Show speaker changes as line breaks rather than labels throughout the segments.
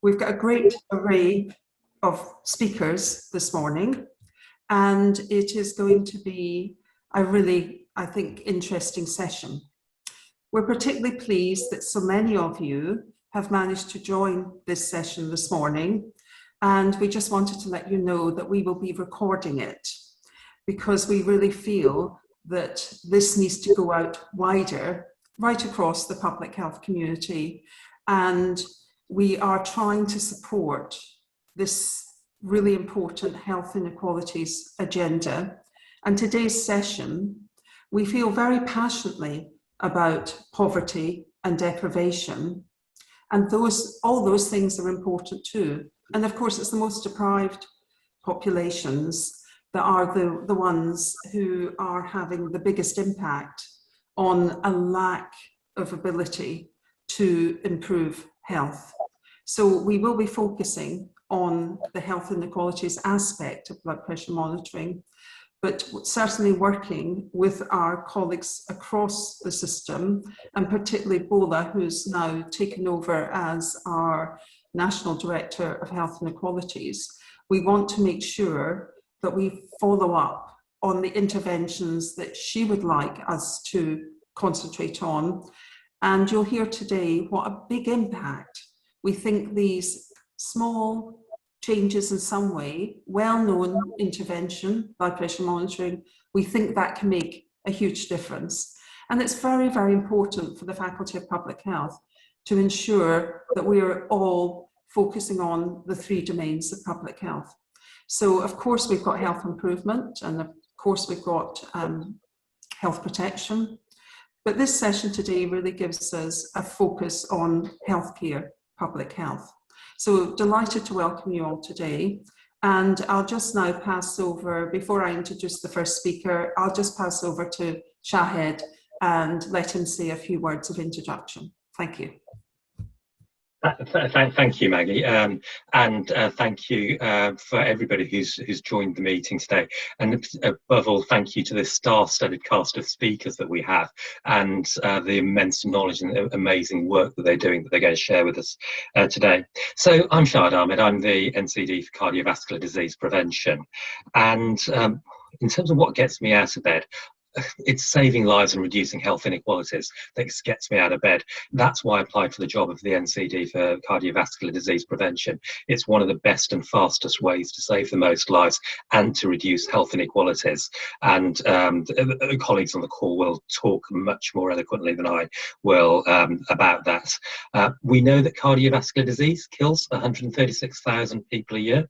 We've got a great array of speakers this morning, and it is going to be a really, I think, interesting session. We're particularly pleased that so many of you have managed to join this session this morning, and we just wanted to let you know that we will be recording it because we really feel that this needs to go out wider, right across the public health community, and we are trying to support this really important health inequalities agenda. And today's session, we feel very passionately about poverty and deprivation. And all those things are important too. And of course, it's the most deprived populations that are the ones who are having the biggest impact on a lack of ability to improve health. So we will be focusing on the health inequalities aspect of blood pressure monitoring, but certainly working with our colleagues across the system, and particularly Bola, who's now taken over as our National Director of Health Inequalities. We want to make sure that we follow up on the interventions that she would like us to concentrate on. And you'll hear today what a big impact we think these small changes in some way, well-known intervention, blood pressure monitoring, we think that can make a huge difference. And it's very, very important for the Faculty of Public Health to ensure that we are all focusing on the three domains of public health. So of course we've got health improvement, and of course we've got health protection. But this session today really gives us a focus on healthcare, public health. So delighted to welcome you all today. And I'll just now pass over, before I introduce the first speaker, I'll just pass over to Shahed and let him say a few words of introduction. Thank you.
Thank you, Maggie, and thank you for everybody who's joined the meeting today. And above all, thank you to this star-studded cast of speakers that we have, and the immense knowledge and the amazing work that they're doing that they're going to share with us today. So I'm Shahed Ahmad. I'm the NCD for Cardiovascular Disease Prevention, and in terms of what gets me out of bed, it's saving lives and reducing health inequalities that gets me out of bed. That's why I applied for the job of the NCD for Cardiovascular Disease Prevention. It's one of the best and fastest ways to save the most lives and to reduce health inequalities. And colleagues on the call will talk much more eloquently than I will about that. We know that cardiovascular disease kills 136,000 people a year.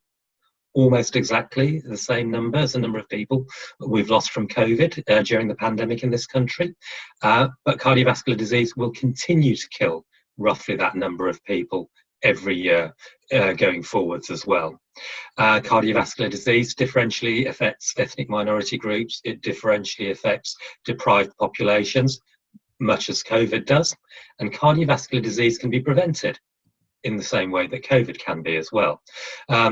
Almost exactly the same number as the number of people we've lost from COVID during the pandemic in this country. But cardiovascular disease will continue to kill roughly that number of people every year going forwards as well. Cardiovascular disease differentially affects ethnic minority groups. It differentially affects deprived populations, much as COVID does. And cardiovascular disease can be prevented in the same way that COVID can be as well.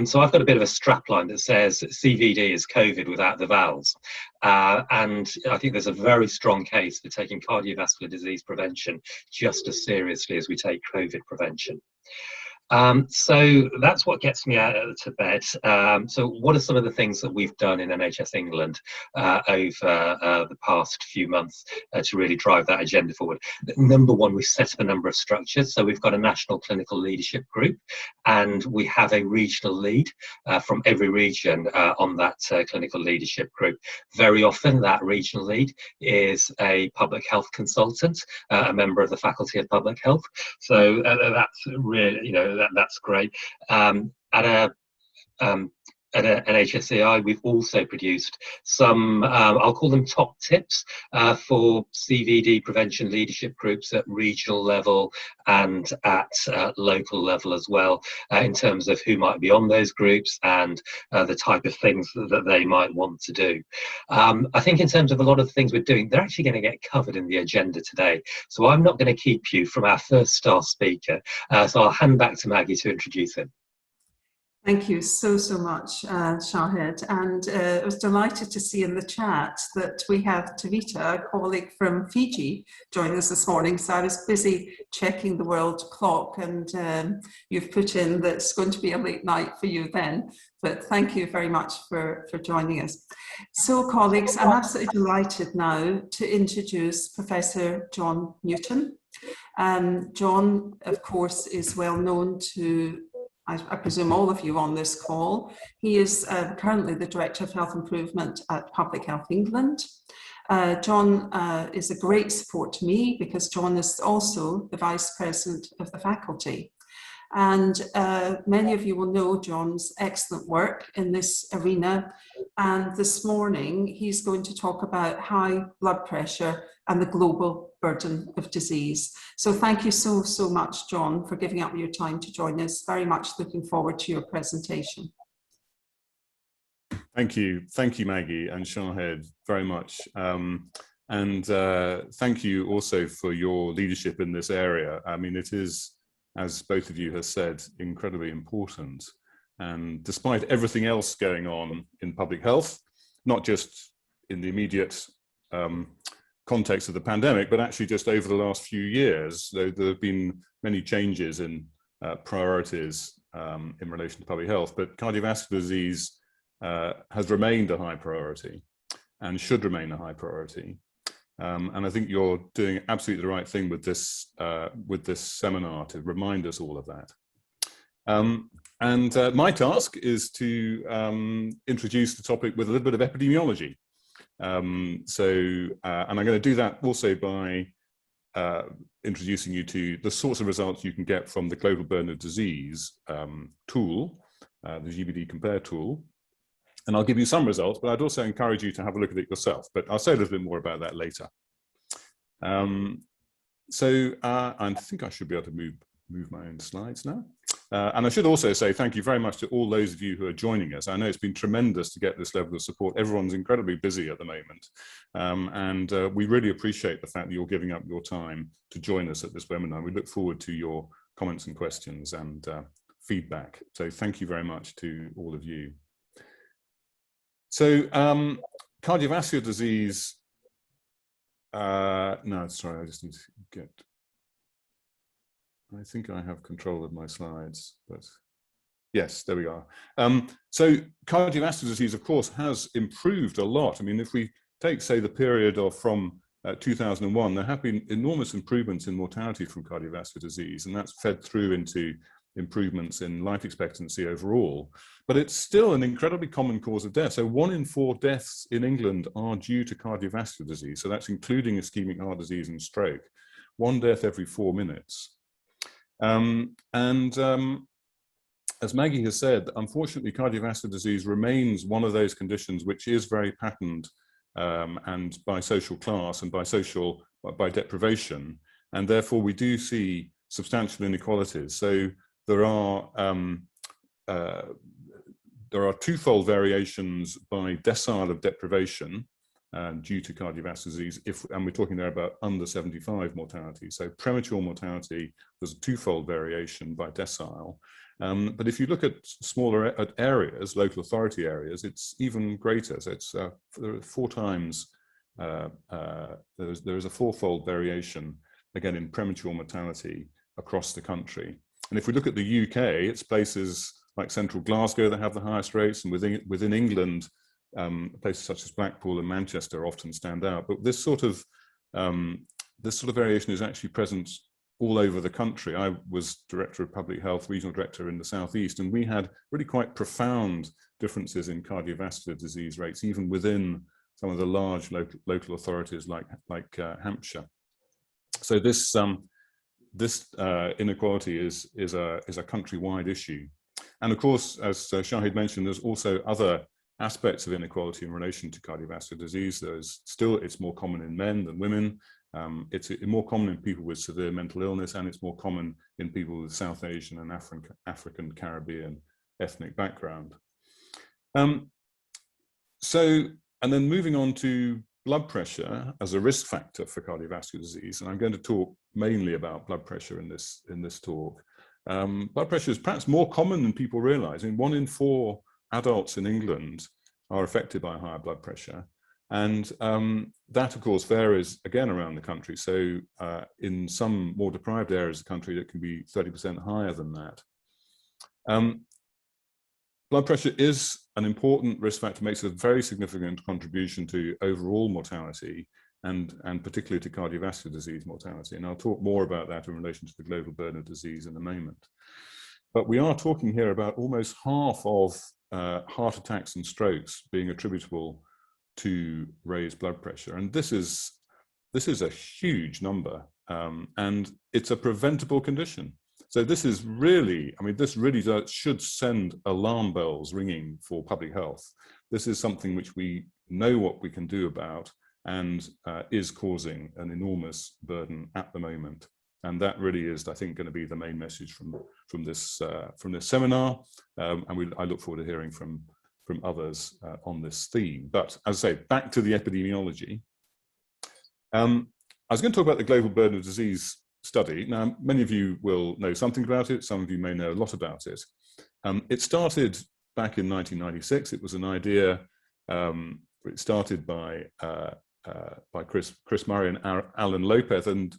So I've got a bit of a strapline that says CVD is COVID without the vowels. And I think there's a very strong case for taking cardiovascular disease prevention just as seriously as we take COVID prevention. So that's what gets me out to bed. So what are some of the things that we've done in NHS England over the past few months to really drive that agenda forward? Number one, we've set up a number of structures. So we've got a national clinical leadership group, and we have a regional lead from every region on that clinical leadership group. Very often that regional lead is a public health consultant, a member of the Faculty of Public Health. So that's really, that's great. At NHSEI, we've also produced some, I'll call them top tips for CVD prevention leadership groups at regional level and at local level as well, in terms of who might be on those groups and the type of things that they might want to do. I think in terms of a lot of the things we're doing, they're actually going to get covered in the agenda today. So I'm not going to keep you from our first star speaker. So I'll hand back to Maggie to introduce him.
Thank you so much, Shahed. And I was delighted to see in the chat that we have Tavita, a colleague from Fiji, join us this morning. So I was busy checking the world clock, and you've put in that it's going to be a late night for you then. But thank you very much for joining us. So, colleagues, I'm absolutely delighted now to introduce Professor John Newton. John, of course, is well known to, I presume, all of you on this call. He is currently the Director of Health Improvement at Public Health England. John is a great support to me because John is also the Vice President of the faculty. And many of you will know John's excellent work in this arena. And this morning, he's going to talk about high blood pressure and the global burden of disease. So thank you so much, John, for giving up your time to join us. Very much looking forward to your presentation.
Thank you, Maggie and Shahed, very much. And thank you also for your leadership in this area. I mean, it is, as both of you have said, incredibly important. And despite everything else going on in public health, not just in the immediate context of the pandemic, but actually just over the last few years, there have been many changes in priorities in relation to public health, but cardiovascular disease has remained a high priority and should remain a high priority. And I think you're doing absolutely the right thing with this seminar to remind us all of that. And my task is to introduce the topic with a little bit of epidemiology. And I'm going to do that also by introducing you to the sorts of results you can get from the Global Burden of Disease tool, the GBD Compare tool. And I'll give you some results, but I'd also encourage you to have a look at it yourself. But I'll say a little bit more about that later. I think I should be able to move my own slides now. And I should also say thank you very much to all those of you who are joining us. I know it's been tremendous to get this level of support. Everyone's incredibly busy at the moment. And we really appreciate the fact that you're giving up your time to join us at this webinar. We look forward to your comments and questions and feedback. So thank you very much to all of you. So cardiovascular disease, no, sorry, I just need to get, I think I have control of my slides, but yes, there we are. So cardiovascular disease, of course, has improved a lot. I mean, if we take, say, the period of from 2001, there have been enormous improvements in mortality from cardiovascular disease, and that's fed through into improvements in life expectancy overall. But it's still an incredibly common cause of death. So 1 in 4 deaths in England are due to cardiovascular disease. So that's including ischemic heart disease and stroke. 1 death every 4 minutes. As Maggie has said, unfortunately, cardiovascular disease remains one of those conditions which is very patterned and by social class and by deprivation. And therefore, we do see substantial inequalities. So there are twofold variations by decile of deprivation due to cardiovascular disease, and we're talking there about under 75 mortality. So premature mortality, there's a twofold variation by decile. But if you look at smaller areas, local authority areas, it's even greater. So it's there are 4 times, there is a 4-fold variation, again, in premature mortality across the country. And if we look at the UK, it's places like central Glasgow that have the highest rates, and within England, places such as Blackpool and Manchester often stand out. But this sort of variation is actually present all over the country. I was Director of Public Health, Regional Director in the South East, and we had really quite profound differences in cardiovascular disease rates, even within some of the large local authorities like Hampshire. So this inequality is a countrywide issue. And of course, as Shahed mentioned, there's also other aspects of inequality in relation to cardiovascular disease. It's more common in men than women. It's more common in people with severe mental illness, and it's more common in people with South Asian and African, Caribbean ethnic background. And then moving on to blood pressure as a risk factor for cardiovascular disease, and I'm going to talk mainly about blood pressure in this talk. blood pressure is perhaps more common than people realize. 1 in 4 adults in England are affected by higher blood pressure. And that, of course, varies again around the country. So in some more deprived areas of the country, it can be 30% higher than that. Blood pressure is an important risk factor, makes a very significant contribution to overall mortality and particularly to cardiovascular disease mortality. And I'll talk more about that in relation to the global burden of disease in a moment. But we are talking here about almost half of heart attacks and strokes being attributable to raised blood pressure. And this is a huge number, and it's a preventable condition. So this is really, this really should send alarm bells ringing for public health. This is something which we know what we can do about, and is causing an enormous burden at the moment. And that really is, I think, going to be the main message from this seminar. And I look forward to hearing from others on this theme. But as I say, back to the epidemiology. I was going to talk about the global burden of disease study. Now, many of you will know something about it. Some of you may know a lot about it. It started back in 1996. It was an idea. It started by Chris Murray and Alan Lopez, and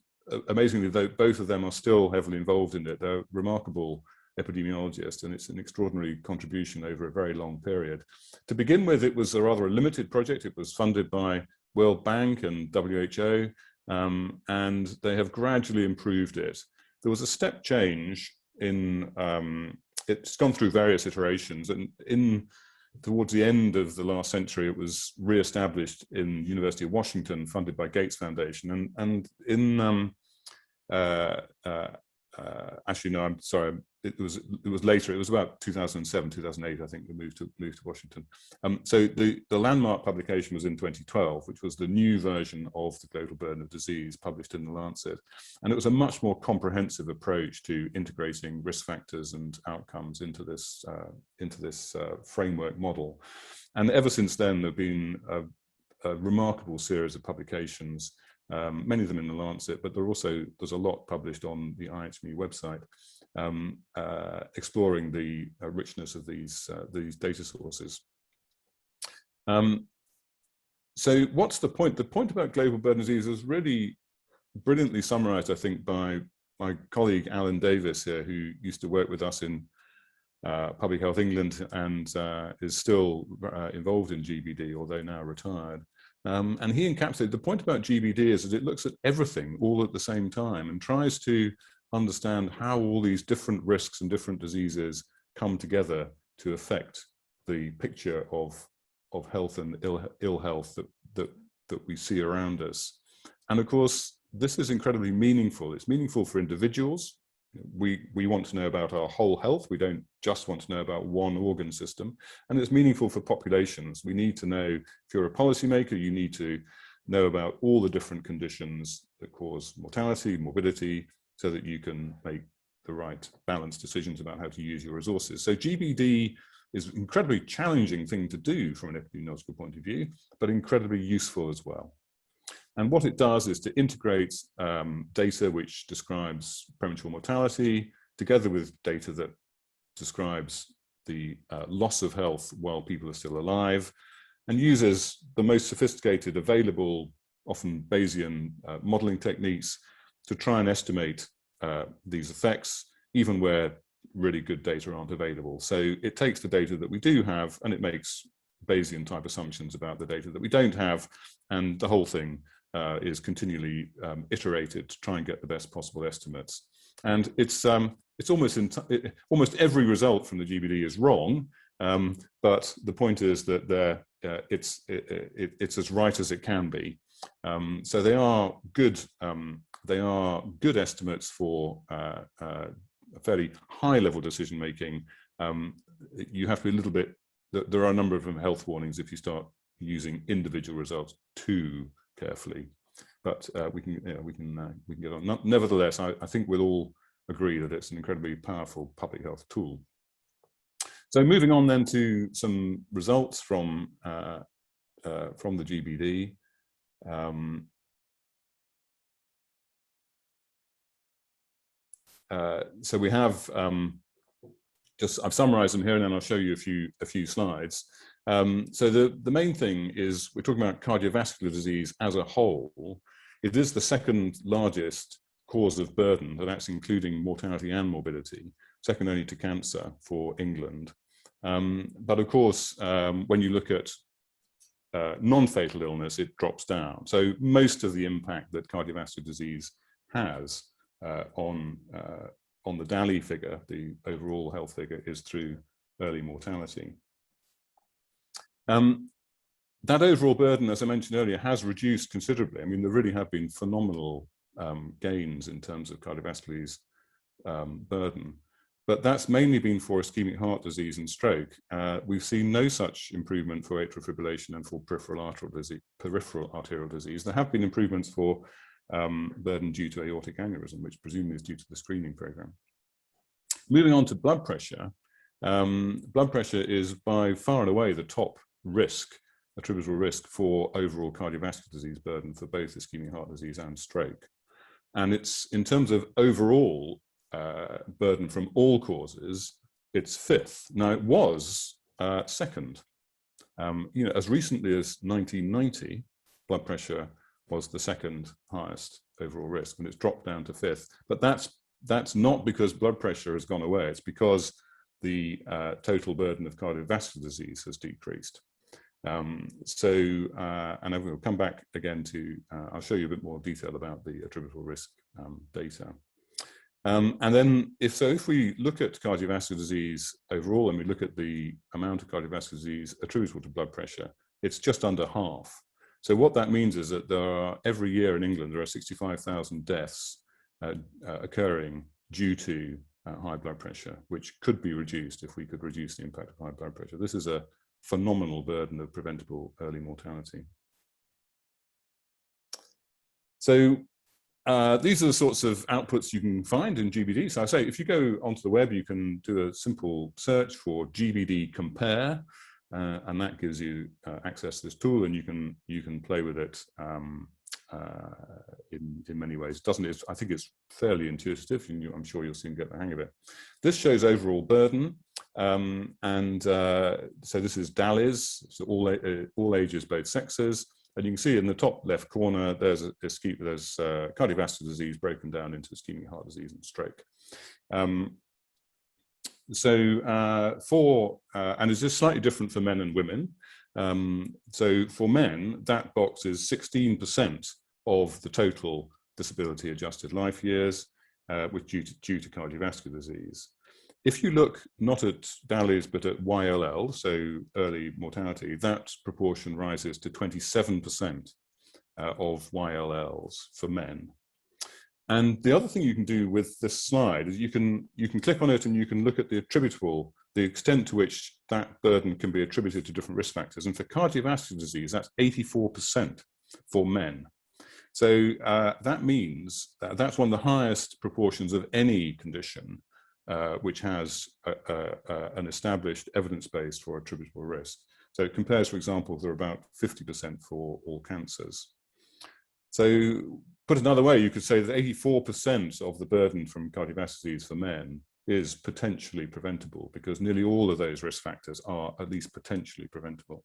amazingly, both of them are still heavily involved in it. They're remarkable epidemiologists, and it's an extraordinary contribution over a very long period. To begin with, it was a rather limited project. It was funded by World Bank and WHO, and they have gradually improved it. There was a step change in, it's gone through various iterations, and towards the end of the last century, it was re-established in University of Washington, funded by Gates Foundation, and in actually, no, I'm sorry. It was later. It was about 2007, 2008. I think they moved to Washington. So the landmark publication was in 2012, which was the new version of the global burden of disease published in the Lancet, and it was a much more comprehensive approach to integrating risk factors and outcomes into this framework model. And ever since then, there've been a remarkable series of publications. Many of them in the Lancet, but there's a lot published on the IHME website, exploring the richness of these data sources. So what's the point? The point about global burden of disease is really brilliantly summarized, I think, by my colleague Alan Davis here, who used to work with us in Public Health England and is still involved in GBD, although now retired. And he encapsulated the point about GBD is that it looks at everything all at the same time and tries to understand how all these different risks and different diseases come together to affect the picture of health and ill health that we see around us. And of course, this is incredibly meaningful. It's meaningful for individuals. We want to know about our whole health. We don't just want to know about one organ system. And it's meaningful for populations. We need to know, if you're a policymaker, you need to know about all the different conditions that cause mortality, morbidity, so that you can make the right balanced decisions about how to use your resources. So GBD is an incredibly challenging thing to do from an epidemiological point of view, but incredibly useful as well. And what it does is to integrate data which describes premature mortality together with data that describes the loss of health while people are still alive, and uses the most sophisticated available, often Bayesian modeling techniques to try and estimate these effects, even where really good data aren't available. So it takes the data that we do have and it makes Bayesian type assumptions about the data that we don't have, and the whole thing is continually iterated to try and get the best possible estimates. And it's almost every result from the GBD is wrong, but the point is that it's as right as it can be. So they are good estimates for a fairly high level decision making. You have to be a little bit. There are a number of health warnings if you start using individual results too carefully, but we can get on. Nevertheless, I think we'll all agree that it's an incredibly powerful public health tool. So moving on then to some results from the GBD. so we have I've summarized them here, and then I'll show you a few slides. So the main thing is we're talking about cardiovascular disease as a whole. It is the second largest cause of burden, so that's including mortality and morbidity, second only to cancer for England. But of course, when you look at non-fatal illness, it drops down. So most of the impact that cardiovascular disease has on the DALY figure, the overall health figure, is through early mortality. That overall burden, as I mentioned earlier, has reduced considerably. I mean, there really have been phenomenal gains in terms of cardiovascular disease burden, but that's mainly been for ischemic heart disease and stroke. We've seen no such improvement for atrial fibrillation and for peripheral arterial disease. There have been improvements for burden due to aortic aneurysm, which presumably is due to the screening program. Moving on to blood pressure. Blood pressure is by far and away the top risk, attributable risk for overall cardiovascular disease burden for both ischemic heart disease and stroke. And it's, in terms of overall burden from all causes, it's fifth. Now, it was second. You know, as recently as 1990, blood pressure was the second highest overall risk, and it's dropped down to fifth. But that's not because blood pressure has gone away. It's because the total burden of cardiovascular disease has decreased. And I will come back again to, I'll show you a bit more detail about the attributable risk data. And then if we look at cardiovascular disease overall, and we look at the amount of cardiovascular disease attributable to blood pressure, it's just under half. So what that means is that every year in England, there are 65,000 deaths occurring due to high blood pressure, which could be reduced if we could reduce the impact of high blood pressure. This is a phenomenal burden of preventable early mortality. So these are the sorts of outputs you can find in GBD. So I say, if you go onto the web, you can do a simple search for GBD compare, and that gives you access to this tool, and you can play with it in many ways. I think it's fairly intuitive, and I'm sure you'll soon get the hang of it. This shows overall burden, so this is DALYs, so all ages, both sexes, and you can see in the top left corner there's cardiovascular disease broken down into ischemic heart disease and stroke. And it's just slightly different for men and women. So for men, that box is 16% of the total disability adjusted life years, due to cardiovascular disease. If you look not at DALYs but at YLL, so early mortality, that proportion rises to 27% of YLLs for men. And the other thing you can do with this slide is you can click on it and you can look at the extent to which that burden can be attributed to different risk factors. And for cardiovascular disease, that's 84% for men. So that means that's one of the highest proportions of any condition which has an established evidence base for attributable risk. So it compares, for example, to about 50% for all cancers. So put another way, you could say that 84% of the burden from cardiovascular disease for men is potentially preventable, because nearly all of those risk factors are at least potentially preventable.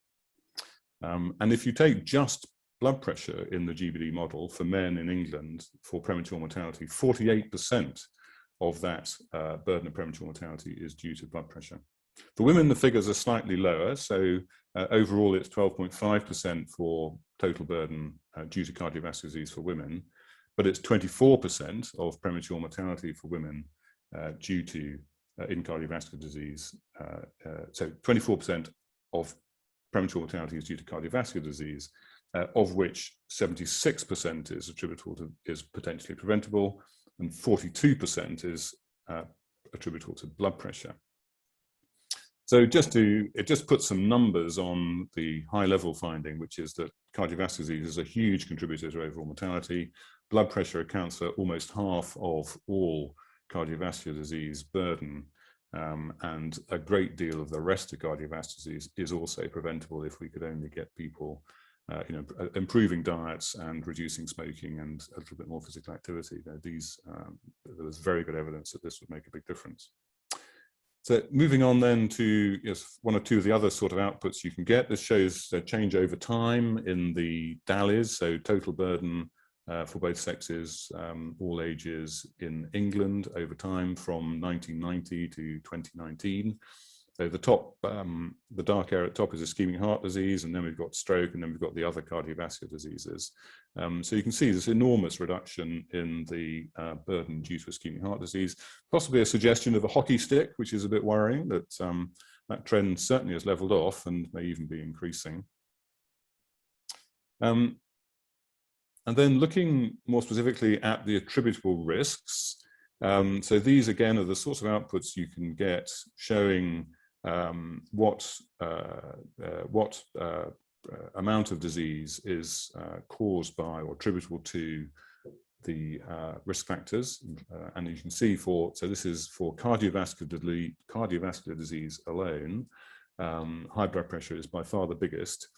And if you take just blood pressure in the GBD model for men in England for premature mortality, 48% of that burden of premature mortality is due to blood pressure. For women, the figures are slightly lower. So overall, it's 12.5% for total burden due to cardiovascular disease for women, but it's 24% of premature mortality for women due to in cardiovascular disease. So 24% of premature mortality is due to cardiovascular disease, of which 76% is attributable to, is potentially preventable, and 42% is attributable to blood pressure. So it just puts some numbers on the high level finding, which is that cardiovascular disease is a huge contributor to overall mortality. Blood pressure accounts for almost half of all cardiovascular disease burden, and a great deal of the rest of cardiovascular disease is also preventable if we could only get people improving diets and reducing smoking and a little bit more physical activity. There was very good evidence that this would make a big difference. So moving on then to one or two of the other sort of outputs you can get. This shows a change over time in the DALYs, so total burden for both sexes, all ages in England over time from 1990 to 2019. So the top, the dark area at the top is ischemic heart disease, and then we've got stroke, and then we've got the other cardiovascular diseases. So you can see this enormous reduction in the burden due to ischemic heart disease, possibly a suggestion of a hockey stick, which is a bit worrying, that that trend certainly has leveled off and may even be increasing. And then looking more specifically at the attributable risks, so these again are the sorts of outputs you can get showing what amount of disease is caused by or attributable to the risk factors. And you can see so this is for cardiovascular disease alone, high blood pressure is by far the biggest.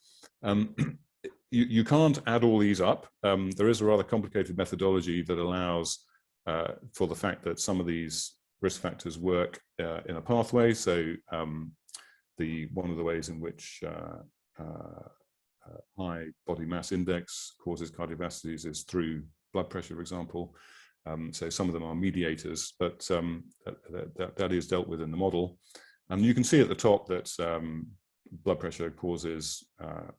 You can't add all these up. There is a rather complicated methodology that allows for the fact that some of these risk factors work in a pathway. So one of the ways in which high body mass index causes cardiovascular disease is through blood pressure, for example. So some of them are mediators, but that is dealt with in the model. And you can see at the top that blood pressure causes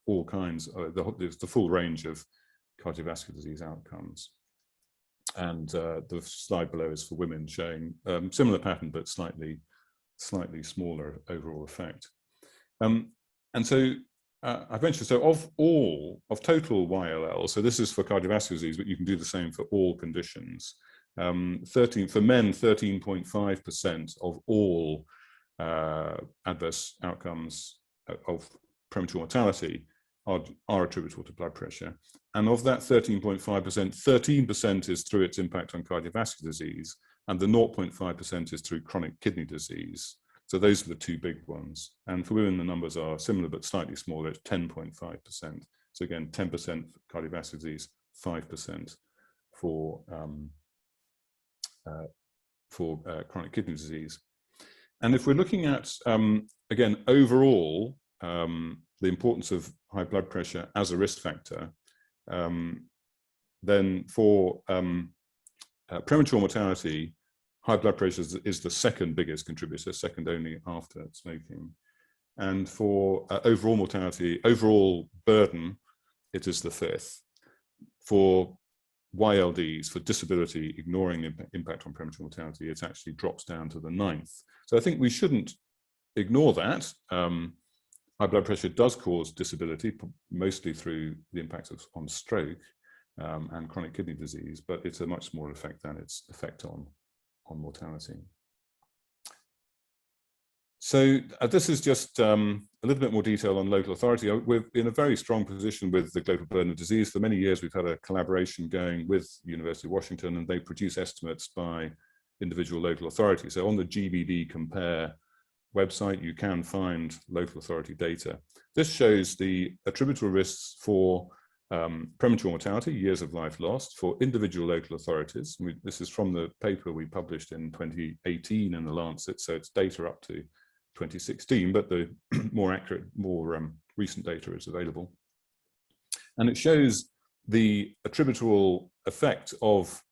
all kinds, the full range of cardiovascular disease outcomes. And the slide below is for women, showing similar pattern, but slightly smaller overall effect. And so I've mentioned, so of total YLL, so this is for cardiovascular disease, but you can do the same for all conditions. For men, 13.5% of all adverse outcomes of premature mortality are attributable to blood pressure. And of that 13.5%, 13% is through its impact on cardiovascular disease, and the 0.5% is through chronic kidney disease. So those are the two big ones. And for women, the numbers are similar, but slightly smaller at 10.5%. So again, 10% for cardiovascular disease, 5% for chronic kidney disease. And if we're looking at, again, overall, the importance of high blood pressure as a risk factor, then for premature mortality, high blood pressure is the second biggest contributor, second only after smoking. And for overall mortality, overall burden, it is the fifth. For YLDs, for disability, ignoring the impact on premature mortality, it actually drops down to the ninth. So I think we shouldn't ignore that. High blood pressure does cause disability, mostly through the impact on stroke and chronic kidney disease, but it's a much smaller effect than its effect on mortality. So this is just a little bit more detail on local authority. We're in a very strong position with the global burden of disease. For many years, we've had a collaboration going with University of Washington, and they produce estimates by individual local authorities. So on the GBD Compare website, you can find local authority data. This shows the attributable risks for premature mortality, years of life lost, for individual local authorities. This is from the paper we published in 2018 in the Lancet, so it's data up to 2016, but the more accurate, more recent data is available. And it shows the attributable effect of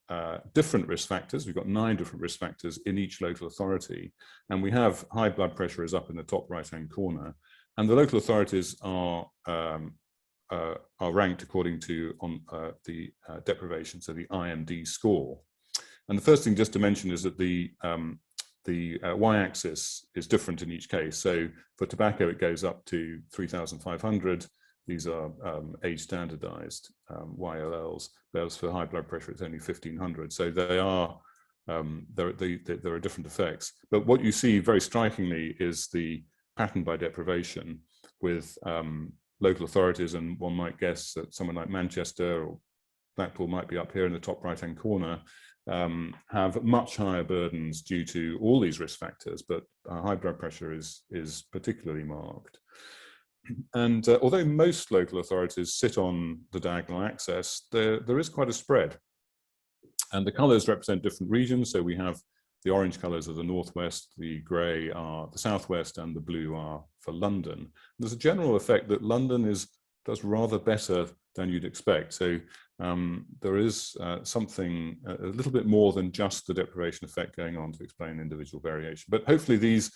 different risk factors. We've got 9 different risk factors in each local authority, and we have high blood pressure is up in the top right-hand corner, and the local authorities are ranked according to the deprivation, so the IMD score. And the first thing just to mention is that the y-axis is different in each case. So for tobacco, it goes up to 3,500. These are age standardized YLLs. Whereas for high blood pressure, it's only 1,500. So they are there are different effects. But what you see very strikingly is the pattern by deprivation with local authorities, and one might guess that someone like Manchester or Blackpool might be up here in the top right-hand corner, have much higher burdens due to all these risk factors, but high blood pressure is particularly marked. And although most local authorities sit on the diagonal axis, there is quite a spread. And the colours represent different regions. So we have the orange colours are the northwest, the grey are the southwest, and the blue are for London. There's a general effect that London does rather better than you'd expect. So there is something a little bit more than just the deprivation effect going on to explain individual variation. But hopefully these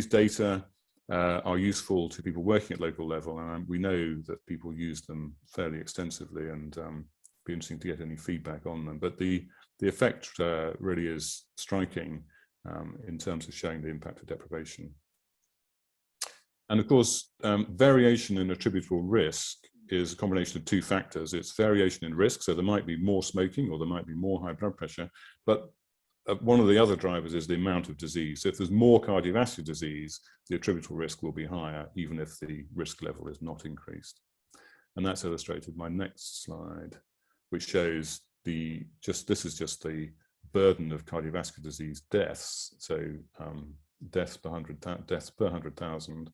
data are useful to people working at local level, and we know that people use them fairly extensively, and be interesting to get any feedback on them. But the effect really is striking in terms of showing the impact of deprivation. And of course, variation in attributable risk is a combination of two factors. It's variation in risk, so there might be more smoking or there might be more high blood pressure, but one of the other drivers is the amount of disease. So if there's more cardiovascular disease, the attributable risk will be higher, even if the risk level is not increased. And that's illustrated by my next slide, which shows this is just the burden of cardiovascular disease deaths. So deaths per 100,000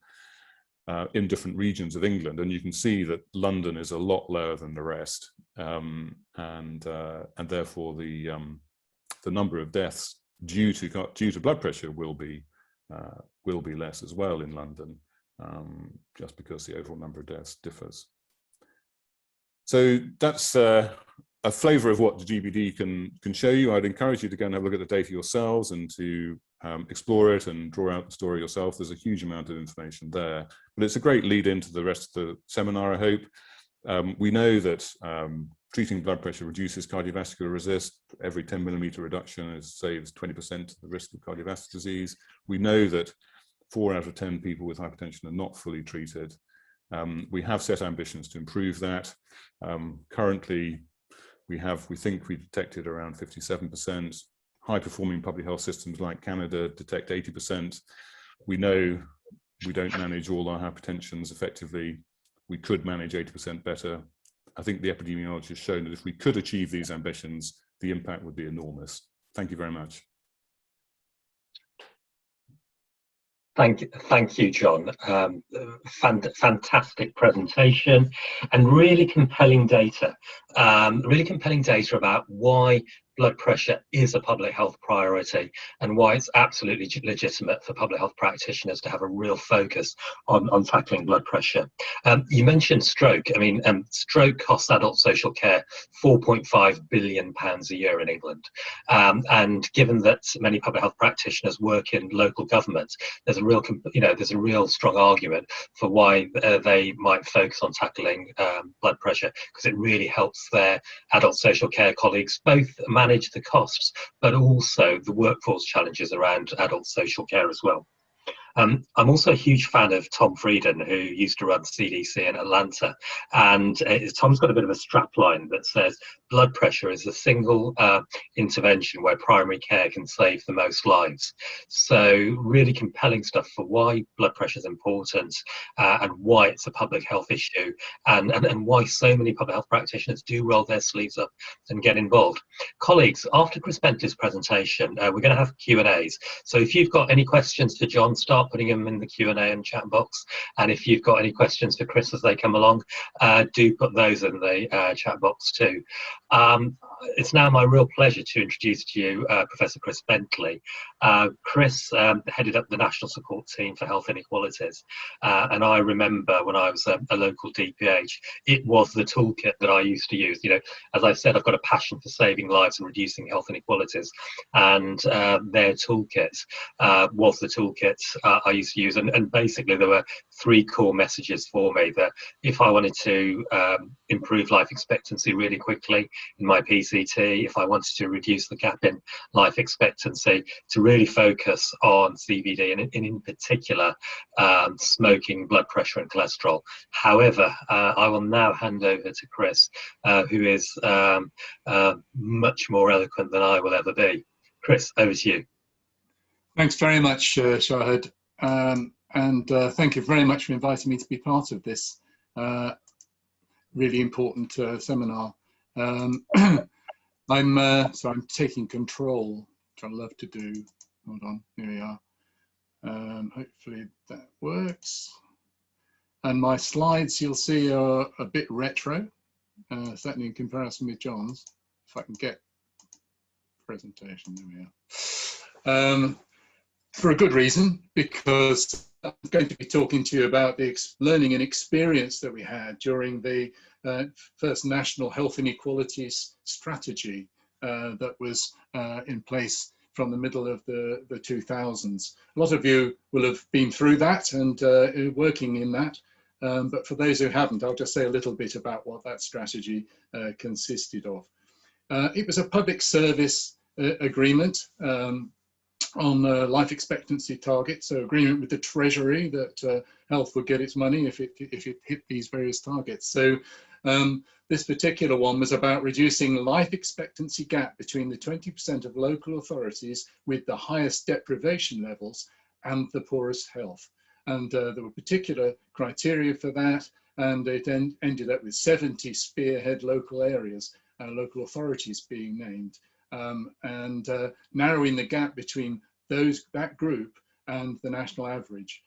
in different regions of England, and you can see that London is a lot lower than the rest, and therefore the number of deaths due to blood pressure will be less as well in London, just because the overall number of deaths differs. So that's a flavour of what the GBD can show you. I'd encourage you to go and have a look at the data yourselves and to explore it and draw out the story yourself. There's a huge amount of information there, but it's a great lead into the rest of the seminar, I hope. We know that treating blood pressure reduces cardiovascular risk. Every 10mm reduction saves 20% of the risk of cardiovascular disease. We know that 4 out of 10 people with hypertension are not fully treated. We have set ambitions to improve that. Currently, we think we detected around 57%. High-performing public health systems like Canada detect 80%. We know we don't manage all our hypertensions effectively. We could manage 80% better. I think the epidemiology has shown that if we could achieve these ambitions, the impact would be enormous. Thank you very much.
Thank you, John. Fantastic presentation and really compelling data. About why blood pressure is a public health priority and why it's absolutely legitimate for public health practitioners to have a real focus on tackling blood pressure. You mentioned stroke. I mean, stroke costs adult social care £4.5 billion a year in England. And given that many public health practitioners work in local government, there's a real strong argument for why they might focus on tackling blood pressure, because it really helps their adult social care colleagues both manage the costs, but also the workforce challenges around adult social care as well. I'm also a huge fan of Tom Frieden, who used to run CDC in Atlanta, and Tom's got a bit of a strapline that says blood pressure is the single intervention where primary care can save the most lives. So really compelling stuff for why blood pressure is important and why it's a public health issue, and why so many public health practitioners do roll their sleeves up and get involved. Colleagues, after Chris Bentley's presentation, we're going to have Q&As. So if you've got any questions for John, start putting them in the Q&A and chat box. And if you've got any questions for Chris as they come along, do put those in the chat box too. It's now my real pleasure to introduce to you Professor Chris Bentley. Chris headed up the National Support Team for Health Inequalities. And I remember when I was a local DPH, it was the toolkit that I used to use. You know, as I said, I've got a passion for saving lives and reducing health inequalities. And their toolkit was the toolkit I used to use. And basically there were 3 core messages for me: that if I wanted to improve life expectancy really quickly in my PCT, if I wanted to reduce the gap in life expectancy, to really focus on CVD and in particular smoking, blood pressure and cholesterol. However, I will now hand over to Chris, who is much more eloquent than I will ever be. Chris, over to you.
Thanks very much, Shahed, and thank you very much for inviting me to be part of this really important seminar. I'm taking control, which I love to do. Hold on, here we are. Hopefully that works. And my slides, you'll see, are a bit retro, certainly in comparison with John's. If I can get presentation, there we are. For a good reason, because I'm going to be talking to you about the learning and experience that we had during the first National Health Inequalities Strategy that was in place from the middle of the 2000s. A lot of you will have been through that and working in that, but for those who haven't, I'll just say a little bit about what that strategy consisted of. It was a public service agreement on life expectancy targets, so agreement with the Treasury that health would get its money if it hit these various targets. So this particular one was about reducing life expectancy gap between the 20% of local authorities with the highest deprivation levels and the poorest health. And there were particular criteria for that, and it ended up with 70 spearhead local areas, local authorities being named. And narrowing the gap between that group and the national average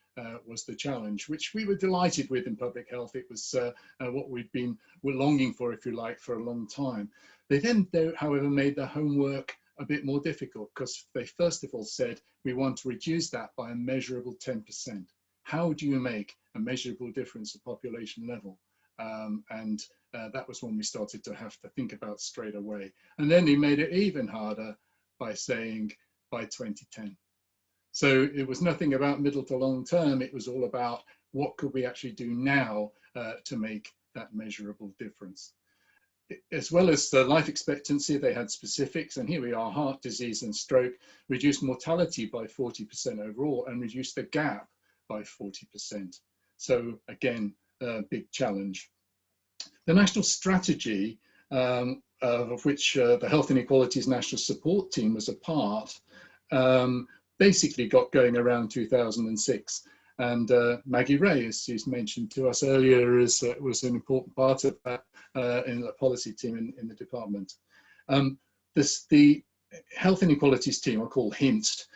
was the challenge, which we were delighted with in public health. It was what were longing for, if you like, for a long time. They then, however, made the homework a bit more difficult, because they first of all said, we want to reduce that by a measurable 10%. How do you make a measurable difference at population level? That was when we started to have to think about straight away. And then he made it even harder by saying by 2010. So it was nothing about middle to long term. It was all about what could we actually do now to make that measurable difference. As well as the life expectancy, they had specifics, and here we are: heart disease and stroke reduced mortality by 40% overall and reduced the gap by 40%. So again, a big challenge. The national strategy, of which the Health Inequalities National Support Team was a part, basically got going around 2006. And Maggie Ray, as she's mentioned to us earlier, was an important part of that in the policy team in the department. The Health Inequalities team, I'll call HINST,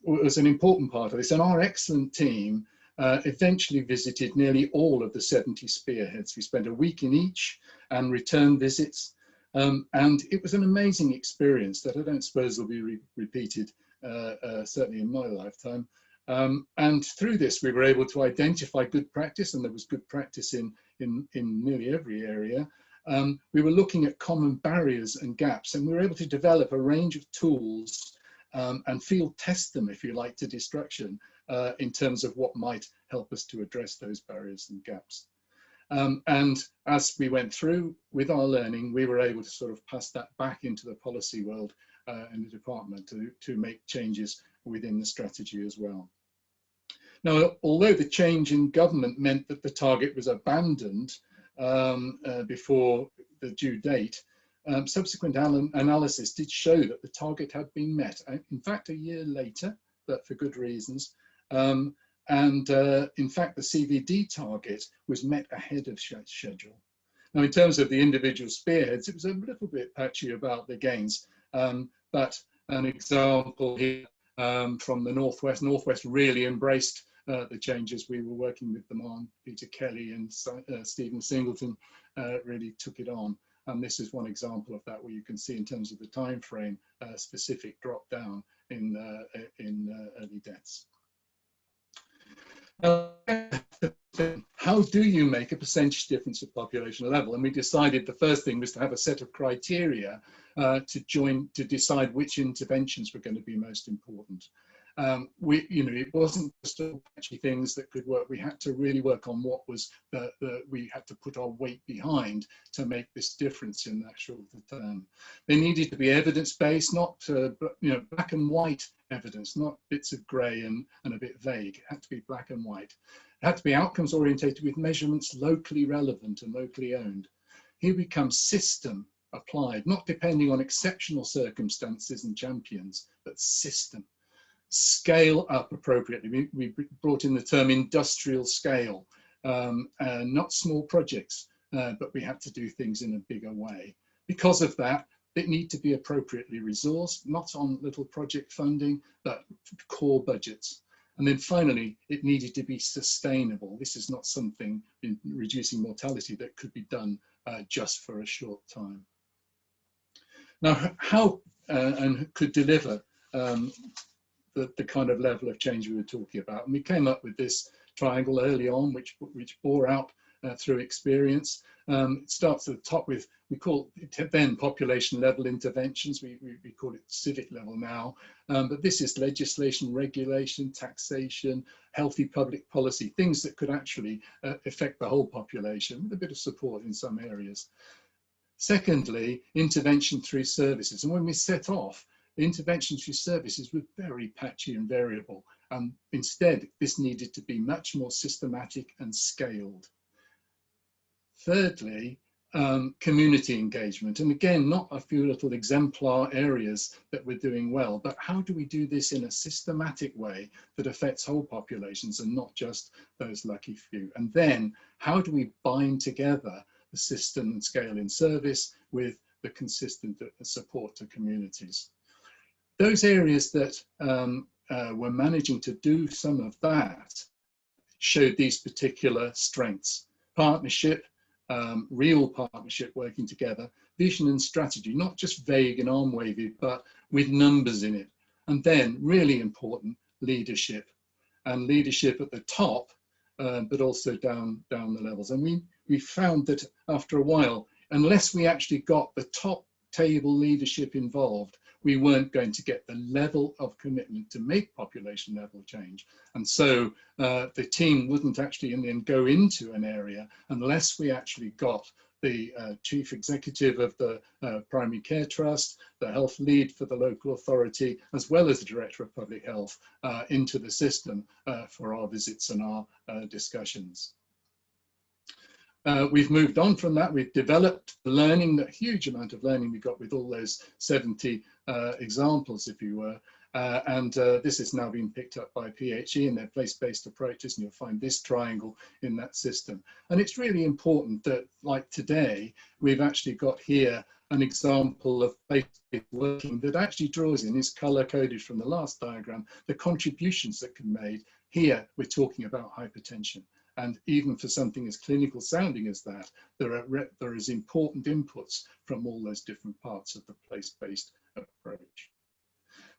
was an important part of this. And our excellent team eventually visited nearly all of the 70 spearheads. We spent a week in each and returned visits. And it was an amazing experience that I don't suppose will be repeated, certainly in my lifetime. And through this, we were able to identify good practice, and there was good practice in nearly every area. We were looking at common barriers and gaps, and we were able to develop a range of tools and field test them, if you like, to destruction in terms of what might help us to address those barriers and gaps. And as we went through with our learning, we were able to sort of pass that back into the policy world in the department to make changes within the strategy as well. Now, although the change in government meant that the target was abandoned before the due date, subsequent analysis did show that the target had been met, in fact, a year later, but for good reasons. In fact, the CVD target was met ahead of schedule. Now, in terms of the individual spearheads, it was a little bit patchy about the gains, but an example here from the Northwest. Northwest really embraced the changes. We were working with them on. Peter Kelly and Stephen Singleton really took it on. And this is one example of that, where you can see in terms of the time frame, specific drop down in early deaths. How do you make a percentage difference at population level? And we decided the first thing was to have a set of criteria to decide which interventions were going to be most important. It wasn't just patchy things that could work. We had to really work on what was we had to put our weight behind to make this difference in that short term. They needed to be evidence-based, not black and white evidence, not bits of grey and a bit vague. It had to be black and white. It had to be outcomes orientated with measurements locally relevant and locally owned. Here we come system applied, not depending on exceptional circumstances and champions, but system. Scale up appropriately. We brought in the term industrial scale, not small projects, but we had to do things in a bigger way. Because of that, it needs to be appropriately resourced, not on little project funding, but core budgets. And then finally, it needed to be sustainable. This is not something in reducing mortality that could be done just for a short time. Now, how and could deliver the kind of level of change we were talking about. And we came up with this triangle early on, which bore out through experience. It starts at the top with, we call it then population level interventions. We call it civic level now. But this is legislation, regulation, taxation, healthy public policy, things that could actually affect the whole population with a bit of support in some areas. Secondly, intervention through services. And when we set off, the intervention through services were very patchy and variable. Instead, this needed to be much more systematic and scaled. Thirdly, community engagement. And again, not a few little exemplar areas that we're doing well, but how do we do this in a systematic way that affects whole populations and not just those lucky few? And then how do we bind together the system and scale in service with the consistent support to communities? Those areas that were managing to do some of that showed these particular strengths: partnership, real partnership, working together, vision and strategy, not just vague and arm wavy, but with numbers in it. And then really important, leadership, and leadership at the top, but also down the levels. And we found that after a while, unless we actually got the top table leadership involved, we weren't going to get the level of commitment to make population level change. And so the team wouldn't actually in the end go into an area unless we actually got the chief executive of the primary care trust, the health lead for the local authority, as well as the director of public health into the system for our visits and our discussions. We've moved on from that. We've developed learning, the huge amount of learning we got with all those 70 examples, if you were. This is now being picked up by PHE in their place-based approaches, and you'll find this triangle in that system. And it's really important that, like today, we've actually got here an example of place-based working that actually draws in, is color-coded from the last diagram, the contributions that can be made. Here, we're talking about hypertension. And even for something as clinical sounding as that, there is important inputs from all those different parts of the place-based approach.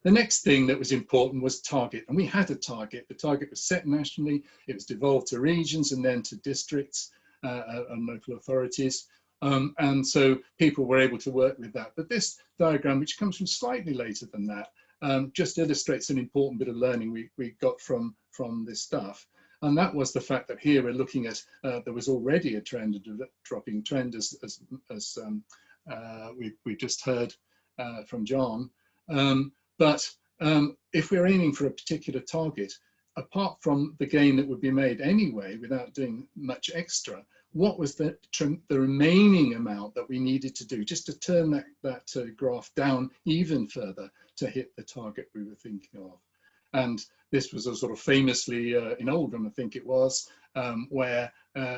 The next thing that was important was target, and we had a target. The target was set nationally, it was devolved to regions and then to districts and local authorities. And so people were able to work with that. But this diagram, which comes from slightly later than that, just illustrates an important bit of learning we got from this stuff. And that was the fact that here we're looking at, there was already a trend, a dropping trend, as we just heard from John. But if we're aiming for a particular target, apart from the gain that would be made anyway without doing much extra, what was the remaining amount that we needed to do just to turn that graph down even further to hit the target we were thinking of? And this was a sort of famously in Oldham, I think it was, where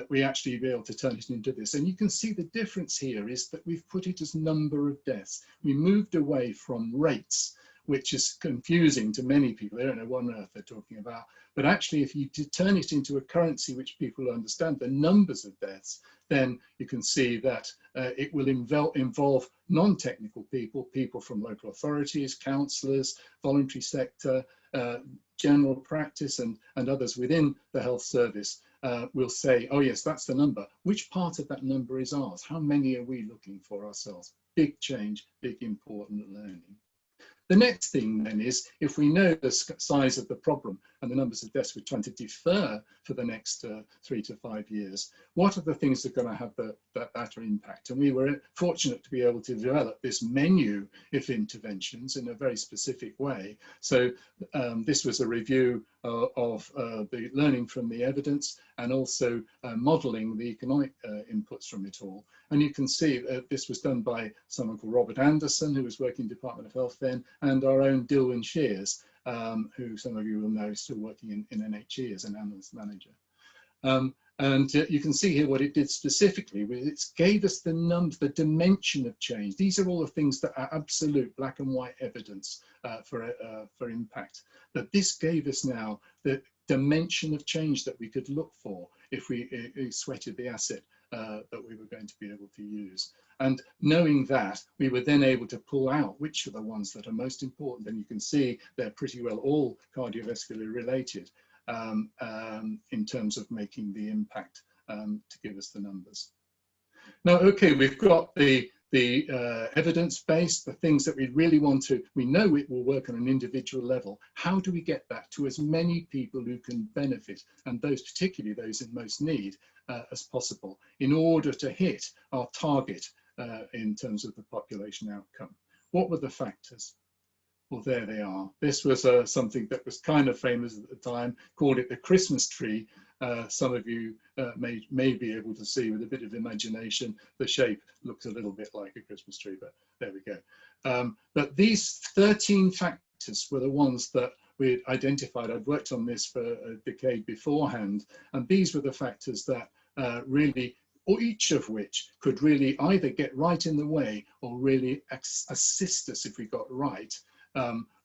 we actually be able to turn it into this. And you can see the difference here is that we've put it as number of deaths. We moved away from rates, which is confusing to many people. They don't know what on earth they're talking about. But actually, if you turn it into a currency which people understand, the numbers of deaths, then you can see that it will involve non-technical people, people from local authorities, counsellors, voluntary sector, general practice, and others within the health service will say, oh yes, that's the number. Which part of that number is ours? How many are we looking for ourselves? Big change, big important learning. The next thing then is, if we know the size of the problem and the numbers of deaths we're trying to defer for the next 3 to 5 years, what are the things that are going to have that impact? And we were fortunate to be able to develop this menu of interventions in a very specific way. So this was a review of the learning from the evidence and also modelling the economic inputs from it all. And you can see this was done by someone called Robert Anderson, who was working in the Department of Health then, and our own Dilwyn Shears, who some of you will know is still working in NHE as an analyst manager. And you can see here what it did specifically. It gave us the numbers, the dimension of change. These are all the things that are absolute black and white evidence for impact. But this gave us now the dimension of change that we could look for if we sweated the asset that we were going to be able to use. And knowing that, we were then able to pull out which are the ones that are most important. And you can see they're pretty well all cardiovascular related in terms of making the impact to give us the numbers. Now, okay, we've got the evidence base, the things that we really want to, we know it will work on an individual level. How do we get that to as many people who can benefit, and those, particularly those in most need, as possible, in order to hit our target in terms of the population outcome? What were the factors? Well, there they are. This was something that was kind of famous at the time, called it the Christmas tree. Some of you may be able to see with a bit of imagination, the shape looks a little bit like a Christmas tree, but there we go. But these 13 factors were the ones that we identified. I'd worked on this for a decade beforehand, and these were the factors that really, or each of which could really either get right in the way or really assist us if we got right,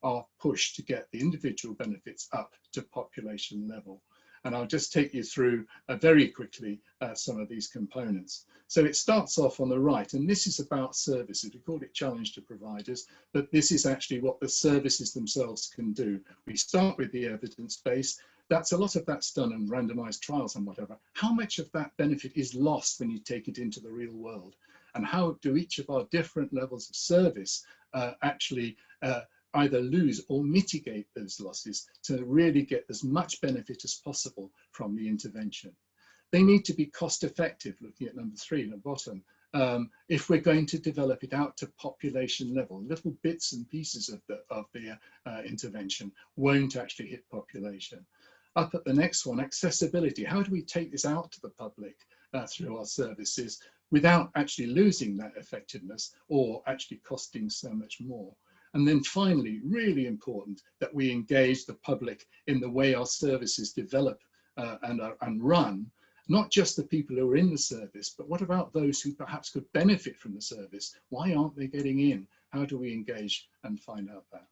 our push to get the individual benefits up to population level. And I'll just take you through very quickly some of these components. So it starts off on the right, and this is about services. We call it challenge to providers, but this is actually what the services themselves can do. We start with the evidence base. That's a lot of that's done in randomized trials and whatever. How much of that benefit is lost when you take it into the real world? And how do each of our different levels of service actually either lose or mitigate those losses to really get as much benefit as possible from the intervention? They need to be cost effective, looking at number 3 at the bottom. If we're going to develop it out to population level, little bits and pieces of the intervention won't actually hit population. Up at the next one, accessibility. How do we take this out to the public through our services without actually losing that effectiveness or actually costing so much more? And then finally, really important, that we engage the public in the way our services develop and run, not just the people who are in the service, but what about those who perhaps could benefit from the service? Why aren't they getting in? How do we engage and find out that?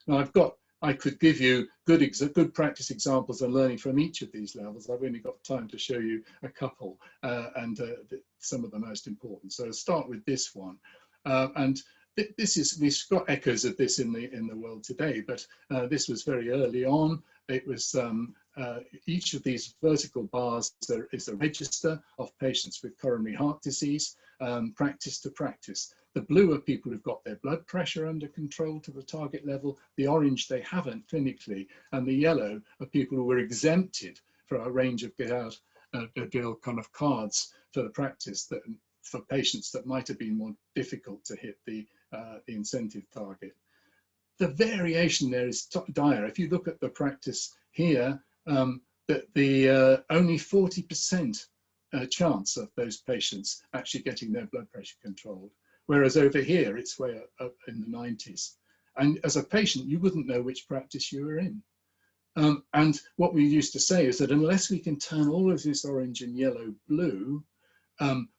Now I could give you good practice examples and learning from each of these levels. I've only got time to show you a couple and some of the most important. So I'll start with this one. We've got echoes of this in the world today, but this was very early on. It was each of these vertical bars is a register of patients with coronary heart disease, practice to practice. The blue are people who've got their blood pressure under control to the target level. The orange they haven't clinically, and the yellow are people who were exempted for a range of get-out kind of cards for the practice that for patients that might have been more difficult to hit the incentive target. The variation there is dire. If you look at the practice here, that the only 40% chance of those patients actually getting their blood pressure controlled, whereas over here it's way up in the 90s. And as a patient, you wouldn't know which practice you were in. And what we used to say is that unless we can turn all of this orange and yellow blue,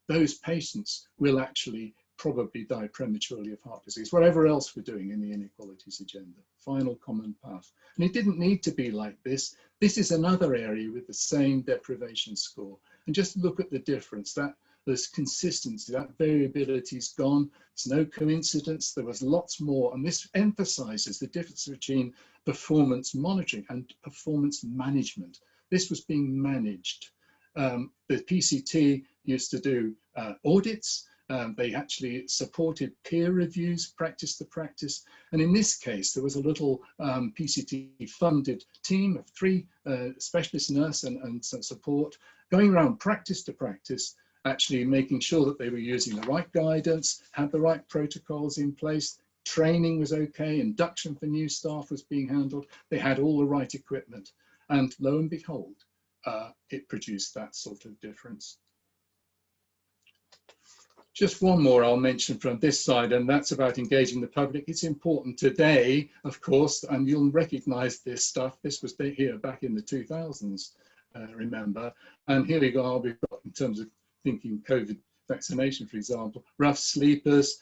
those patients will actually probably die prematurely of heart disease, whatever else we're doing in the inequalities agenda. Final common path. And it didn't need to be like this. This is another area with the same deprivation score. And just look at the difference. There's consistency, that variability is gone. It's no coincidence. There was lots more. And this emphasizes the difference between performance monitoring and performance management. This was being managed. The PCT used to do audits. They actually supported peer reviews, practice to practice. And in this case, there was a little PCT funded team of 3 specialist nurse and some support going around practice to practice, actually making sure that they were using the right guidance, had the right protocols in place, training was okay, induction for new staff was being handled, they had all the right equipment. And lo and behold, it produced that sort of difference. Just one more I'll mention from this side, and that's about engaging the public. It's important today, of course, and you'll recognize this stuff. This was here back in the 2000s. remember. And here we go, we've got, in terms of thinking COVID vaccination, for example, rough sleepers,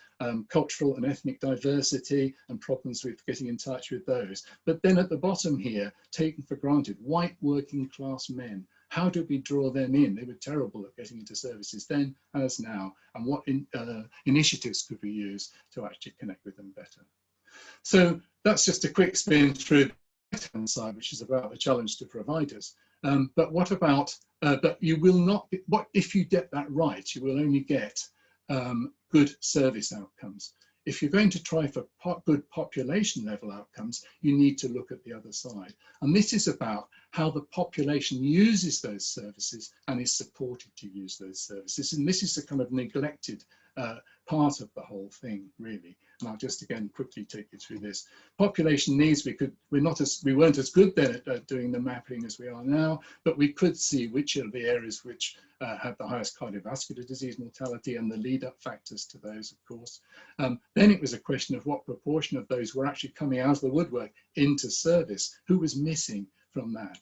cultural and ethnic diversity, and problems with getting in touch with those. But then at the bottom here, taken for granted, white working class men. How do we draw them in? They were terrible at getting into services then as now. And what initiatives could we use to actually connect with them better? So that's just a quick spin through the right-hand side, which is about the challenge to providers. But what about, but you will not, what if you get that right, you will only get good service outcomes. If you're going to try for good population level outcomes, you need to look at the other side. And this is about how the population uses those services and is supported to use those services. And this is a kind of neglected part of the whole thing, really. And I'll just again quickly take you through this. Population needs, we weren't as good then at doing the mapping as we are now, but we could see which are the areas which had the highest cardiovascular disease mortality and the lead up factors to those, of course. Then it was a question of what proportion of those were actually coming out of the woodwork into service, who was missing from that.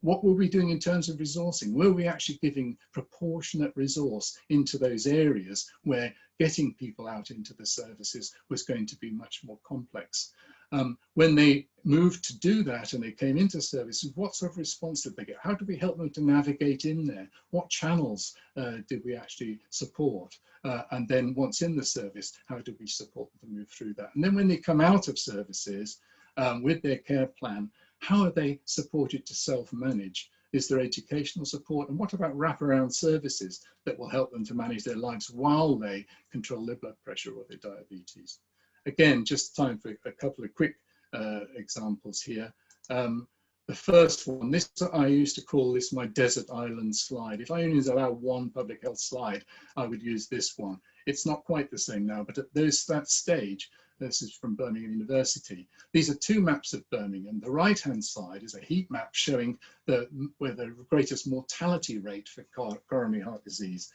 What were we doing in terms of resourcing? Were we actually giving proportionate resource into those areas where getting people out into the services was going to be much more complex? When they moved to do that and they came into services, what sort of response did they get? How did we help them to navigate in there? What channels did we actually support? And then once in the service, how did we support them to move through that? And then when they come out of services with their care plan, how are they supported to self-manage? Is there educational support? And what about wraparound services that will help them to manage their lives while they control their blood pressure or their diabetes? Again, just time for a couple of quick examples here. The first one, this I used to call this my desert island slide. If I only allow one public health slide, I would use this one. It's not quite the same now, but at that stage, this is from Birmingham University. These are two maps of Birmingham. The right-hand side is a heat map showing where the greatest mortality rate for coronary heart disease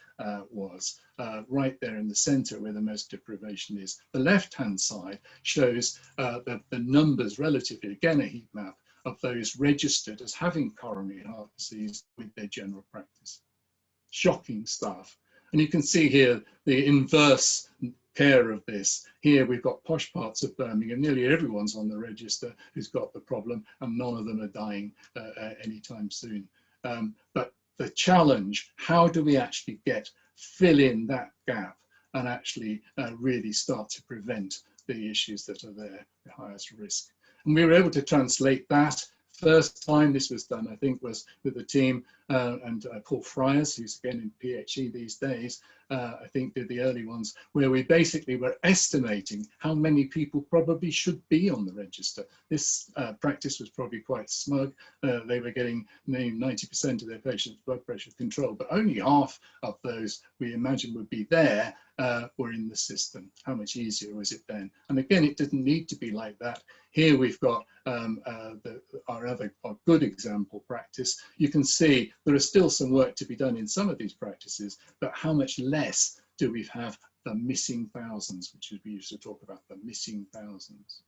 was, right there in the center where the most deprivation is. The left-hand side shows the numbers relatively, again a heat map, of those registered as having coronary heart disease with their general practice. Shocking stuff. And you can see here the inverse care of this. Here we've got posh parts of Birmingham. Nearly everyone's on the register who's got the problem, and none of them are dying anytime soon. But the challenge, how do we actually fill in that gap and actually really start to prevent the issues that are there, the highest risk? And we were able to translate that. First time this was done, I think, was with the team and Paul Fryers, who's again in PHE these days, I think did the early ones, where we basically were estimating how many people probably should be on the register. This practice was probably quite smug. They were getting 90% of their patients' blood pressure controlled, but only half of those we imagine would be there were in the system. How much easier was it then? And again, it didn't need to be like that. Here we've got our good example practice. You can see there is still some work to be done in some of these practices, but how much less do we have the missing thousands, which we used to talk about, the missing thousands.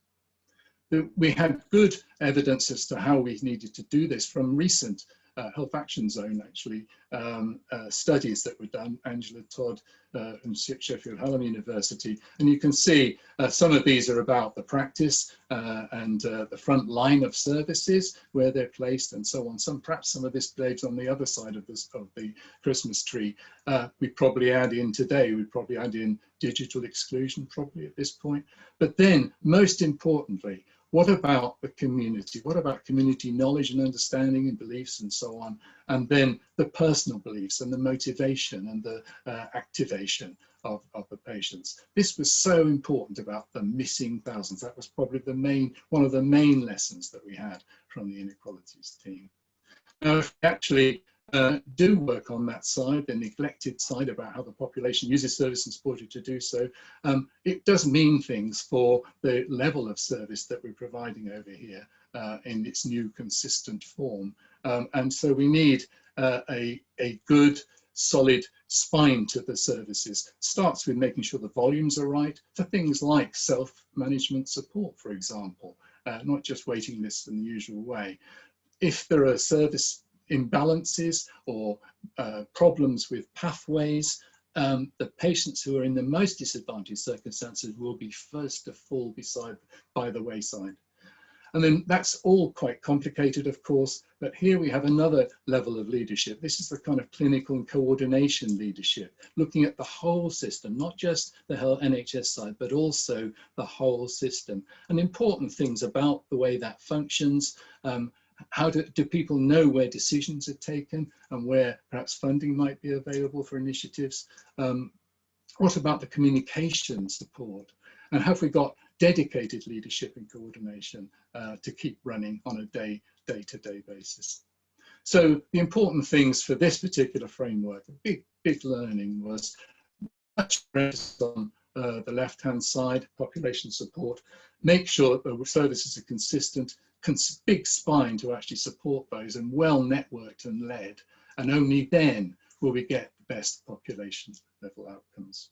We had good evidence as to how we needed to do this from recent Health Action Zone, actually, studies that were done, Angela Todd and Sheffield Hallam University. And you can see some of these are about the practice and the front line of services, where they're placed and so on. Perhaps some of this lives on the other side of the Christmas tree. We probably add in today, we probably add in digital exclusion probably at this point. But then, most importantly, what about the community? What about community knowledge and understanding and beliefs and so on? And then the personal beliefs and the motivation and the activation of the patients. This was so important about the missing thousands. That was probably one of the main lessons that we had from the inequalities team. Now, if we actually do work on that side, the neglected side about how the population uses service and supported to do so, it does mean things for the level of service that we're providing over here in its new consistent form. And so we need a good, solid spine to the services. Starts with making sure the volumes are right for things like self-management support, for example, not just waiting lists in the usual way. If there are service imbalances or problems with pathways, the patients who are in the most disadvantaged circumstances will be first to fall by the wayside. And then that's all quite complicated, of course, but here we have another level of leadership. This is the kind of clinical and coordination leadership, looking at the whole system, not just the NHS side, but also the whole system. And important things about the way that functions. How do people know where decisions are taken and where perhaps funding might be available for initiatives? What about the communication support? And have we got dedicated leadership and coordination to keep running on a day-to-day basis? So the important things for this particular framework, a big learning was much on the left-hand side, population support, make sure that the services are consistent, big spine to actually support those and well networked and led, and only then will we get the best population level outcomes.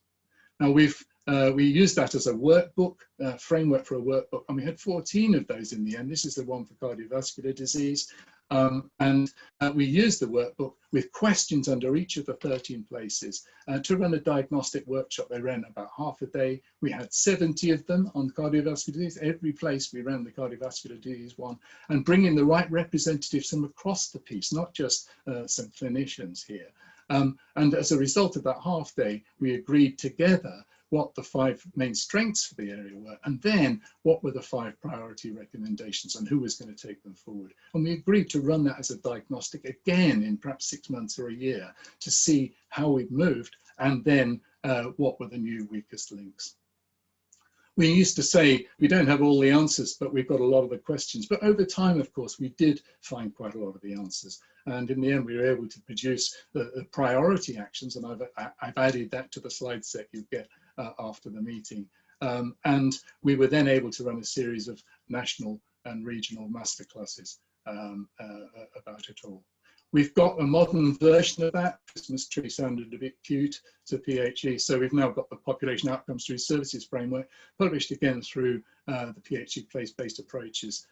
Now we used that as a workbook, framework for a workbook, and we had 14 of those in the end. This is the one for cardiovascular disease. We used the workbook with questions under each of the 13 places to run a diagnostic workshop. They ran about half a day. We had 70 of them on cardiovascular disease. Every place we ran the cardiovascular disease one, and bringing the right representatives from across the piece, not just some clinicians here. And as a result of that half day, we agreed together what the 5 main strengths for the area were, and then what were the 5 priority recommendations and who was going to take them forward. And we agreed to run that as a diagnostic again in perhaps 6 months or a year to see how we'd moved, and then what were the new weakest links. We used to say we don't have all the answers, but we've got a lot of the questions. But over time, of course, we did find quite a lot of the answers. And in the end, we were able to produce the priority actions, and I've added that to the slide set you get after the meeting. And we were then able to run a series of national and regional masterclasses about it all. We've got a modern version of that. Christmas tree sounded a bit cute to PHE, so we've now got the Population Outcomes Through Services framework, published again through the PHE Place-Based Approaches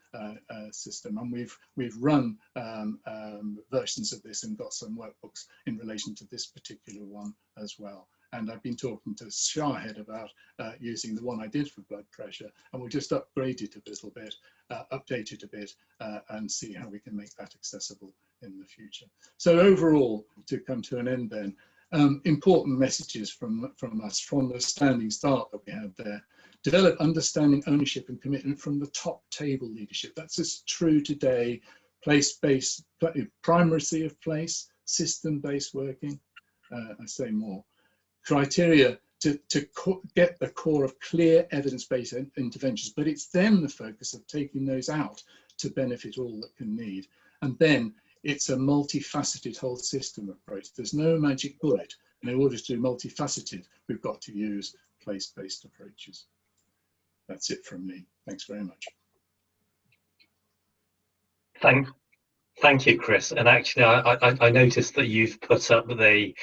system, and we've run versions of this and got some workbooks in relation to this particular one as well. And I've been talking to Shahed about using the one I did for blood pressure, and we'll just upgrade it a little bit, update it a bit, and see how we can make that accessible in the future. So overall, to come to an end then, important messages from us from the standing start that we had there. Develop understanding, ownership and commitment from the top table leadership. That's as true today, place-based, primacy of place, system-based working, I say more. Criteria to get the core of clear evidence-based interventions, but it's then the focus of taking those out to benefit all that can need. And then it's a multifaceted whole system approach. There's no magic bullet. And in order to do multifaceted, we've got to use place-based approaches. That's it from me. Thanks very much.
Thank you, Chris. And actually, I noticed that you've put up the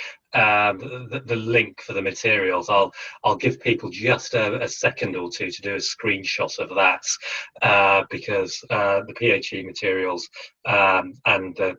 link for the materials. I'll give people just a second or two to do a screenshot of that, because the PHE materials and the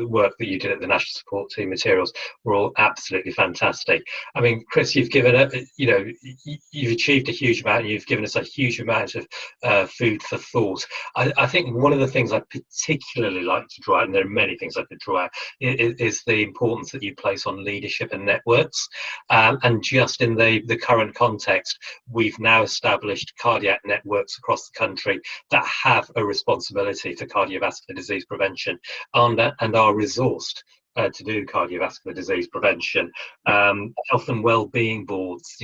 work that you did at the National Support Team materials were all absolutely fantastic. I mean, Chris, you've given you've achieved a huge amount, and you've given us a huge amount of food for thought. I think one of the things I particularly like to draw out, and there are many things I could draw out, is the importance that you place on leadership and networks. And just in the current context, we've now established cardiac networks across the country that have a responsibility for cardiovascular disease prevention and are resourced to do cardiovascular disease prevention. Health and well-being boards,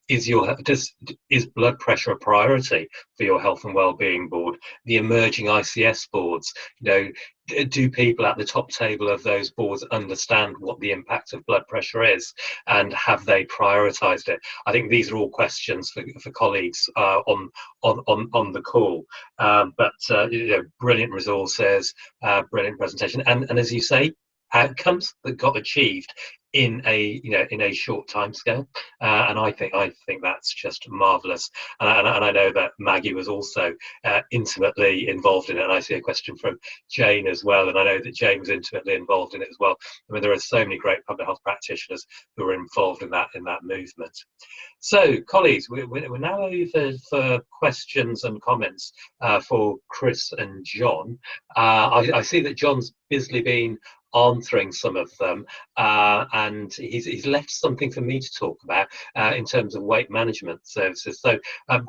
is blood pressure a priority for your health and well-being board? The emerging ICS boards, do people at the top table of those boards understand what the impact of blood pressure is, and have they prioritized it? I think these are all questions for colleagues on the call. But brilliant resources, brilliant presentation, and as you say, outcomes that got achieved in a short time scale, and I think that's just marvelous. And I know that Maggie was also intimately involved in it, and I see a question from Jane as well, and I know that Jane was intimately involved in it as well. I mean, there are so many great public health practitioners who are involved in that movement. So, colleagues, we're now over for questions and comments for Chris and John. I see that John's busily been answering some of them, and he's left something for me to talk about in terms of weight management services. So,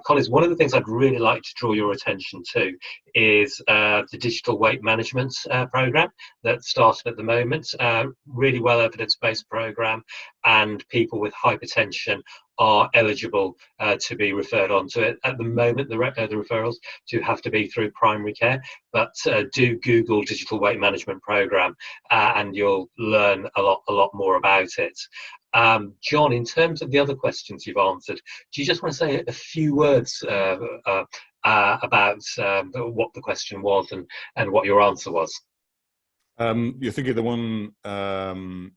colleagues, one of the things I'd really like to draw your attention to is the digital weight management program that's started at the moment. Really well evidence-based program, and people with hypertension are eligible to be referred on to it. At the moment, the referrals do have to be through primary care, but do Google digital weight management program and you'll learn a lot more about it. John, in terms of the other questions you've answered, do you just want to say a few words about what the question was and what your answer was?
You're thinking of the one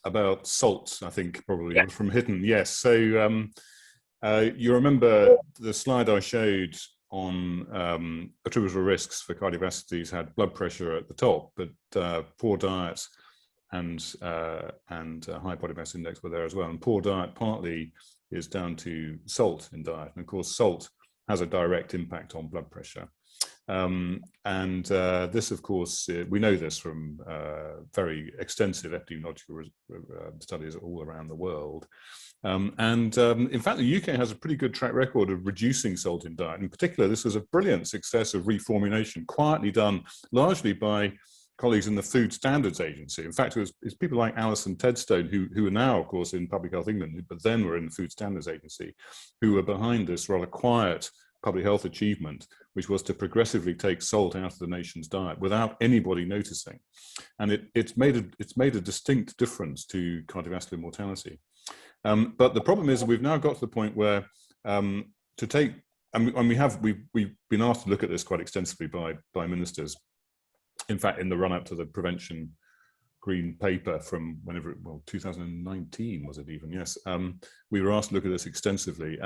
about salt, I think, probably, yeah, from Hidden. Yes. So you remember the slide I showed on attributable risks for cardiovascular disease had blood pressure at the top, but poor diet and high body mass index were there as well. And poor diet partly is down to salt in diet. And of course, salt has a direct impact on blood pressure. This, of course, we know this from very extensive epidemiological studies all around the world. In fact, the UK has a pretty good track record of reducing salt in diet. In particular, this was a brilliant success of reformulation, quietly done largely by colleagues in the Food Standards Agency. In fact, it's people like Alison Tedstone, who are now, of course, in Public Health England, but then were in the Food Standards Agency, who were behind this rather quiet public health achievement, which was to progressively take salt out of the nation's diet without anybody noticing. And it's made a distinct difference to cardiovascular mortality. But the problem is that we've now got to the point where we've been asked to look at this quite extensively by ministers. In fact, in the run-up to the prevention green paper from 2019 was it even? Yes, we were asked to look at this extensively,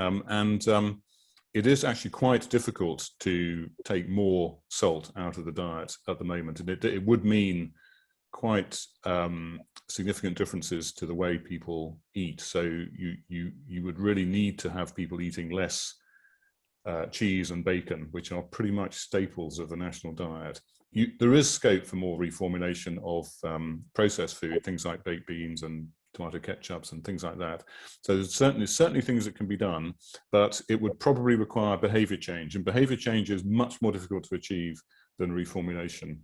it is actually quite difficult to take more salt out of the diet at the moment, and it would mean quite significant differences to the way people eat. So you would really need to have people eating less cheese and bacon, which are pretty much staples of the national diet. There is scope for more reformulation of processed food, things like baked beans and tomato ketchups and things like that. So there's certainly things that can be done, but it would probably require behavior change, and behavior change is much more difficult to achieve than reformulation.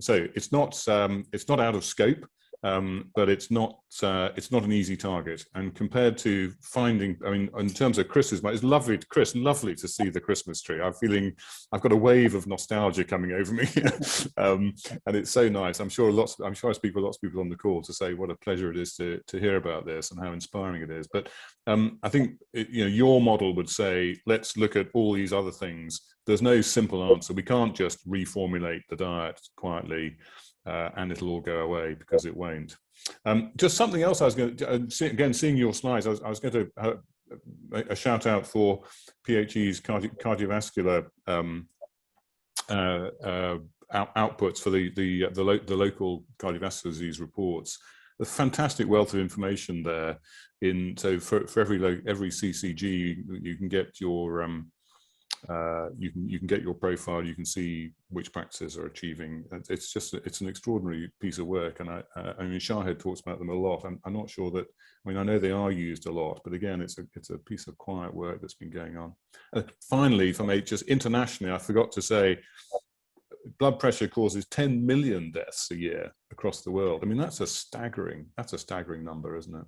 So it's not out of scope, but it's not an easy target. And compared to finding, I mean, in terms of Chris's, it's lovely to see the Christmas tree. I've got a wave of nostalgia coming over me, and it's so nice. I'm sure I speak for lots of people on the call to say what a pleasure it is to hear about this and how inspiring it is. But I think your model would say, let's look at all these other things. There's no simple answer. We can't just reformulate the diet quietly and it'll all go away, because it won't. Just something else I was going to, again, seeing your slides, I was going to a shout out for PHE's cardiovascular outputs for the local cardiovascular disease reports. A fantastic wealth of information there. So for every CCG, you can get your you can get your profile. You can see which practices are achieving. It's an extraordinary piece of work, and I mean, Shahed talks about them a lot. I'm not sure that. I mean, I know they are used a lot, but again, it's a piece of quiet work that's been going on. Finally, if I may, just internationally, I forgot to say, blood pressure causes 10 million deaths a year across the world. I mean, that's a staggering number, isn't it?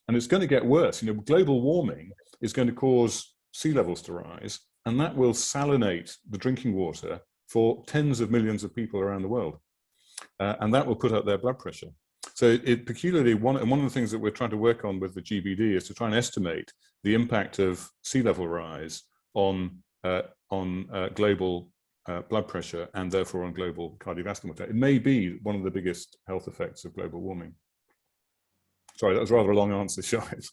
And it's going to get worse. Global warming is going to cause sea levels to rise, and that will salinate the drinking water for tens of millions of people around the world, and that will put up their blood pressure. So peculiarly, one of the things that we're trying to work on with the GBD is to try and estimate the impact of sea level rise on global blood pressure and therefore on global cardiovascular mortality. It may be one of the biggest health effects of global warming. Sorry, that was rather a long answer, Shahed.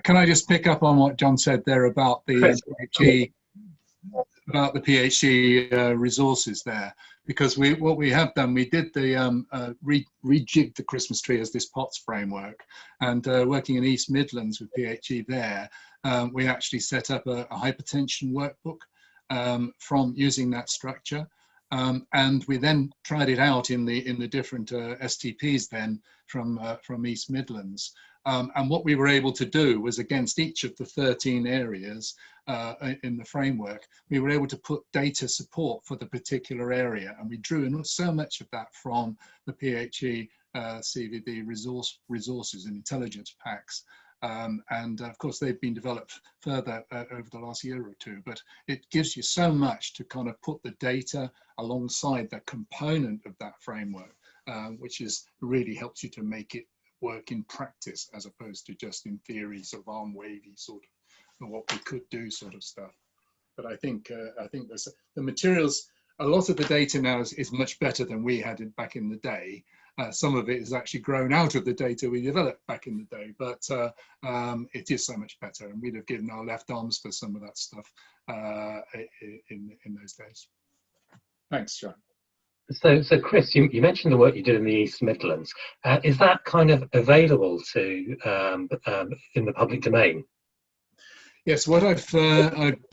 Can I just pick up on what John said there about the PHE resources there? Because what we have done, we did the rejigged the Christmas tree as this POTS framework, and working in East Midlands with PHE there, we actually set up a hypertension workbook from using that structure. And we then tried it out in the different STPs then from East Midlands. And what we were able to do was, against each of the 13 areas in the framework, we were able to put data support for the particular area. And we drew in so much of that from the PHE CVB resources and intelligence packs. And of course, they've been developed further over the last year or two, but it gives you so much to kind of put the data alongside that component of that framework, which really helps you to make it work in practice, as opposed to just in theory, sort of arm wavy sort of what we could do sort of stuff. But I think there's the materials. A lot of the data now is much better than we had back in the day. Some of it has actually grown out of the data we developed back in the day, but it is so much better, and we'd have given our left arms for some of that stuff in those days. Thanks, John.
So Chris, you mentioned the work you did in the East Midlands. Is that kind of available to in the public domain?
Yes, what I've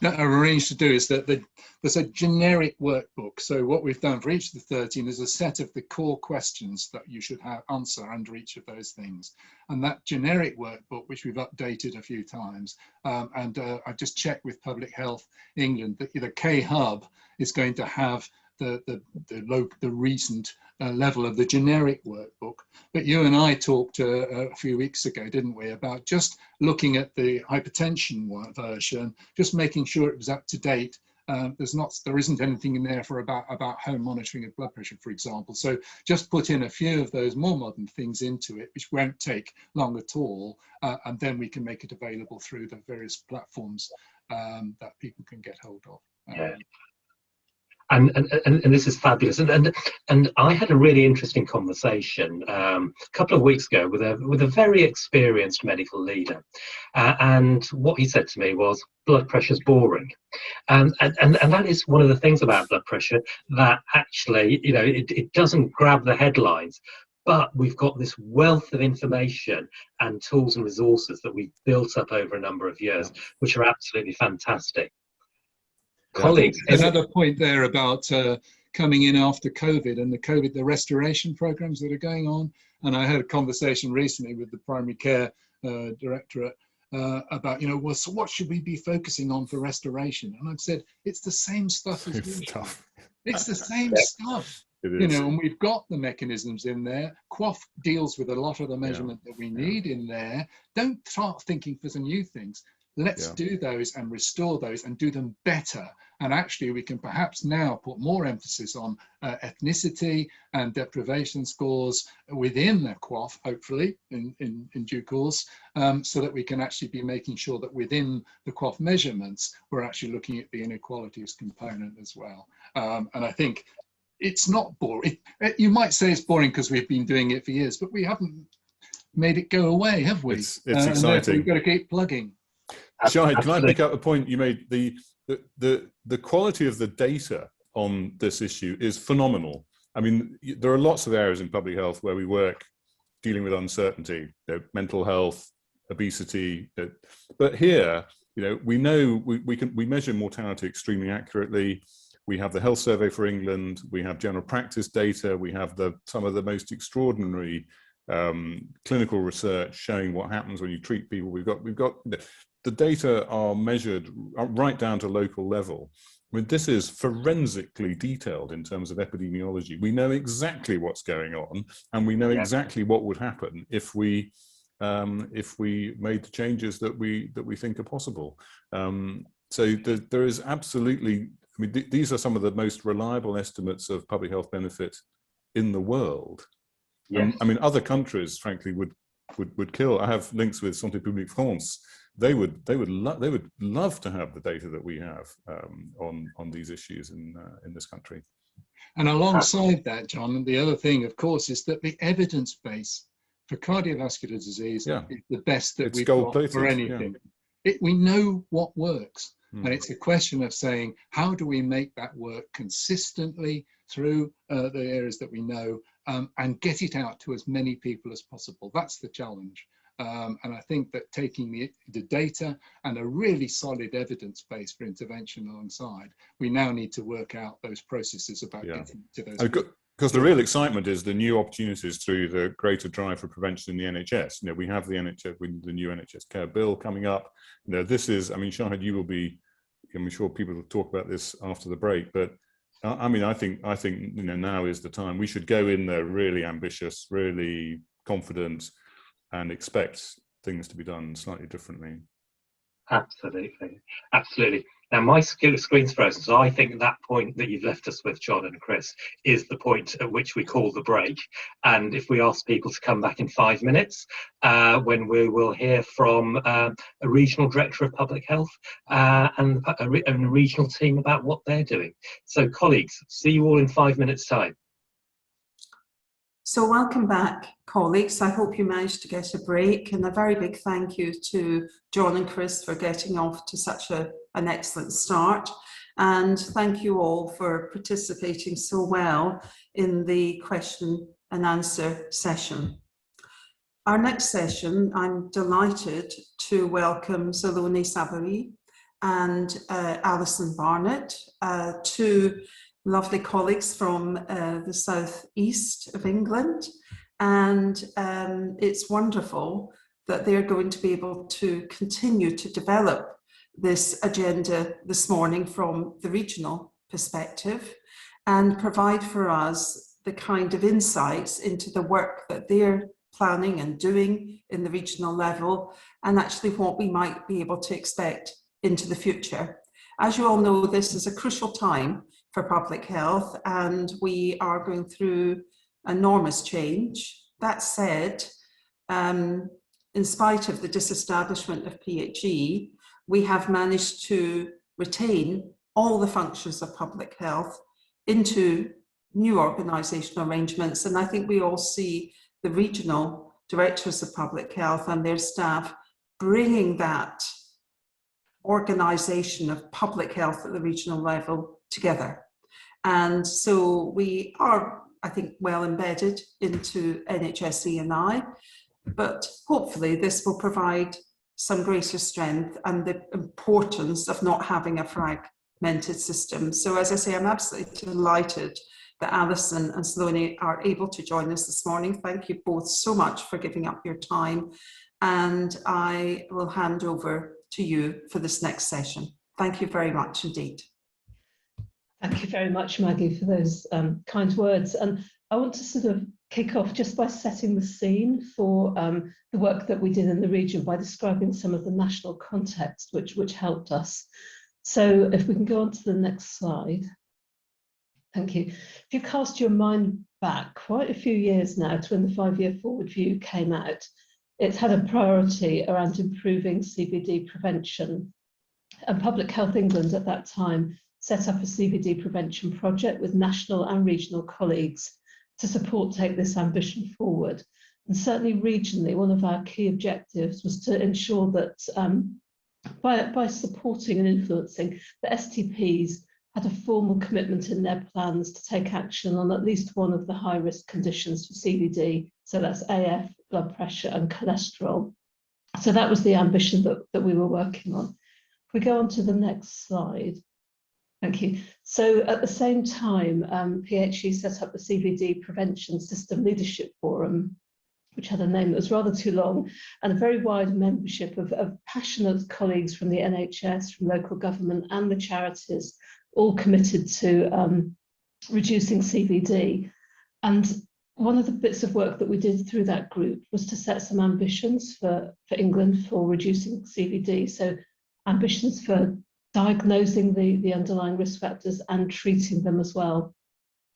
arranged to do is that there's a generic workbook. So what we've done for each of the 13 is a set of the core questions that you should answer under each of those things. And that generic workbook, which we've updated a few times, and I've just checked with Public Health England that the K-Hub is going to have the recent level of the generic workbook. But you and I talked a few weeks ago, didn't we, about just looking at the hypertension version, just making sure it was up to date. There isn't anything in there for about home monitoring of blood pressure, for example. So just put in a few of those more modern things into it, which won't take long at all, and then we can make it available through the various platforms that people can get hold of.
Yeah. And this is fabulous. And I had a really interesting conversation a couple of weeks ago with a very experienced medical leader, and what he said to me was, blood pressure's boring. And that is one of the things about blood pressure, that actually, you know, it doesn't grab the headlines, but we've got this wealth of information and tools and resources that we've built up over a number of years, which are absolutely fantastic. Colleagues,
another point there about coming in after COVID and the restoration programs that are going on. And I had a conversation recently with the primary care directorate about, you know, well, so what should we be focusing on for restoration? And I've said, it's the same stuff as usual. It's the same stuff. You know, and we've got the mechanisms in there. QOF deals with a lot of the measurement that we need in there. Don't start thinking for some new things. Let's do those and restore those and do them better. And actually, we can perhaps now put more emphasis on ethnicity and deprivation scores within the QOF, hopefully, in due course, so that we can actually be making sure that within the QOF measurements, we're actually looking at the inequalities component as well. And I think it's not boring. You might say it's boring because we've been doing it for years, but we haven't made it go away, have we?
It's exciting.
We've got to keep plugging.
Shahed, can I pick up a point you made? The quality of the data on this issue is phenomenal. I mean, there are lots of areas in public health where we work dealing with uncertainty, you know, mental health, obesity, but here, you know, we measure mortality extremely accurately. We have the Health Survey for England. We have general practice data. We have some of the most extraordinary clinical research showing what happens when you treat people. We've got the data are measured right down to local level. I mean, this is forensically detailed in terms of epidemiology. We know exactly what's going on, and we know exactly what would happen if we made the changes that we think are possible. So there is absolutely. I mean, these are some of the most reliable estimates of public health benefit in the world. I mean, other countries, frankly, would kill. I have links with Santé Publique France, they would love to have the data that we have on these issues in this country.
And alongside that, John, the other thing, of course, is that the evidence base for cardiovascular disease is the best that we've got for anything. We know what works. And it's a question of saying, how do we make that work consistently through the areas that we know, and get it out to as many people as possible? That's the challenge. And I think that taking the data and a really solid evidence base for intervention alongside, we now need to work out those processes about getting to those.
Because the real excitement is the new opportunities through the greater drive for prevention in the NHS. You know, we have the NHS, the new NHS Care Bill coming up. You know, this is, I mean, Shahed, you will be, I'm sure people will talk about this after the break, but I mean, I think, you know, now is the time. We should go in there really ambitious, really confident, and expect things to be done slightly differently.
Absolutely, absolutely. Now my screen's frozen, so I think that point that you've left us with, John and Chris, is the point at which we call the break. And if we ask people to come back in 5 minutes, when we will hear from a regional director of public health and a regional team about what they're doing. So colleagues, see you all in 5 minutes time.
So welcome back, colleagues. I hope you managed to get a break, and a very big thank you to John and Chris for getting off to such an excellent start. And thank you all for participating so well in the question and answer session. Our next session, I'm delighted to welcome Saloni Sabari and Alison Barnett, two lovely colleagues from the southeast of England, and it's wonderful that they're going to be able to continue to develop this agenda this morning from the regional perspective and provide for us the kind of insights into the work that they're planning and doing in the regional level, and actually what we might be able to expect into the future. As you all know, this is a crucial time for public health, and we are going through enormous change. That said, in spite of the disestablishment of PHE, we have managed to retain all the functions of public health into new organisational arrangements, and I think we all see the regional directors of public health and their staff bringing that organisation of public health at the regional level together. And so we are, I think, well embedded into NHS E&I, but hopefully this will provide some greater strength and the importance of not having a fragmented system. So as I say, I'm absolutely delighted that Alison and Saloni are able to join us this morning. Thank you both so much for giving up your time. And I will hand over to you for this next session. Thank you very much indeed.
Thank you very much, Maggie, for those kind words. And I want to sort of kick off just by setting the scene for the work that we did in the region by describing some of the national context which helped us. So if we can go on to the next slide. Thank you. If you cast your mind back quite a few years now to when the 5-year forward view came out, it's had a priority around improving CVD prevention. And Public Health England at that time set up a CVD prevention project with national and regional colleagues to take this ambition forward. And certainly regionally, one of our key objectives was to ensure that by supporting and influencing, the STPs had a formal commitment in their plans to take action on at least one of the high-risk conditions for CVD. So that's AF, blood pressure and cholesterol. So that was the ambition that we were working on. If we go on to the next slide. Thank you. So at the same time, PHE set up the CVD Prevention System Leadership Forum, which had a name that was rather too long, and a very wide membership of passionate colleagues from the NHS, from local government and the charities, all committed to reducing CVD. And one of the bits of work that we did through that group was to set some ambitions for England for reducing CVD. So ambitions for diagnosing the underlying risk factors and treating them as well.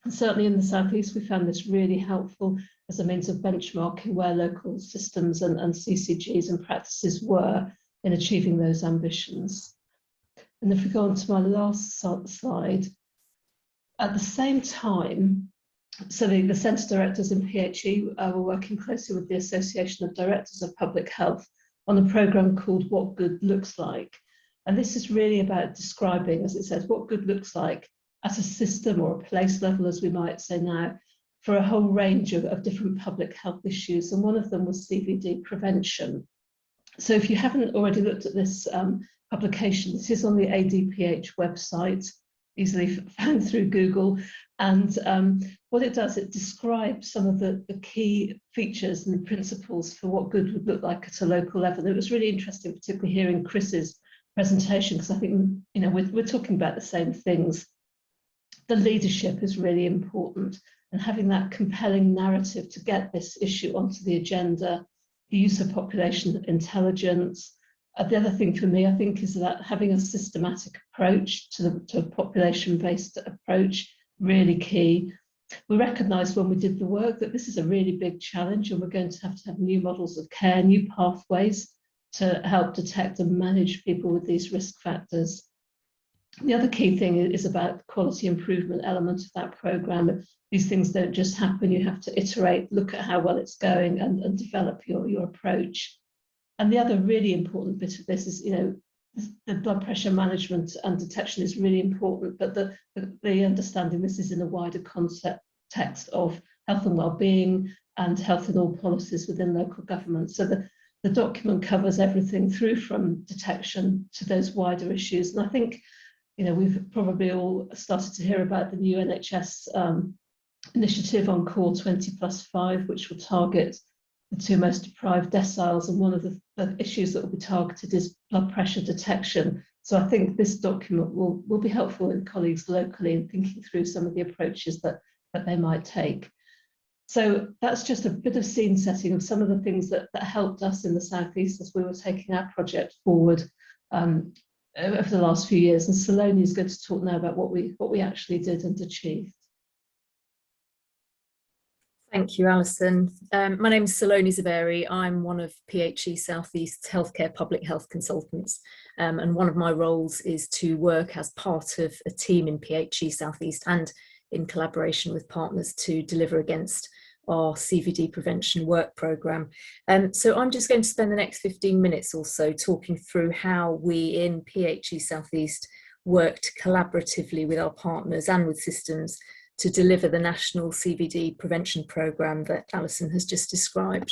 And certainly in the Southeast, we found this really helpful as a means of benchmarking where local systems and CCGs and practices were, in achieving those ambitions. And if we go on to my last slide, at the same time, so the centre directors in PHE were working closely with the Association of Directors of Public Health on a programme called What Good Looks Like. And this is really about describing, as it says, what good looks like at a system or a place level, as we might say now, for a whole range of different public health issues. And one of them was CVD prevention. So if you haven't already looked at this publication, this is on the ADPH website, easily found through Google. And what it does, it describes some of the key features and principles for what good would look like at a local level. It was really interesting, particularly hearing Chris's presentation, because I think, you know, we're talking about the same things. The leadership is really important, and having that compelling narrative to get this issue onto the agenda, the use of population intelligence. The other thing for me, I think, is that having a systematic approach to a population-based approach, really key. We recognised when we did the work that this is a really big challenge, and we're going to have new models of care, new pathways to help detect and manage people with these risk factors. The other key thing is about the quality improvement element of that programme. These things don't just happen, you have to iterate, look at how well it's going, and develop your approach. And the other really important bit of this is, you know, the blood pressure management and detection is really important, but the understanding this is in a wider context of health and well-being and health in all policies within local government. So the document covers everything through from detection to those wider issues. And I think, you know, we've probably all started to hear about the new NHS initiative on Core 20+5, which will target the two most deprived deciles, and one of the issues that will be targeted is blood pressure detection. So I think this document will be helpful in colleagues locally in thinking through some of the approaches that they might take. So that's just a bit of scene setting of some of the things that helped us in the South East as we were taking our project forward over the last few years. And Saloni is going to talk now about what we actually did and achieved.
Thank you, Alison. My name is Saloni Zaveri. I'm one of PHE South East's healthcare public health consultants. And one of my roles is to work as part of a team in PHE South East and in collaboration with partners to deliver against our CVD prevention work programme. So I'm just going to spend the next 15 minutes or so talking through how we in PHE South East worked collaboratively with our partners and with systems to deliver the national CVD prevention programme that Alison has just described,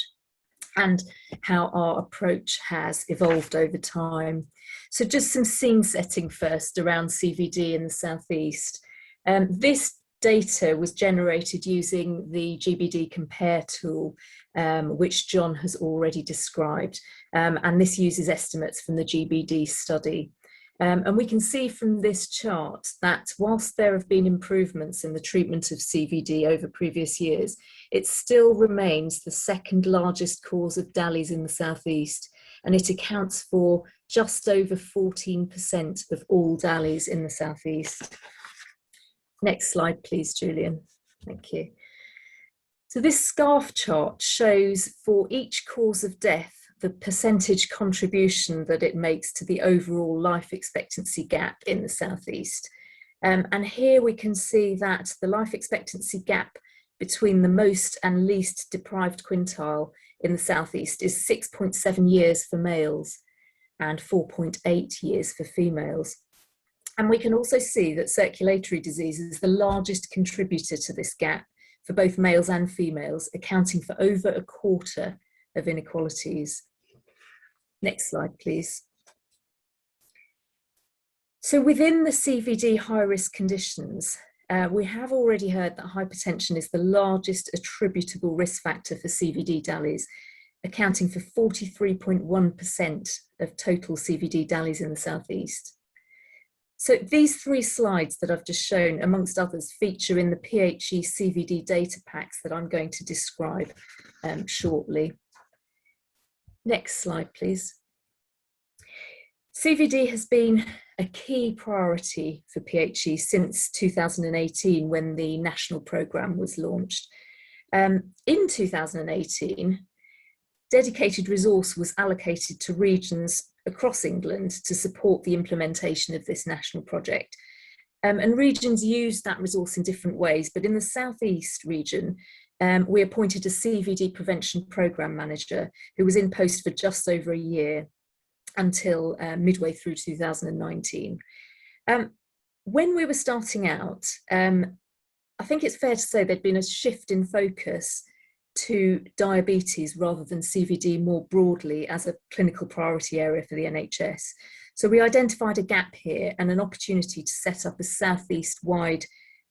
and how our approach has evolved over time. So just some scene setting first around CVD in the South East. This data was generated using the GBD Compare tool, which John has already described, and this uses estimates from the GBD study. And we can see from this chart that whilst there have been improvements in the treatment of CVD over previous years, it still remains the second largest cause of DALYs in the South East, and it accounts for just over 14% of all DALYs in the South East. Next slide, please, Julian. Thank you. So this scarf chart shows for each cause of death the percentage contribution that it makes to the overall life expectancy gap in the South East. And here we can see that the life expectancy gap between the most and least deprived quintile in the South East is 6.7 years for males and 4.8 years for females. And we can also see that circulatory disease is the largest contributor to this gap for both males and females, accounting for over a quarter of inequalities. Next slide, please. So within the CVD high-risk conditions, we have already heard that hypertension is the largest attributable risk factor for CVD DALYs, accounting for 43.1% of total CVD DALYs in the South East. So these three slides that I've just shown, amongst others, feature in the PHE CVD data packs that I'm going to describe shortly. Next slide, please. CVD has been a key priority for PHE since 2018, when the national programme was launched. In 2018, dedicated resource was allocated to regions across England to support the implementation of this national project. And regions use that resource in different ways, but in the South East region, we appointed a CVD prevention programme manager who was in post for just over a year until midway through 2019. When we were starting out, I think it's fair to say there'd been a shift in focus to diabetes rather than CVD more broadly as a clinical priority area for the NHS. So we identified a gap here and an opportunity to set up a Southeast-wide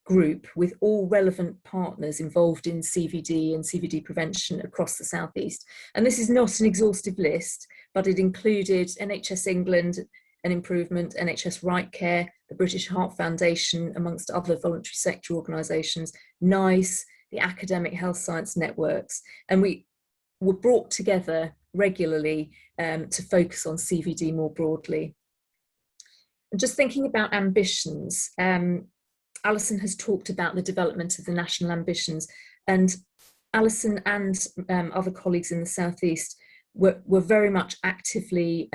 group with all relevant partners involved in CVD and CVD prevention across the Southeast. And this is not an exhaustive list, but it included NHS England, an improvement, NHS Right Care, the British Heart Foundation, amongst other voluntary sector organisations, NICE, the academic health science networks, and we were brought together regularly to focus on CVD more broadly. And just thinking about ambitions, Alison has talked about the development of the national ambitions, and Alison and other colleagues in the South East were very much actively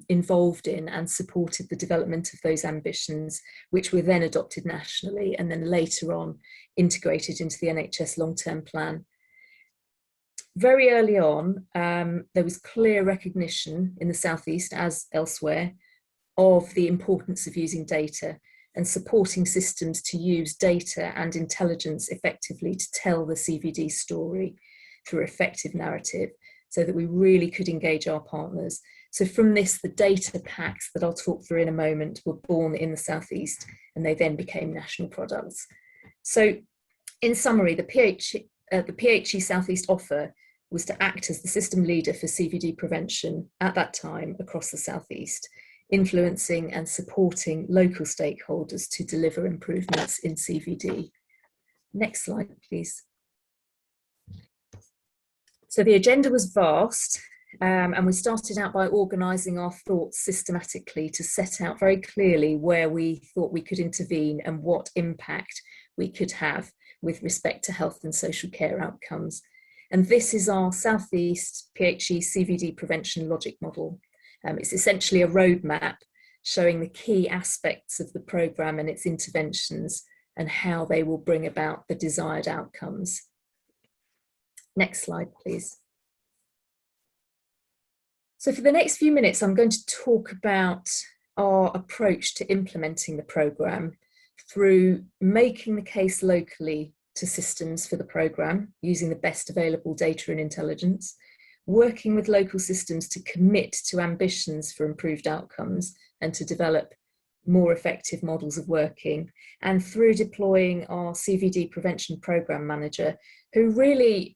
involved in and supported the development of those ambitions, which were then adopted nationally and then later on integrated into the NHS long-term plan. Very early on, there was clear recognition in the South East, as elsewhere, of the importance of using data and supporting systems to use data and intelligence effectively to tell the CVD story through effective narrative, so that we really could engage our partners. So from this, the data packs that I'll talk through in a moment were born in the South East, and they then became national products. So in summary, the PHE South East offer was to act as the system leader for CVD prevention at that time across the South East, influencing and supporting local stakeholders to deliver improvements in CVD. Next slide, please. So the agenda was vast, and we started out by organising our thoughts systematically to set out very clearly where we thought we could intervene and what impact we could have with respect to health and social care outcomes. And this is our South East PHE CVD prevention logic model. It's essentially a roadmap showing the key aspects of the programme and its interventions and how they will bring about the desired outcomes. Next slide, please. So for the next few minutes, I'm going to talk about our approach to implementing the programme through making the case locally to systems for the programme, using the best available data and intelligence, working with local systems to commit to ambitions for improved outcomes and to develop more effective models of working, and through deploying our CVD prevention programme manager, who really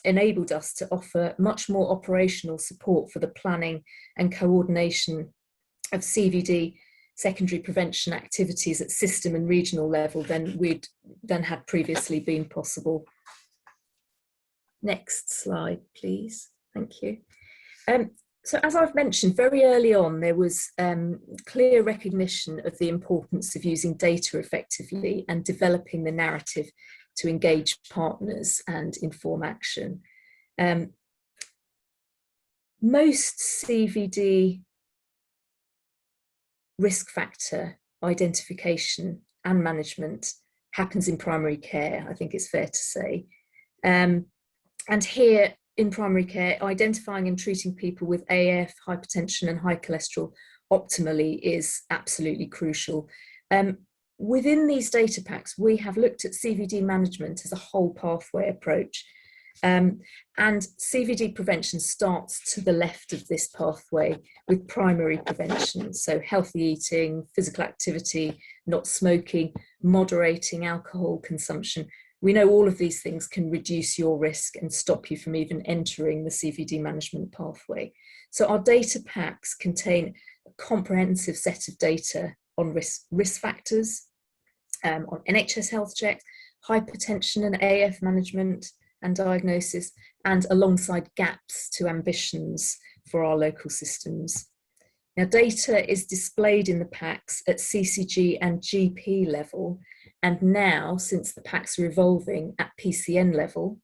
enabled us to offer much more operational support for the planning and coordination of CVD secondary prevention activities at system and regional level than had previously been possible. Next slide, please. Thank you. So as I've mentioned, very early on, there was clear recognition of the importance of using data effectively and developing the narrative to engage partners and inform action. Most CVD risk factor identification and management happens in primary care, I think it's fair to say. And here in primary care, identifying and treating people with AF, hypertension and high cholesterol optimally is absolutely crucial. Within these data packs, we have looked at CVD management as a whole pathway approach. And CVD prevention starts to the left of this pathway with primary prevention. So healthy eating, physical activity, not smoking, moderating alcohol consumption. We know all of these things can reduce your risk and stop you from even entering the CVD management pathway. So our data packs contain a comprehensive set of data on risk factors, on NHS health checks, hypertension and AF management and diagnosis, and alongside gaps to ambitions for our local systems. Now, data is displayed in the packs at CCG and GP level, and now, since the packs are evolving, at PCN level.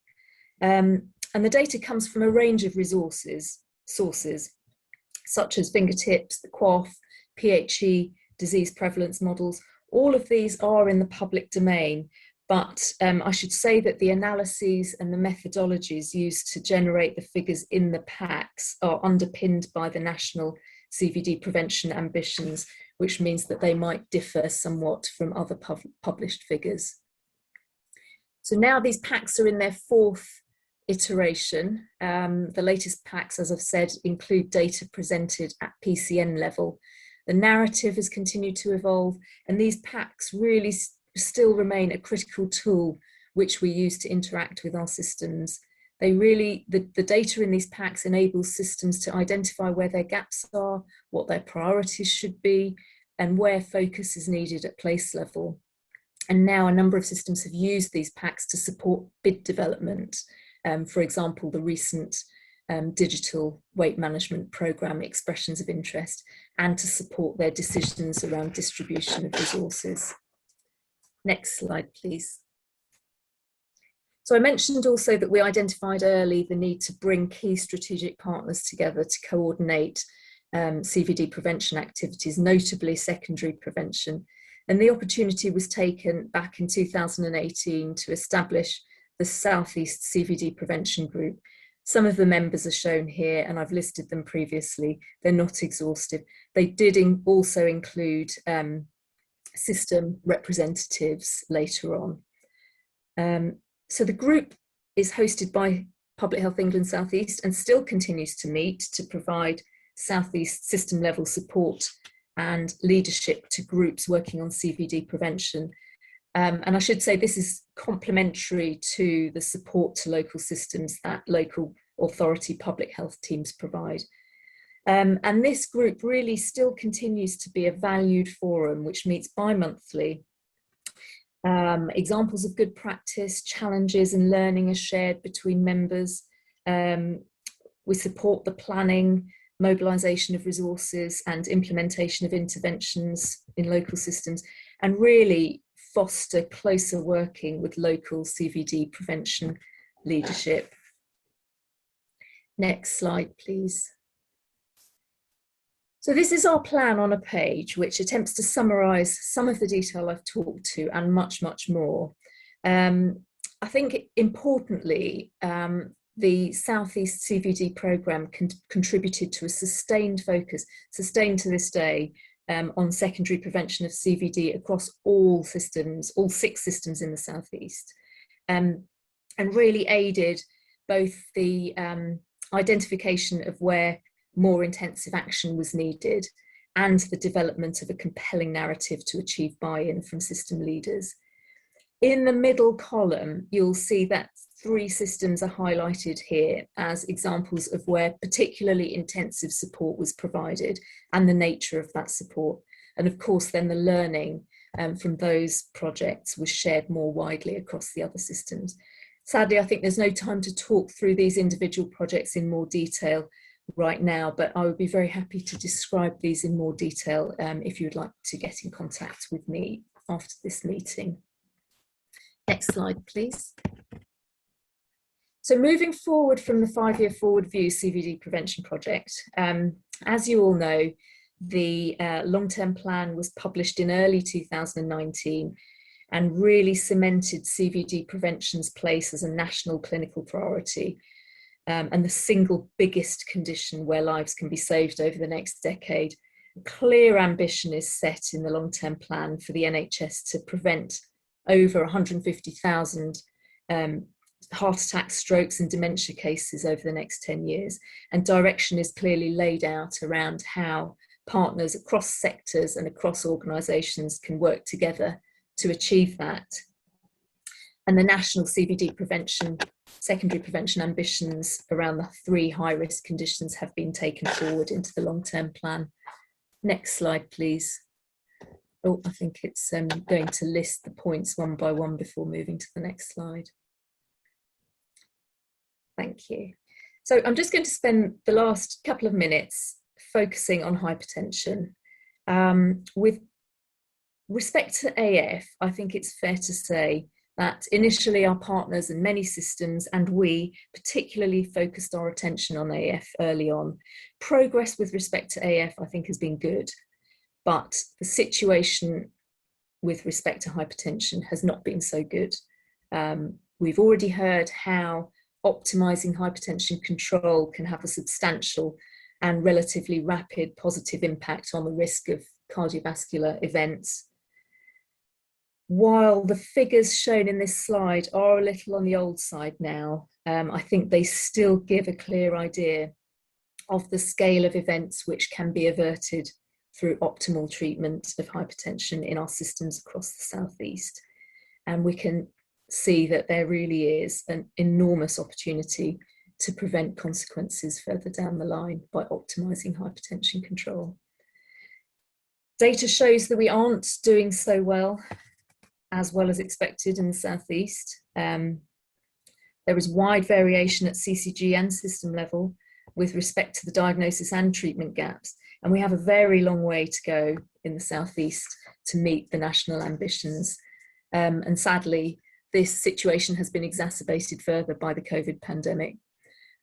And the data comes from a range of sources, such as fingertips, the QOF, PHE, disease prevalence models. All of these are in the public domain, but I should say that the analyses and the methodologies used to generate the figures in the packs are underpinned by the national CVD prevention ambitions, which means that they might differ somewhat from other published figures. So now these packs are in their fourth iteration. The latest packs, as I've said, include data presented at PCN level. The narrative has continued to evolve, and these packs really still remain a critical tool which we use to interact with our systems. They really, the data in these packs enables systems to identify where their gaps are, what their priorities should be, and where focus is needed at place level. And now a number of systems have used these packs to support bid development. For example, the recent digital weight management program, Expressions of Interest, and to support their decisions around distribution of resources. Next slide, please. So I mentioned also that we identified early the need to bring key strategic partners together to coordinate CVD prevention activities, notably secondary prevention. And the opportunity was taken back in 2018 to establish the South East CVD Prevention Group. Some of the members are shown here, and I've listed them previously. They're not exhaustive. They did also include system representatives later on. So the group is hosted by Public Health England South East and still continues to meet to provide South East system level support and leadership to groups working on CVD prevention. And I should say this is complementary to the support to local systems that local authority public health teams provide. And this group really still continues to be a valued forum which meets bi-monthly. Examples of good practice, challenges and learning are shared between members. We support the planning, mobilisation of resources and implementation of interventions in local systems, and really foster closer working with local CVD prevention leadership. Next slide, please. So this is our plan on a page which attempts to summarise some of the detail I've talked to and much, much more. I think importantly, the South East CVD programme contributed to a sustained focus, sustained to this day, on secondary prevention of CVD across all systems, all 6 systems in the South East, and really aided both the identification of where more intensive action was needed and the development of a compelling narrative to achieve buy-in from system leaders. In the middle column, you'll see that 3 systems are highlighted here as examples of where particularly intensive support was provided and the nature of that support. And of course, then the learning from those projects was shared more widely across the other systems. Sadly, I think there's no time to talk through these individual projects in more detail right now, but I would be very happy to describe these in more detail if you would like to get in contact with me after this meeting. Next slide, please. So moving forward from the 5-year forward view CVD prevention project, as you all know, the long-term plan was published in early 2019 and really cemented CVD prevention's place as a national clinical priority and the single biggest condition where lives can be saved over the next decade. A clear ambition is set in the long-term plan for the NHS to prevent over 150,000 heart attacks, strokes and dementia cases over the next 10 years. And direction is clearly laid out around how partners across sectors and across organisations can work together to achieve that. And the national CVD prevention, secondary prevention ambitions around the 3 high-risk conditions have been taken forward into the long-term plan. Next slide, please. Oh, I think it's going to list the points one by one before moving to the next slide. Thank you. So I'm just going to spend the last couple of minutes focusing on hypertension. With respect to AF, I think it's fair to say that initially our partners and many systems and we particularly focused our attention on AF early on. Progress with respect to AF, I think, has been good, but the situation with respect to hypertension has not been so good. We've already heard how optimizing hypertension control can have a substantial and relatively rapid positive impact on the risk of cardiovascular events. While the figures shown in this slide are a little on the old side now, I think they still give a clear idea of the scale of events which can be averted through optimal treatment of hypertension in our systems across the Southeast. And we can see that there really is an enormous opportunity to prevent consequences further down the line by optimizing hypertension control. Data shows that we aren't doing so well as expected in the Southeast. There is wide variation at CCG and system level with respect to the diagnosis and treatment gaps, and we have a very long way to go in the Southeast to meet the national ambitions. And sadly, this situation has been exacerbated further by the COVID pandemic,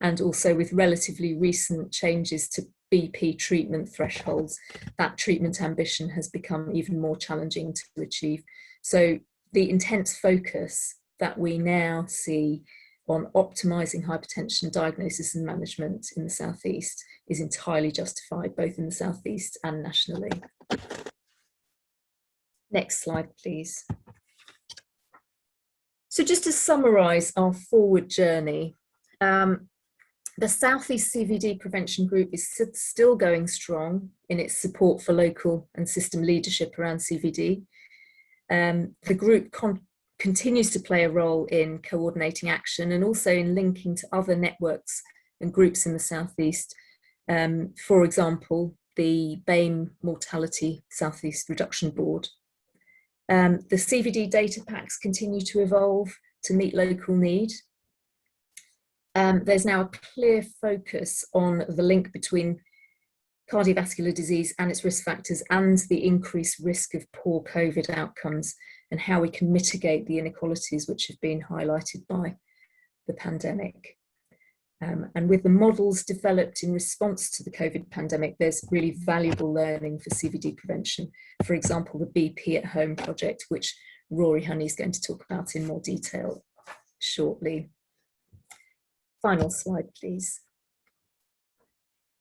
and also with relatively recent changes to BP treatment thresholds, that treatment ambition has become even more challenging to achieve. So the intense focus that we now see on optimizing hypertension diagnosis and management in the Southeast is entirely justified, both in the Southeast and nationally. Next slide, please. So just to summarize our forward journey, the Southeast CVD Prevention Group is still going strong in its support for local and system leadership around CVD. The group continues to play a role in coordinating action and also in linking to other networks and groups in the Southeast. For example, the BAME Mortality Southeast Reduction Board. The CVD data packs continue to evolve to meet local need. There's now a clear focus on the link between cardiovascular disease and its risk factors and the increased risk of poor COVID outcomes and how we can mitigate the inequalities which have been highlighted by the pandemic. And with the models developed in response to the COVID pandemic, there's really valuable learning for CVD prevention. For example, the BP at Home project, which Rory Honey is going to talk about in more detail shortly. Final slide, please.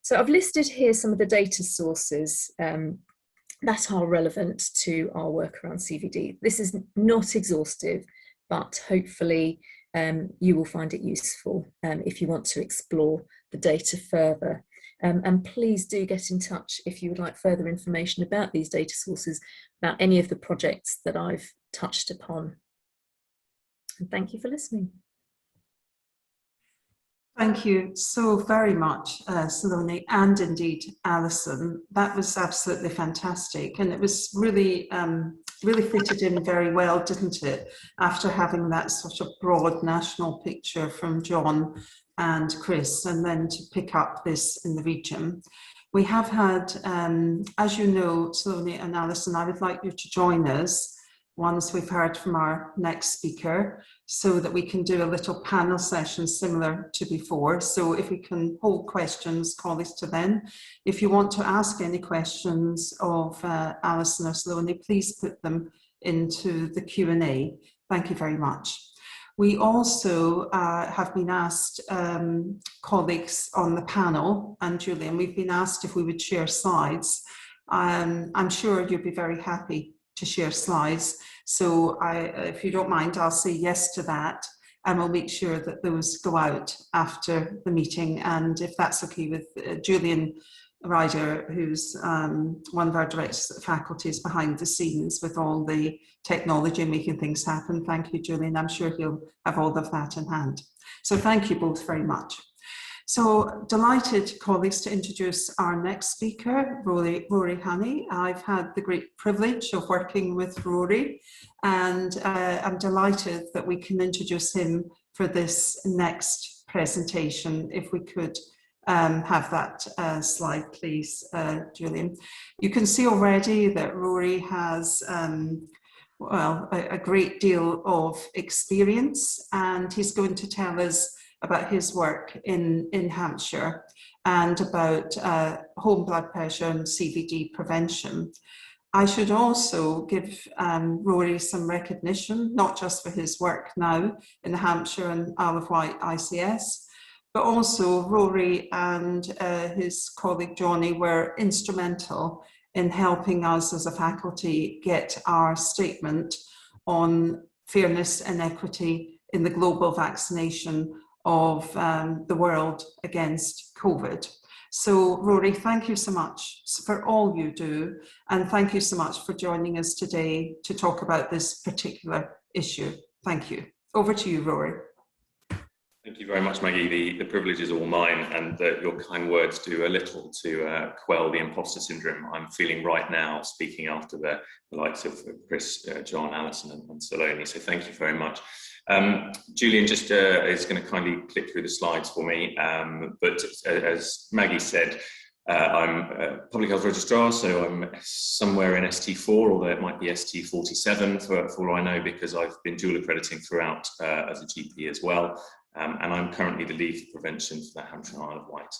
So I've listed here some of the data sources that are relevant to our work around CVD. This is not exhaustive, but hopefully you will find it useful if you want to explore the data further. And please do get in touch if you would like further information about these data sources, about any of the projects that I've touched upon. And thank you for listening.
Thank you so very much, Saloni, and indeed Alison. That was absolutely fantastic, and it was really, really fitted in very well, didn't it? After having that sort of broad national picture from John and Chris, and then to pick up this in the region. We have had, as you know, Saloni and Alison, I would like you to join us once we've heard from our next speaker, so that we can do a little panel session similar to before. So if we can hold questions, colleagues, to then. If you want to ask any questions of Alison or Saloni, please put them into the Q&A. Thank you very much. We also have been asked, colleagues on the panel, and Julian, we've been asked if we would share slides. I'm sure you'd be very happy to share slides. So if you don't mind, I'll say yes to that, and we'll make sure that those go out after the meeting. And if that's okay with Julian Ryder, who's one of our directors at faculties behind the scenes with all the technology and making things happen. Thank you, Julian. I'm sure he'll have all of that in hand. So thank you both very much. So delighted, colleagues, to introduce our next speaker, Rory Honey. I've had the great privilege of working with Rory, and I'm delighted that we can introduce him for this next presentation. If we could have that slide, please, Julian. You can see already that Rory has well, a great deal of experience, and he's going to tell us about his work in Hampshire and about home blood pressure and CVD prevention. I should also give Rory some recognition, not just for his work now in the Hampshire and Isle of Wight ICS, but also Rory and his colleague Johnny were instrumental in helping us as a faculty get our statement on fairness and equity in the global vaccination of the world against COVID. So Rory, thank you so much for all you do, and thank you so much for joining us today to talk about this particular issue. Thank you. Over to you, Rory.
Thank you very much, Maggie. The privilege is all mine, and your kind words do a little to quell the imposter syndrome I'm feeling right now, speaking after the likes of Chris, John, Alison and Saloni. So thank you very much. Julian just is going to kindly click through the slides for me, but as Maggie said, I'm a public health registrar, so I'm somewhere in ST4, although it might be ST47 for all I know, because I've been dual accrediting throughout as a GP as well. And I'm currently the lead for prevention for the Hampshire and Isle of Wight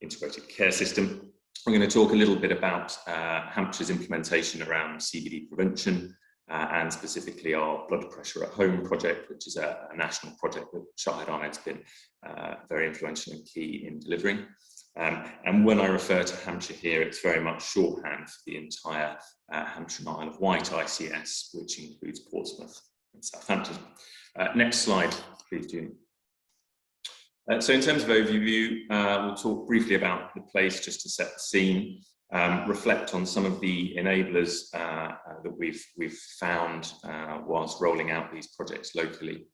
integrated care system. I'm going to talk a little bit about Hampshire's implementation around CVD prevention and specifically our blood pressure at home project, which is a national project that Shahed has been very influential and key in delivering. And when I refer to Hampshire here, it's very much shorthand for the entire Hampshire and Isle of Wight ICS, which includes Portsmouth and Southampton. Next slide, please, Julie. So in terms of overview, we'll talk briefly about the place just to set the scene, reflect on some of the enablers that we've found whilst rolling out these projects locally,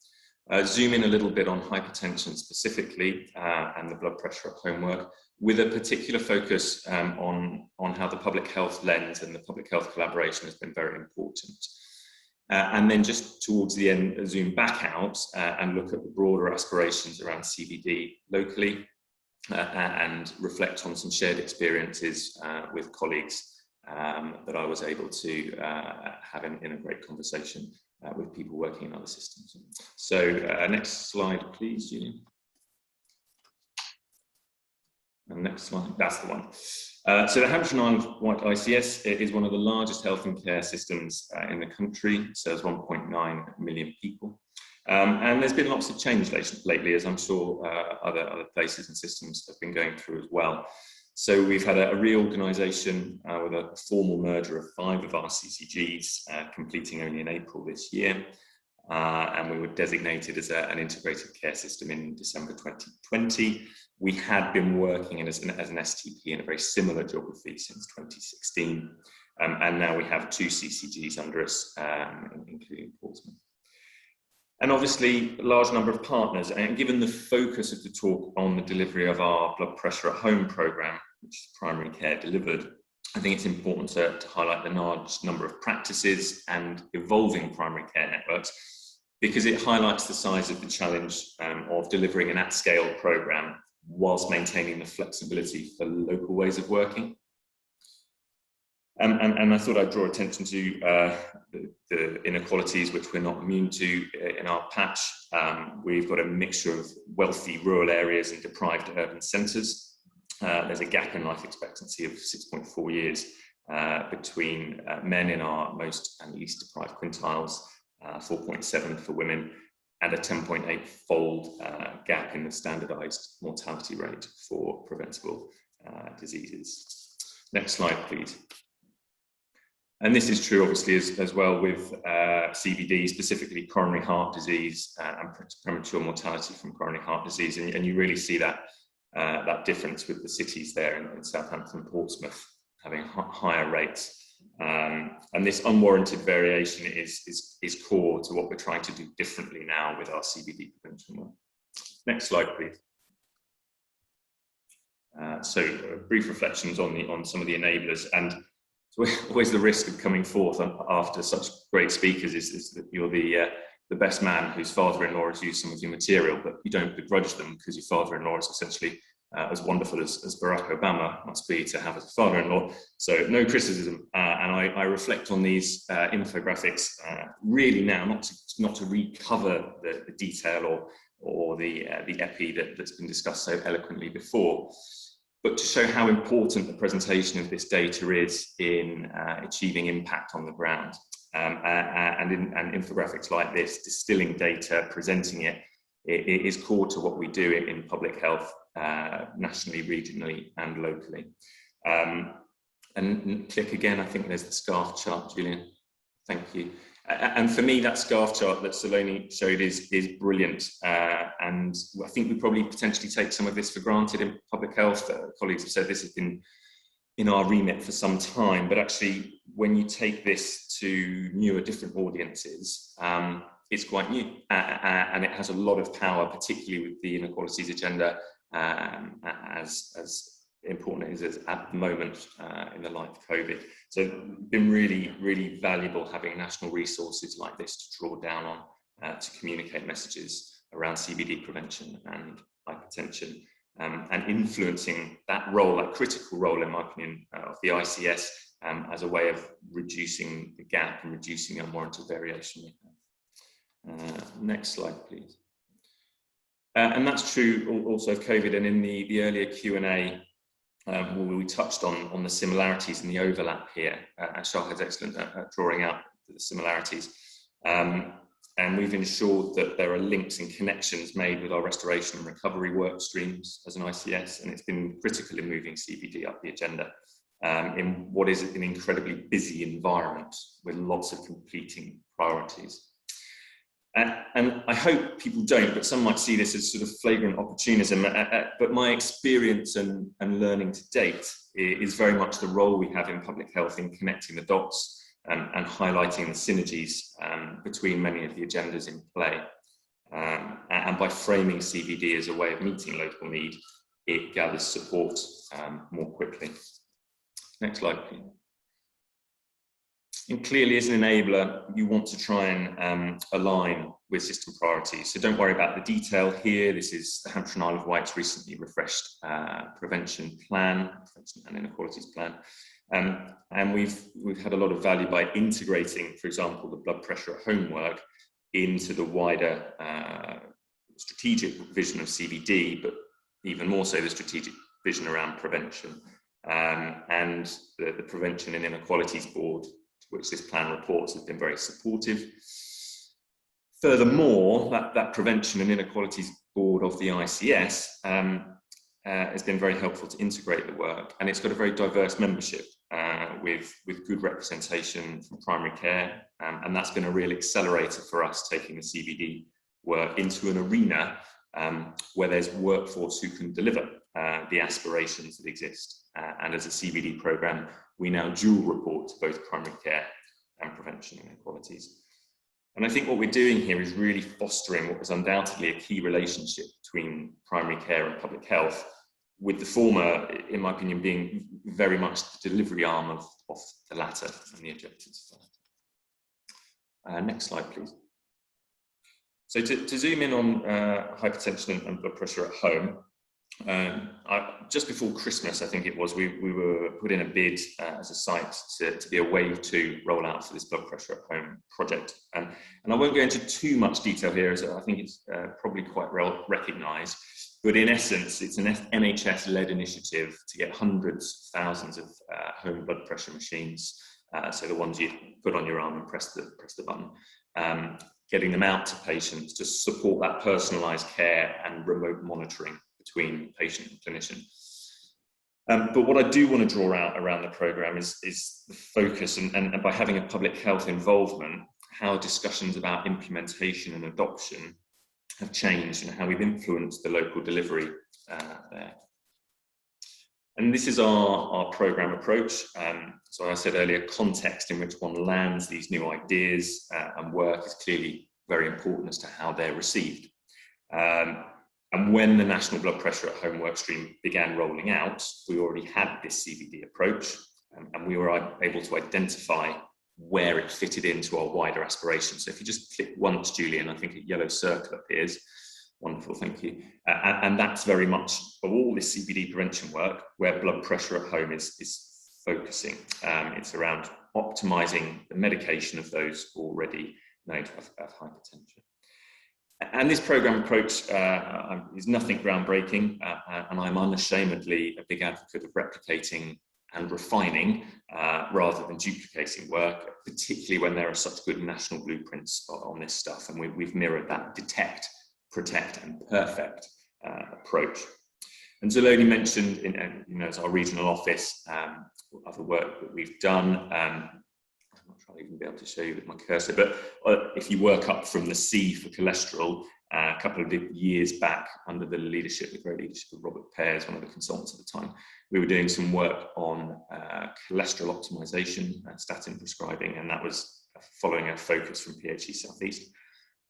zoom in a little bit on hypertension specifically and the blood pressure at home work, with a particular focus on how the public health lens and the public health collaboration has been very important. And then just towards the end, zoom back out and look at the broader aspirations around CVD locally and reflect on some shared experiences with colleagues that I was able to have in a great conversation with people working in other systems. So next slide, please, Julian. And next slide, that's the one. So the Hampshire and Isle of Wight ICS is one of the largest health and care systems in the country, serves 1.9 million people. And there's been lots of change lately, as I'm sure other places and systems have been going through as well. So we've had a reorganisation with a formal merger of 5 of our CCGs, completing only in April this year. And we were designated as an integrated care system in December 2020. We had been working as an STP in a very similar geography since 2016. And now we have 2 CCGs under us, including Portsmouth. And obviously, a large number of partners. And given the focus of the talk on the delivery of our blood pressure at home programme, which is primary care delivered, I think it's important to highlight the large number of practices and evolving primary care networks, because it highlights the size of the challenge of delivering an at-scale programme whilst maintaining the flexibility for local ways of working. And I thought I'd draw attention to the inequalities which we're not immune to in our patch. We've got a mixture of wealthy rural areas and deprived urban centres. There's a gap in life expectancy of 6.4 years between men in our most and least deprived quintiles, 4.7 for women, and a 10.8-fold gap in the standardised mortality rate for preventable diseases. Next slide, please. And this is true, obviously, as well with CVD, specifically coronary heart disease and premature mortality from coronary heart disease. And you really see that difference with the cities there in Southampton and Portsmouth having higher rates. And this unwarranted variation is core to what we're trying to do differently now with our CVD prevention work. Next slide, please. So brief reflections on some of the enablers. And so always the risk of coming forth after such great speakers is that you're the best man whose father-in-law has used some of your material, but you don't begrudge them because your father-in-law has essentially as wonderful as Barack Obama must be to have as a father-in-law. So no criticism, and I reflect on these infographics really now, not to recover the detail or the epi that's been discussed so eloquently before, but to show how important the presentation of this data is in achieving impact on the ground. And infographics like this, distilling data, presenting it is core to what we do in public health, nationally, regionally, and locally. And click again, I think there's the scarf chart, Julian. Thank you. And for me, that scarf chart that Saloni showed is brilliant. And I think we probably potentially take some of this for granted in public health. Colleagues have said this has been in our remit for some time, but actually when you take this to newer, different audiences, it's quite new, and it has a lot of power, particularly with the inequalities agenda, as important as it is at the moment in the light of COVID. So it's been really, really valuable having national resources like this to draw down on to communicate messages around CVD prevention and hypertension, and influencing that role, that critical role, in my opinion, of the ICS as a way of reducing the gap and reducing unwarranted variation. Next slide, please. And that's true also of COVID, and in the earlier Q&A, we touched on the similarities and the overlap here. Shahed's excellent at drawing out the similarities. And we've ensured that there are links and connections made with our restoration and recovery work streams as an ICS, and it's been critical in moving CVD up the agenda in what is an incredibly busy environment with lots of competing priorities. And I hope people don't, but some might see this as sort of flagrant opportunism. But my experience and learning to date is very much the role we have in public health in connecting the dots and highlighting the synergies between many of the agendas in play. And by framing CVD as a way of meeting local need, it gathers support more quickly. Next slide, please. And clearly, as an enabler, you want to try and align with system priorities. So don't worry about the detail here. This is the Hampshire and Isle of Wight's recently refreshed prevention plan, prevention and inequalities plan. And we've had a lot of value by integrating, for example, the blood pressure at home work into the wider strategic vision of CVD, but even more so the strategic vision around prevention. And the Prevention and Inequalities Board, which this plan reports, has been very supportive. Furthermore, that Prevention and Inequalities Board of the ICS has been very helpful to integrate the work, and it's got a very diverse membership with good representation from primary care, and that's been a real accelerator for us, taking the CVD work into an arena where there's workforce who can deliver the aspirations that exist. And as a CVD programme, we now dual report to both primary care and prevention inequalities. And I think what we're doing here is really fostering what was undoubtedly a key relationship between primary care and public health, with the former, in my opinion, being very much the delivery arm of the latter and the objectives of that. Next slide, please. So to zoom in on hypertension and blood pressure at home, just before Christmas, I think it was, we were put in a bid as a site to be a wave 2 rollout for this blood pressure at home project. And I won't go into too much detail here, as I think it's probably quite well recognised. But in essence, it's an NHS-led initiative to get hundreds, thousands of home blood pressure machines, so the ones you put on your arm and press the button, getting them out to patients to support that personalised care and remote monitoring between patient and clinician. But what I do want to draw out around the programme is the focus, and by having a public health involvement, how discussions about implementation and adoption have changed and how we've influenced the local delivery there. And this is our programme approach. So I said earlier, context in which one lands these new ideas and work is clearly very important as to how they're received. And when the National Blood Pressure at Home workstream began rolling out, we already had this CVD approach, and we were able to identify where it fitted into our wider aspirations. So if you just click once, Julian, I think a yellow circle appears. Wonderful, thank you. And that's very much of all this CBD prevention work where blood pressure at home is focusing. It's around optimizing the medication of those already known to have hypertension. And this program approach is nothing groundbreaking, and I'm unashamedly a big advocate of replicating and refining rather than duplicating work, particularly when there are such good national blueprints on this stuff. And we've mirrored that detect, protect, and perfect approach. And Zaloni mentioned, as our regional office, other work that we've done. I'm not sure I'll even be able to show you with my cursor, but if you work up from the C for cholesterol, a couple of years back, under the great leadership of Robert Pears, one of the consultants at the time, we were doing some work on cholesterol optimization, statin prescribing, and that was following a focus from PHE Southeast.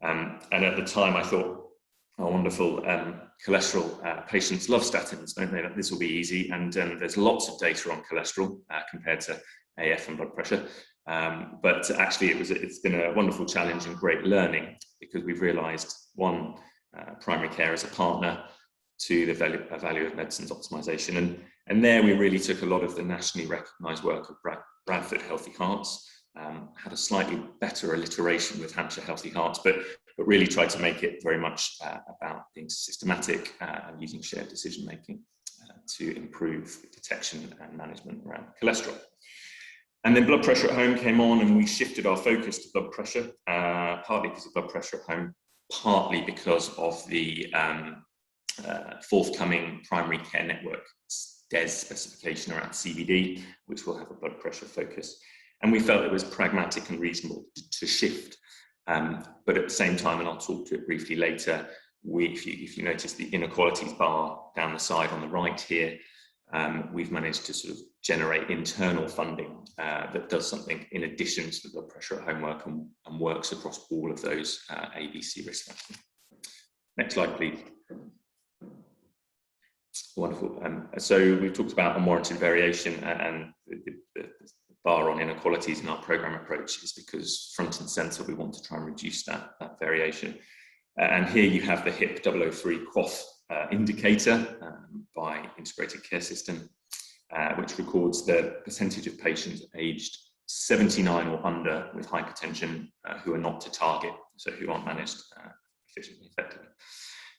And at the time I thought, oh, wonderful, cholesterol patients love statins, don't they? This will be easy, and there's lots of data on cholesterol compared to AF and blood pressure. But actually it's been a wonderful challenge and great learning, because we've realized, one, primary care as a partner to the value of medicines optimization. And there we really took a lot of the nationally recognized work of Bradford Healthy Hearts, had a slightly better alliteration with Hampshire Healthy Hearts, but really tried to make it very much about being systematic and using shared decision making to improve detection and management around cholesterol. And then blood pressure at home came on, and we shifted our focus to blood pressure, partly because of blood pressure at home, partly because of the forthcoming primary care network DES specification around CBD, which will have a blood pressure focus. And we felt it was pragmatic and reasonable to shift. But at the same time, and I'll talk to it briefly later, if you notice the inequalities bar down the side on the right here, we've managed to sort of generate internal funding that does something in addition to the blood pressure at home work and works across all of those ABC risk factors. Next slide, please. Wonderful. So we've talked about unwarranted variation, and the bar on inequalities in our program approach is because front and center we want to try and reduce that variation. And here you have the HIP 003 QOF indicator by Integrated Care System, which records the percentage of patients aged 79 or under with hypertension who are not to target, so who aren't managed efficiently, effectively.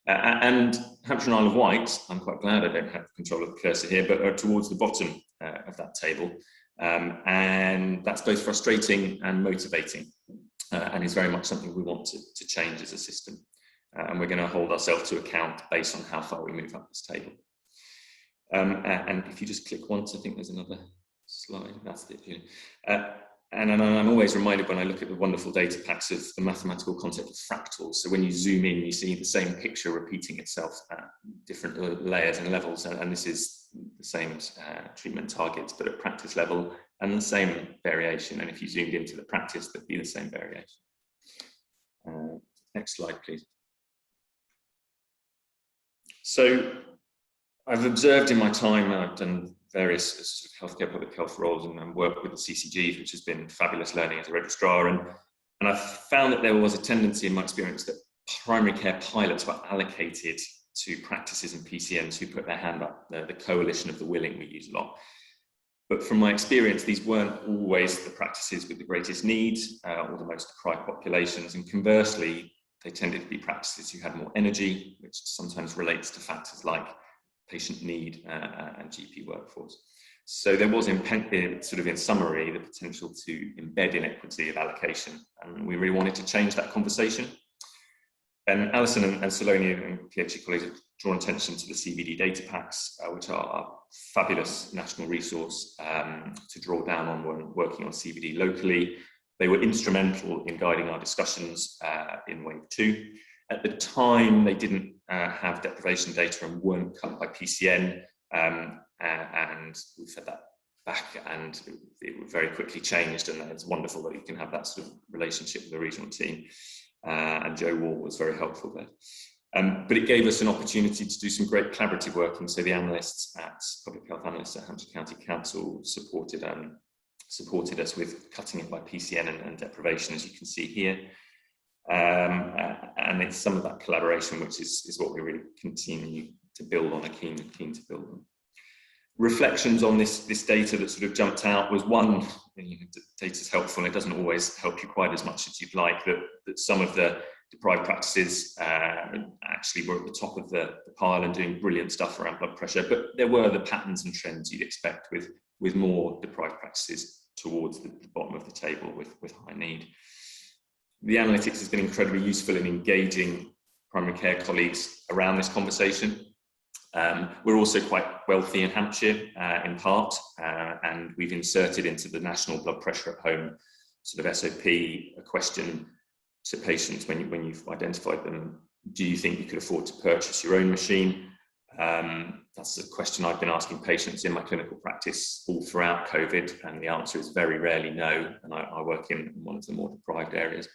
And Hampshire and Isle of Wight, I'm quite glad I don't have control of the cursor here, but are towards the bottom of that table. And that's both frustrating and motivating, and is very much something we want to change as a system. And we're going to hold ourselves to account based on how far we move up this table. And if you just click once, I think there's another slide. That's it. Yeah. And I'm always reminded when I look at the wonderful data packs of the mathematical concept of fractals. So when you zoom in, you see the same picture repeating itself at different layers and levels. And this is the same treatment targets, but at practice level, and the same variation. And if you zoomed into the practice, there'd be the same variation. Next slide, please. So I've observed in my time, I've done various healthcare public health roles and worked with the CCGs, which has been fabulous learning as a registrar. And I've found that there was a tendency in my experience that primary care pilots were allocated to practices and PCNs who put their hand up, the coalition of the willing we use a lot. But from my experience, these weren't always the practices with the greatest needs or the most deprived populations. And conversely, they tended to be practices who had more energy, which sometimes relates to factors like patient need and GP workforce. So there was, sort of in summary, the potential to embed inequity of allocation, and we really wanted to change that conversation. And Alison and Saloni and PhD colleagues have drawn attention to the CBD data packs, which are a fabulous national resource to draw down on when working on CBD locally. They were instrumental in guiding our discussions in Wave 2. At the time, they didn't have deprivation data and weren't cut by PCN, and we fed that back, and it very quickly changed, and it's wonderful that you can have that sort of relationship with the regional team, and Joe Wall was very helpful there. But it gave us an opportunity to do some great collaborative work, and so the analysts at Public Health Analysts at Hampshire County Council supported us with cutting it by PCN and deprivation, as you can see here. And it's some of that collaboration which is what we really continue to build on, keen to build on. Reflections on this data that sort of jumped out was one, data is helpful and it doesn't always help you quite as much as you'd like, that some of the deprived practices actually were at the top of the pile and doing brilliant stuff around blood pressure, but there were the patterns and trends you'd expect with more deprived practices towards the bottom of the table with high need. The analytics has been incredibly useful in engaging primary care colleagues around this conversation. We're also quite wealthy in Hampshire in part, and we've inserted into the National Blood Pressure at Home sort of SOP a question to patients when you've identified them: do you think you could afford to purchase your own machine? That's a question I've been asking patients in my clinical practice all throughout COVID, and the answer is very rarely no, and I work in one of the more deprived areas.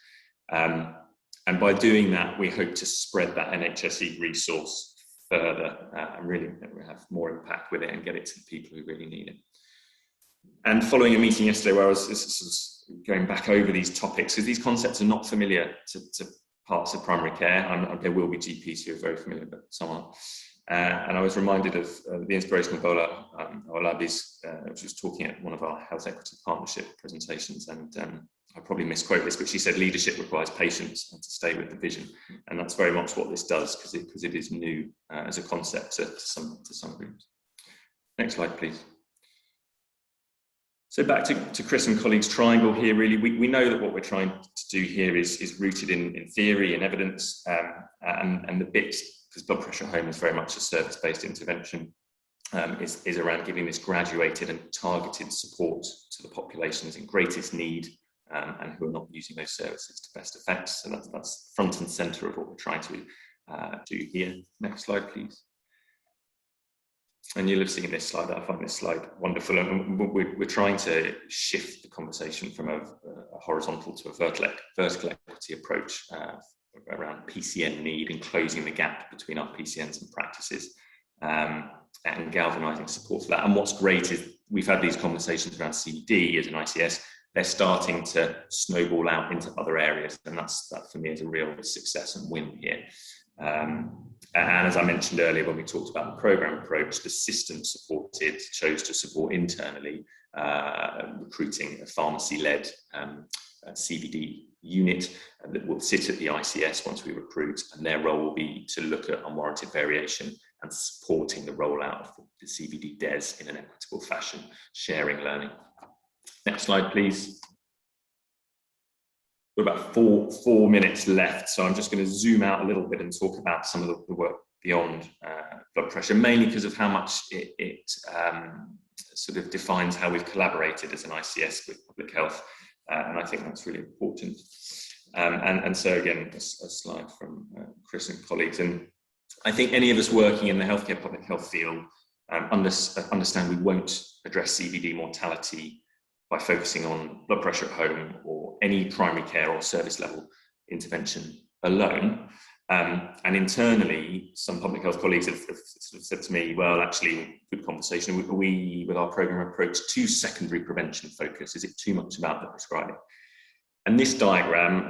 And by doing that, we hope to spread that NHSE resource further and really have more impact with it and get it to the people who really need it. And following a meeting yesterday where I was going back over these topics, because these concepts are not familiar to parts of primary care. There will be GPs who are very familiar, but some aren't. And I was reminded of the inspirational Bola Olabi's, which was talking at one of our health equity partnership presentations, and I probably misquote this, but she said leadership requires patience and to stay with the vision, and that's very much what this does, because it is new as a concept to some groups. Next slide, please. So back to Chris and colleagues' triangle here. Really, we know that what we're trying to do here is rooted in theory and evidence, and the bits, because blood pressure at home is very much a service-based intervention, is around giving this graduated and targeted support to the populations in greatest need and who are not using those services to best effect. So that's front and centre of what we're trying to do here. Next slide, please. And you'll have seen this slide. I find this slide wonderful, and we're trying to shift the conversation from a horizontal to a vertical equity approach around PCN need and closing the gap between our PCNs and practices, and galvanising support for that. And what's great is we've had these conversations around CBD as an ICS. They're starting to snowball out into other areas, and that for me is a real success and win here. And as I mentioned earlier, when we talked about the programme approach, the system chose to support internally recruiting a pharmacy-led CBD unit that will sit at the ICS once we recruit, and their role will be to look at unwarranted variation and supporting the rollout of the CBD DES in an equitable fashion, sharing learning. Next slide, please. We've got about four minutes left, so I'm just going to zoom out a little bit and talk about some of the work beyond blood pressure, mainly because of how much it sort of defines how we've collaborated as an ICS with public health, and I think that's really important. And so again, a slide from Chris and colleagues, and I think any of us working in the healthcare public health field understand we won't address CVD mortality by focusing on blood pressure at home or any primary care or service level intervention alone. And internally, some public health colleagues have sort of said to me, well, actually, good conversation, we with our programme approach to secondary prevention focus, is it too much about the prescribing? And this diagram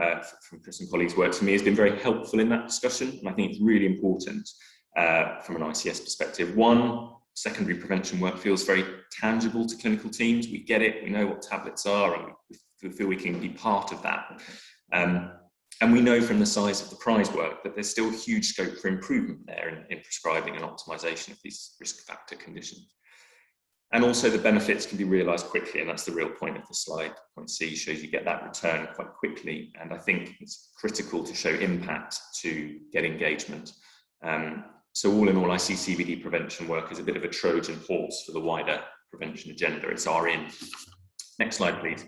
from Chris and colleagues' work for me has been very helpful in that discussion, and I think it's really important from an ICS perspective. One, secondary prevention work feels very tangible to clinical teams. We get it, we know what tablets are, and we feel we can be part of that. And we know from the size of the prize work that there's still huge scope for improvement there in prescribing and optimisation of these risk factor conditions. And also the benefits can be realised quickly, and that's the real point of the slide. Point C shows you get that return quite quickly, and I think it's critical to show impact to get engagement. So all in all, I see CVD prevention work as a bit of a Trojan horse for the wider prevention agenda. It's our in. Next slide, please.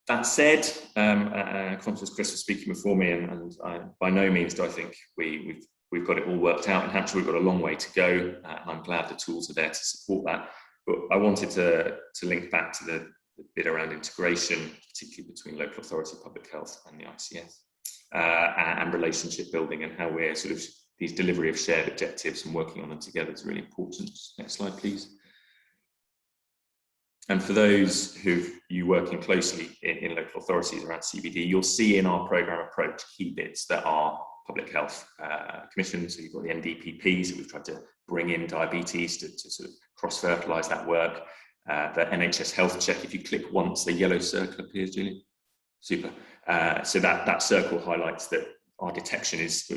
That said, conscious Chris was speaking before me, and by no means do I think we've got it all worked out in Hampshire. We've got a long way to go, and I'm glad the tools are there to support that. But I wanted to link back to the bit around integration, particularly between local authority, public health, and the ICS, and relationship building, and how we're sort of these delivery of shared objectives and working on them together is really important. Next slide, please. And for those you working closely in local authorities around CVD, you'll see in our programme approach key bits that are public health commissions. So you've got the NDPPs, we've tried to bring in diabetes to sort of cross-fertilise that work. The NHS health check, if you click once, the yellow circle appears, Julian. Super. So that circle highlights that our detection is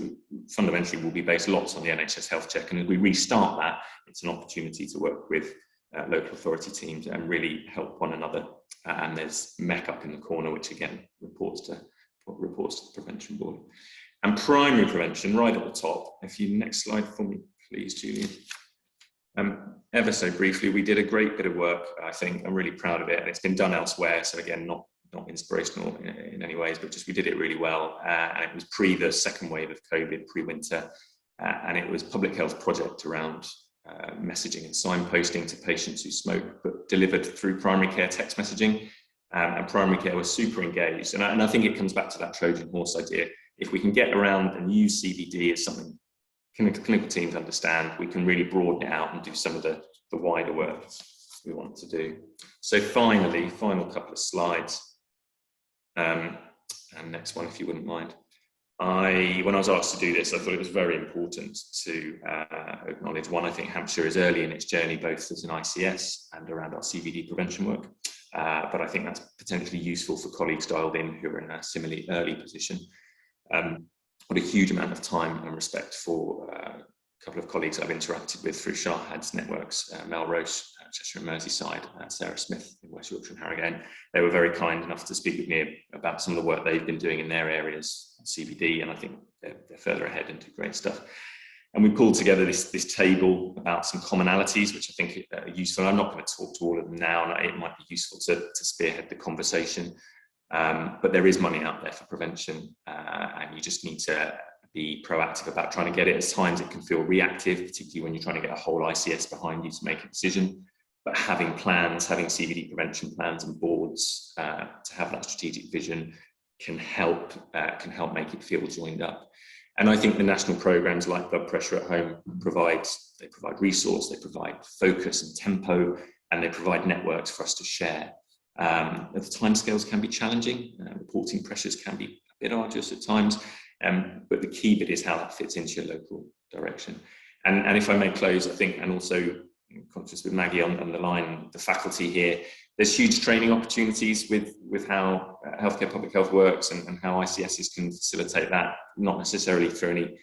fundamentally will be based lots on the NHS health check. And as we restart that, it's an opportunity to work with local authority teams and really help one another. And there's MEC up in the corner, which again reports to the prevention board. And primary prevention right at the top. If you next slide for me, please, Julian. Ever so briefly, we did a great bit of work, I think. I'm really proud of it, and it's been done elsewhere. So again, not inspirational in any ways, but just we did it really well. And it was pre the second wave of COVID, pre-winter, and it was public health project around messaging and signposting to patients who smoke, but delivered through primary care text messaging. And primary care was super engaged. And I think it comes back to that Trojan horse idea. If we can get around and use CVD as something clinical teams understand, we can really broaden it out and do some of the wider work we want to do. So finally, final couple of slides. And next one, if you wouldn't mind. When I was asked to do this, I thought it was very important to acknowledge one, I think Hampshire is early in its journey, both as an ICS and around our CVD prevention work. But I think that's potentially useful for colleagues dialed in who are in a similarly early position. What a huge amount of time and respect for a couple of colleagues I've interacted with through Shahed's networks, Mel Roche, Cheshire and Merseyside, Sarah Smith in West Yorkshire and Harrogate. They were very kind enough to speak with me about some of the work they've been doing in their areas, CVD, and I think they're further ahead and do great stuff. And we pulled together this table about some commonalities, which I think are useful. I'm not going to talk to all of them now, and it might be useful to spearhead the conversation. But there is money out there for prevention, and you just need to be proactive about trying to get it. At times it can feel reactive, particularly when you're trying to get a whole ICS behind you to make a decision. But having plans, having CVD prevention plans and boards to have that strategic vision can help make it feel joined up. And I think the national programs like Blood Pressure at Home provide resource, they provide focus and tempo, and they provide networks for us to share. The timescales can be challenging, reporting pressures can be a bit arduous at times, but the key bit is how that fits into your local direction. And if I may close, I think, and also conscious with Maggie on the line, the faculty here, there's huge training opportunities with how healthcare public health works and how ICSs can facilitate that, not necessarily through any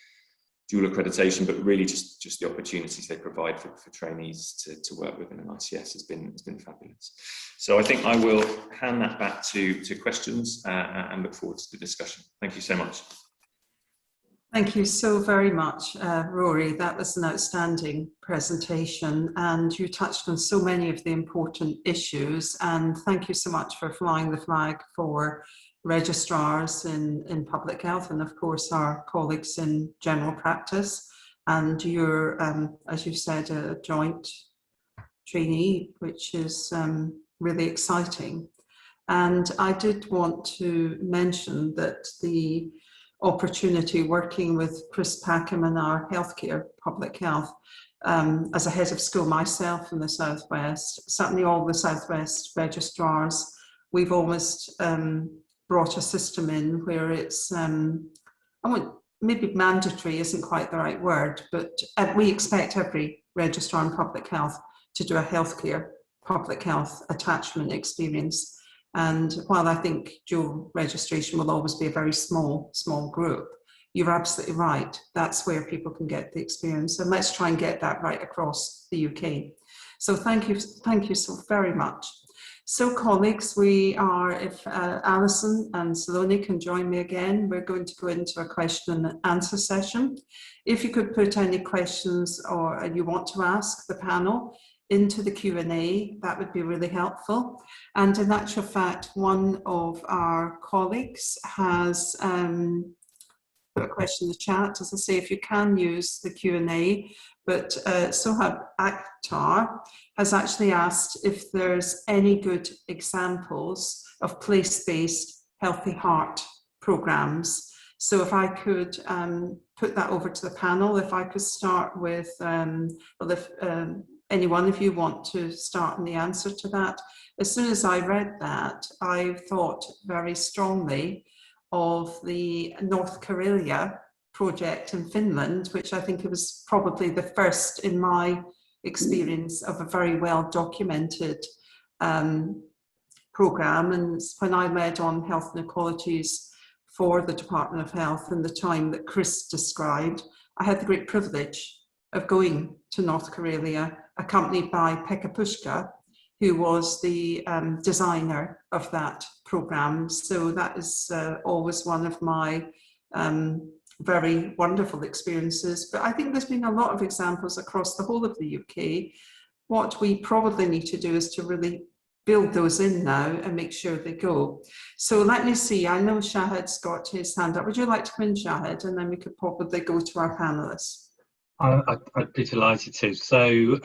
dual accreditation, but really just the opportunities they provide for trainees to work within an ICS has been fabulous. So I think I will hand that back to questions and look forward to the discussion. Thank you so much.
Thank you so very much, Rory. That was an outstanding presentation, and you touched on so many of the important issues, and thank you so much for flying the flag for registrars in public health and of course our colleagues in general practice, and you're, as you said, a joint trainee, which is really exciting. And I did want to mention that the opportunity working with Chris Packham in our healthcare public health, as a head of school myself in the Southwest, certainly all the Southwest registrars, we've almost brought a system in where it's, maybe mandatory isn't quite the right word, but we expect every registrar in public health to do a healthcare public health attachment experience. And while I think dual registration will always be a very small group, you're absolutely right. That's where people can get the experience. And let's try and get that right across the UK. So thank you so very much. So colleagues, we are, if Alison and Saloni can join me again, we're going to go into a question and answer session. If you could put any questions or you want to ask the panel into the Q&A, that would be really helpful. And in actual fact, one of our colleagues has put a question in the chat. As I say, if you can use the Q&A, but Sohab Akhtar has actually asked if there's any good examples of place-based healthy heart programs. So if I could put that over to the panel, if I could start with, any one of you want to start on the answer to that? As soon as I read that, I thought very strongly of the North Karelia project in Finland, which I think it was probably the first in my experience of a very well documented programme. And when I led on health inequalities for the Department of Health in the time that Chris described, I had the great privilege of going to North Karelia, accompanied by Pekka Pushka, who was the designer of that programme. So that is always one of my very wonderful experiences. But I think there's been a lot of examples across the whole of the UK. What we probably need to do is to really build those in now and make sure they go. So let me see, I know Shahed's got his hand up. Would you like to come in, Shahed? And then we could probably go to our panellists.
I'd be delighted to. So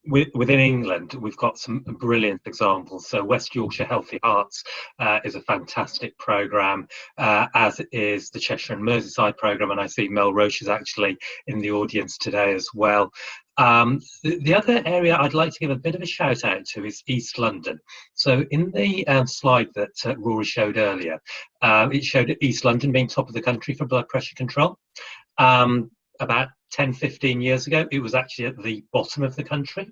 within England, we've got some brilliant examples. So West Yorkshire Healthy Hearts is a fantastic programme, as is the Cheshire and Merseyside programme, and I see Mel Roche is actually in the audience today as well. The other area I'd like to give a bit of a shout out to is East London. So in the slide that Rory showed earlier, it showed East London being top of the country for blood pressure control. About 10-15 years ago, it was actually at the bottom of the country,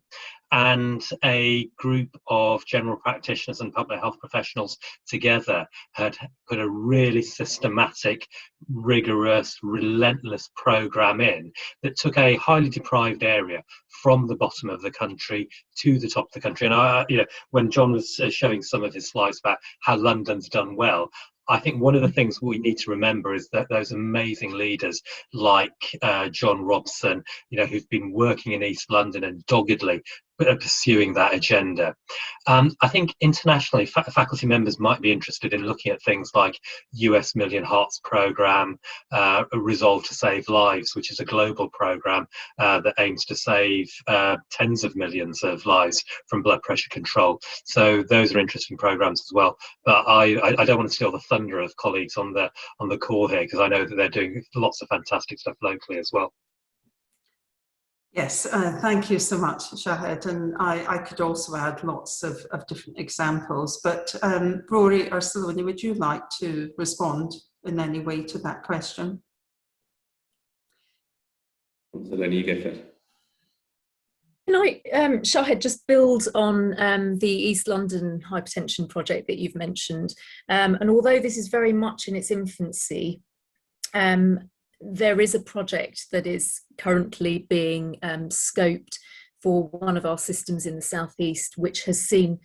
and a group of general practitioners and public health professionals together had put a really systematic, rigorous, relentless programme in that took a highly deprived area from the bottom of the country to the top of the country. And when John was showing some of his slides about how London's done well, I think one of the things we need to remember is that those amazing leaders like John Robson, who've been working in East London and doggedly pursuing that agenda. I think internationally, faculty members might be interested in looking at things like US Million Hearts Programme, Resolve to Save Lives, which is a global programme that aims to save tens of millions of lives from blood pressure control. So those are interesting programmes as well. But I don't want to steal the thunder of colleagues on the call here, because I know that they're doing lots of fantastic stuff locally as well.
Yes, thank you so much, Shahed. And I could also add lots of different examples. But Rory or Saloni, would you like to respond in any way to that question?
Saloni, you go first.
Can I, Shahed, just build on the East London hypertension project that you've mentioned? And although this is very much in its infancy, there is a project that is currently being scoped for one of our systems in the southeast, which has seen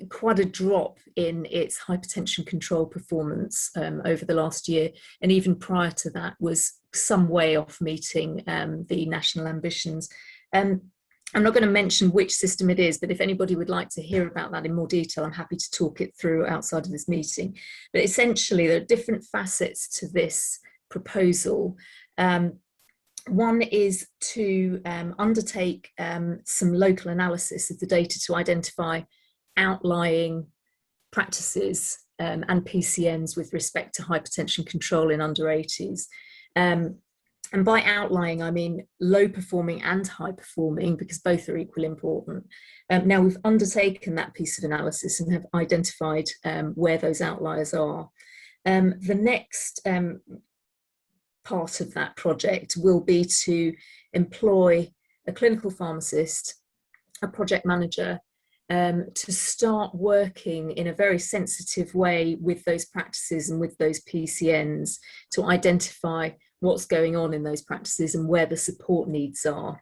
quite a drop in its hypertension control performance over the last year, and even prior to that was some way off meeting the national ambitions. I'm not going to mention which system it is, but if anybody would like to hear about that in more detail, I'm happy to talk it through outside of this meeting. But essentially, there are different facets to this proposal. One is to undertake some local analysis of the data to identify outlying practices and PCNs with respect to hypertension control in under 80s. And by outlying, I mean low performing and high performing, because both are equally important. Now we've undertaken that piece of analysis and have identified where those outliers are. The next part of that project will be to employ a clinical pharmacist, a project manager, to start working in a very sensitive way with those practices and with those PCNs to identify what's going on in those practices and where the support needs are,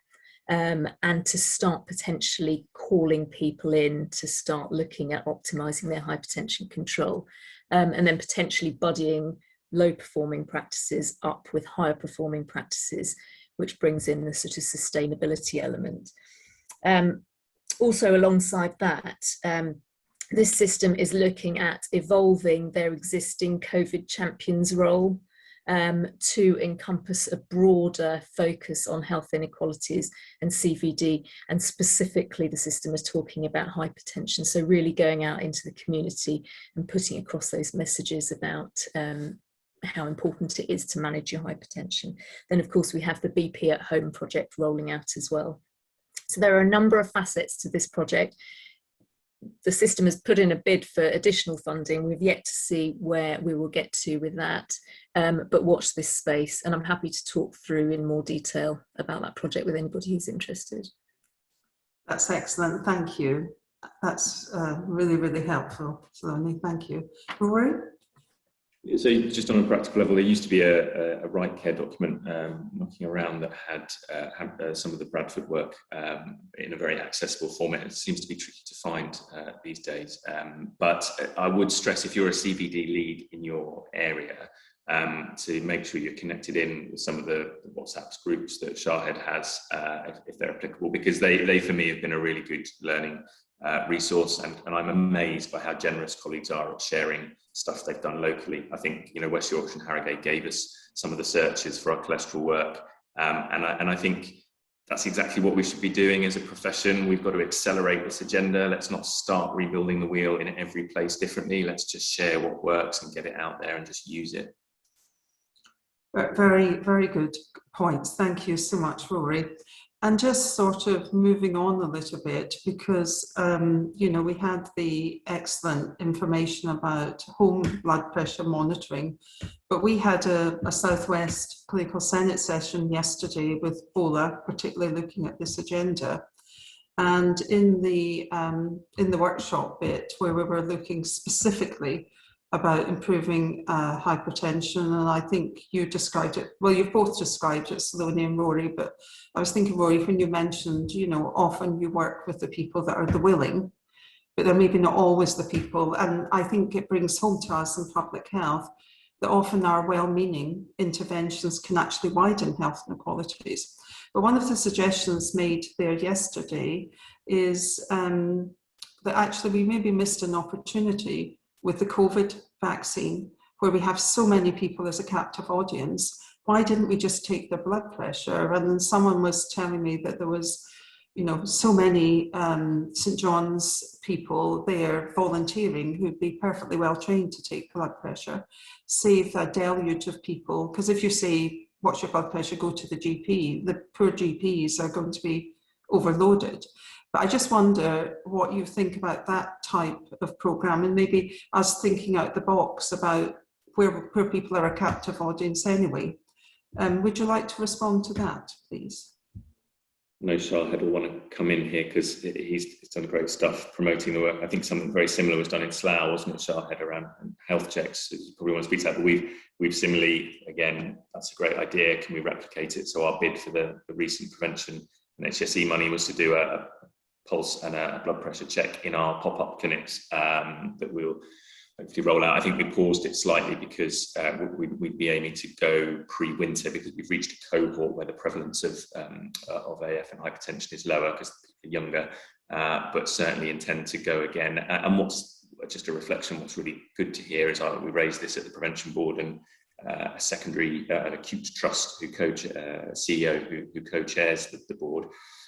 and to start potentially calling people in to start looking at optimizing their hypertension control, and then potentially buddying low performing practices up with higher performing practices, which brings in the sort of sustainability element. Also alongside that, this system is looking at evolving their existing COVID champions role to encompass a broader focus on health inequalities and CVD, and specifically the system is talking about hypertension. So really going out into the community and putting across those messages about how important it is to manage your hypertension. Then of course we have the BP at Home project rolling out as well. So there are a number of facets to this project. The system has put in a bid for additional funding. We've yet to see where we will get to with that, but watch this space, and I'm happy to talk through in more detail about that project with anybody who's interested.
That's excellent, thank you. That's really, really helpful, Saloni, thank you. Rory?
So just on a practical level, there used to be a right care document knocking around that had some of the Bradford work in a very accessible format. It seems to be tricky to find these days. But I would stress, if you're a CVD lead in your area, to make sure you're connected in with some of the WhatsApp groups that Shahed has, if they're applicable, because they for me have been a really good learning resource, and I'm amazed by how generous colleagues are at sharing stuff they've done locally. I think, you know, West Yorkshire and Harrogate gave us some of the searches for our cholesterol work, and I think that's exactly what we should be doing as a profession. We've got to accelerate this agenda. Let's not start rebuilding the wheel in every place differently. Let's just share what works and get it out there and just use it.
Very, very good points. Thank you so much, Rory. And just sort of moving on a little bit, because, you know, we had the excellent information about home blood pressure monitoring, but we had a Southwest Clinical Senate session yesterday with BOLA, particularly looking at this agenda. And in the workshop bit, where we were looking specifically about improving hypertension, and I think you described it, well, you've both described it, Saloni and Rory, but I was thinking, Rory, when you mentioned, you know, often you work with the people that are the willing, but they're maybe not always the people, and I think it brings home to us in public health that often our well-meaning interventions can actually widen health inequalities. But one of the suggestions made there yesterday is that actually we maybe missed an opportunity with the COVID vaccine, where we have so many people as a captive audience. Why didn't we just take their blood pressure? And then someone was telling me that there was, you know, so many St. John's people there volunteering who'd be perfectly well trained to take blood pressure, save a deluge of people. Because if you say, what's your blood pressure, go to the GP, the poor GPs are going to be overloaded. But I just wonder what you think about that type of programme, and maybe us thinking out the box about where people are a captive audience anyway. Would you like to respond to that, please?
No, Shahed will want to come in here because he's done great stuff promoting the work. I think something very similar was done in Slough, wasn't it, Shahed, around health checks? You probably want to speak to that, but we've similarly, again, that's a great idea. Can we replicate it? So our bid for the recent prevention and HSE money was to do a pulse and a blood pressure check in our pop-up clinics that we'll hopefully roll out. I think we paused it slightly because we'd be aiming to go pre-winter, because we've reached a cohort where the prevalence of AF and hypertension is lower because people are younger, but certainly intend to go again. And what's just a reflection, what's really good to hear is we raised this at the prevention board, and a secondary an acute trust CEO who co-chairs the board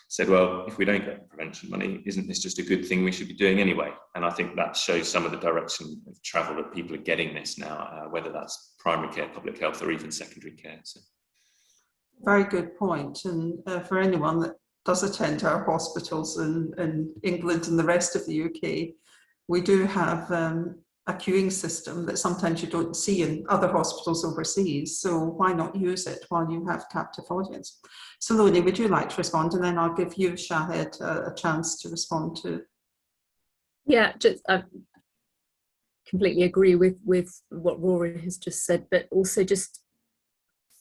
said, well, if we don't get the prevention money, isn't this just a good thing we should be doing anyway? And I think that shows some of the direction of travel that people are getting this now, whether that's primary care, public health, or even secondary care. So.
Very good point. And for anyone that does attend our hospitals in England and the rest of the UK, we do have a queuing system that sometimes you don't see in other hospitals overseas. So why not use it while you have captive audience? Saloni, would you like to respond? And then I'll give you, Shahed, a chance to respond to.
Yeah, I completely agree with what Rory has just said, but also just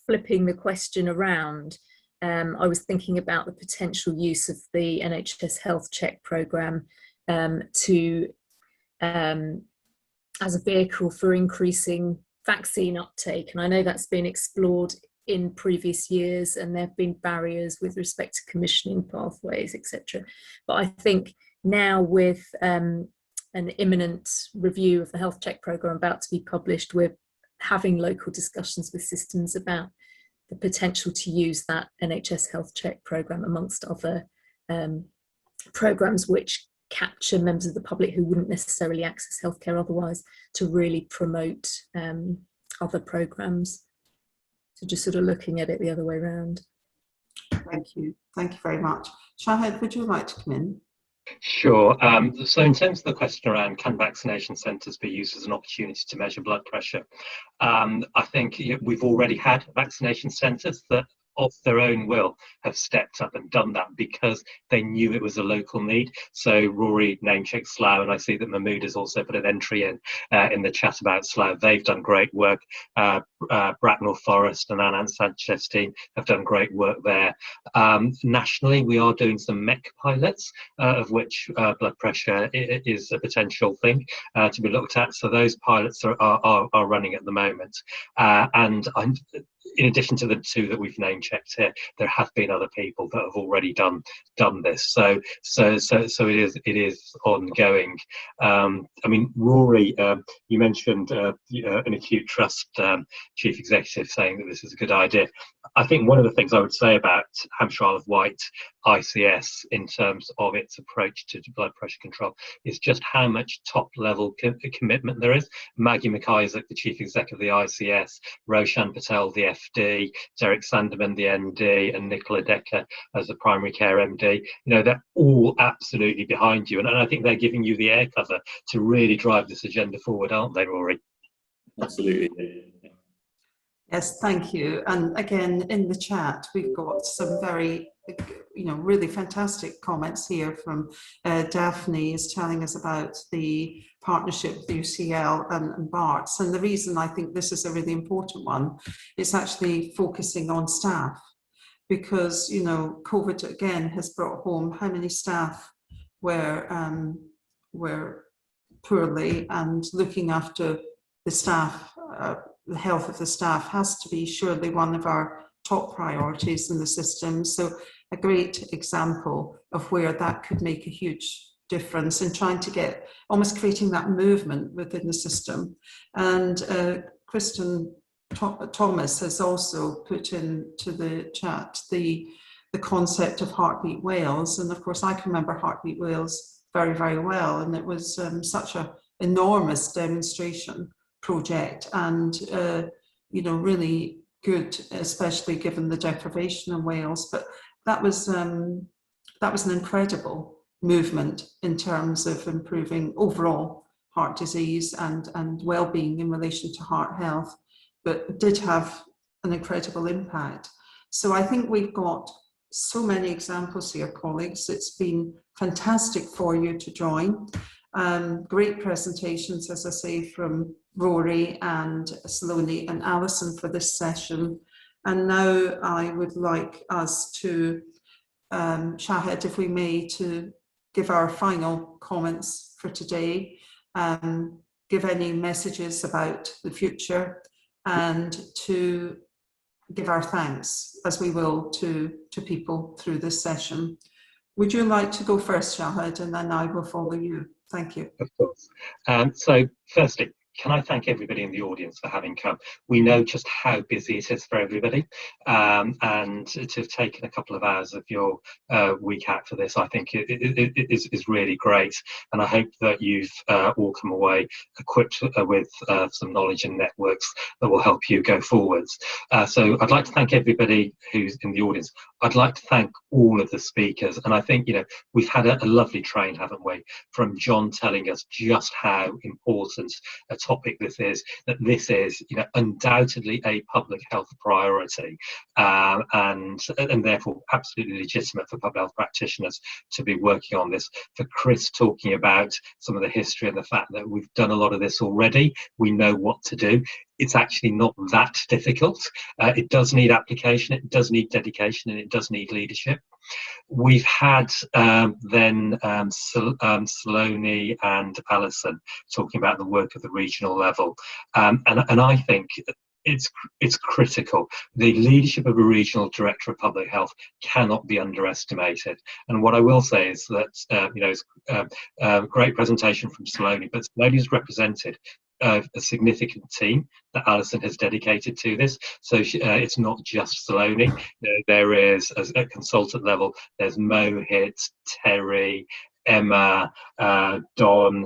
flipping the question around. I was thinking about the potential use of the NHS Health Check programme as a vehicle for increasing vaccine uptake. And I know that's been explored in previous years, and there have been barriers with respect to commissioning pathways, etc. But I think now with an imminent review of the health check programme about to be published, we're having local discussions with systems about the potential to use that NHS health check programme amongst other programmes which capture members of the public who wouldn't necessarily access healthcare otherwise, to really promote other programs. So just sort of looking at it the other way around.
Thank you very much. Shahed, would you like to come in?
Sure. So in terms of the question around can vaccination centres be used as an opportunity to measure blood pressure, I think we've already had vaccination centres that of their own will have stepped up and done that because they knew it was a local need. So Rory name-checked Slough, and I see that Mahmood has also put an entry in the chat about Slough. They've done great work. Bracknell Forest and Anand Sanchez team have done great work there. Nationally, we are doing some MEC pilots, of which blood pressure is a potential thing to be looked at. So those pilots are running at the moment. And in addition to the two that we've name checked here, there have been other people that have already done this. So it is ongoing. I mean, Rory, you mentioned an acute trust chief executive saying that this is a good idea. I think one of the things I would say about Hampshire Isle of Wight ICS in terms of its approach to blood pressure control is just how much top level commitment there is. Maggie McIsaac, the chief exec of the ICS, Roshan Patel, the FD, Derek Sanderman, the MD, and Nicola Decker as the primary care MD. You know, they're all absolutely behind you. And I think they're giving you the air cover to really drive this agenda forward, aren't they, Rory?
Absolutely.
Yes, thank you. And again, in the chat, we've got some very, really fantastic comments here from Daphne is telling us about the partnership with UCL and BARTS. And the reason I think this is a really important one is actually focusing on staff, because, COVID again has brought home how many staff were poorly, and looking after the staff, the health of the staff has to be surely one of our top priorities in the system. So a great example of where that could make a huge difference in trying to get, almost creating that movement within the system. And Kristen Thomas has also put into the chat the concept of Heartbeat Wales. And of course, I can remember Heartbeat Wales very, very well. And it was such an enormous demonstration project, and really good, especially given the deprivation in Wales. But that was an incredible movement in terms of improving overall heart disease and well-being in relation to heart health, but did have an incredible impact. So I think we've got so many examples here, colleagues. It's been fantastic for you to join. Great presentations, as I say, from Rory and Saloni and Alison for this session. And now I would like us to, Shahed, if we may, to give our final comments for today, give any messages about the future, and to give our thanks, as we will, to people through this session. Would you like to go first, Shahed, and then I will follow you? Thank you.
Of course. So firstly, can I thank everybody in the audience for having come? We know just how busy it is for everybody, and to have taken a couple of hours of your week out for this, I think it is really great. And I hope that you've all come away equipped with some knowledge and networks that will help you go forwards. So I'd like to thank everybody who's in the audience. I'd like to thank all of the speakers. And I think, we've had a lovely train, haven't we? From John telling us just how important a topic this is, that this is undoubtedly a public health priority, and therefore absolutely legitimate for public health practitioners to be working on this. For Chris talking about some of the history and the fact that we've done a lot of this already, we know what to do. It's actually not that difficult. It does need application, it does need dedication, and it does need leadership. We've had then Saloni and Alison talking about the work at the regional level, and I think it's critical. The leadership of a regional director of public health cannot be underestimated. And what I will say is that it's a great presentation from Saloni, but Saloni's represented a significant team that Alison has dedicated to this. So it's not just Saloni. There is, at consultant level, there's Mohit, Terry, Emma, Don,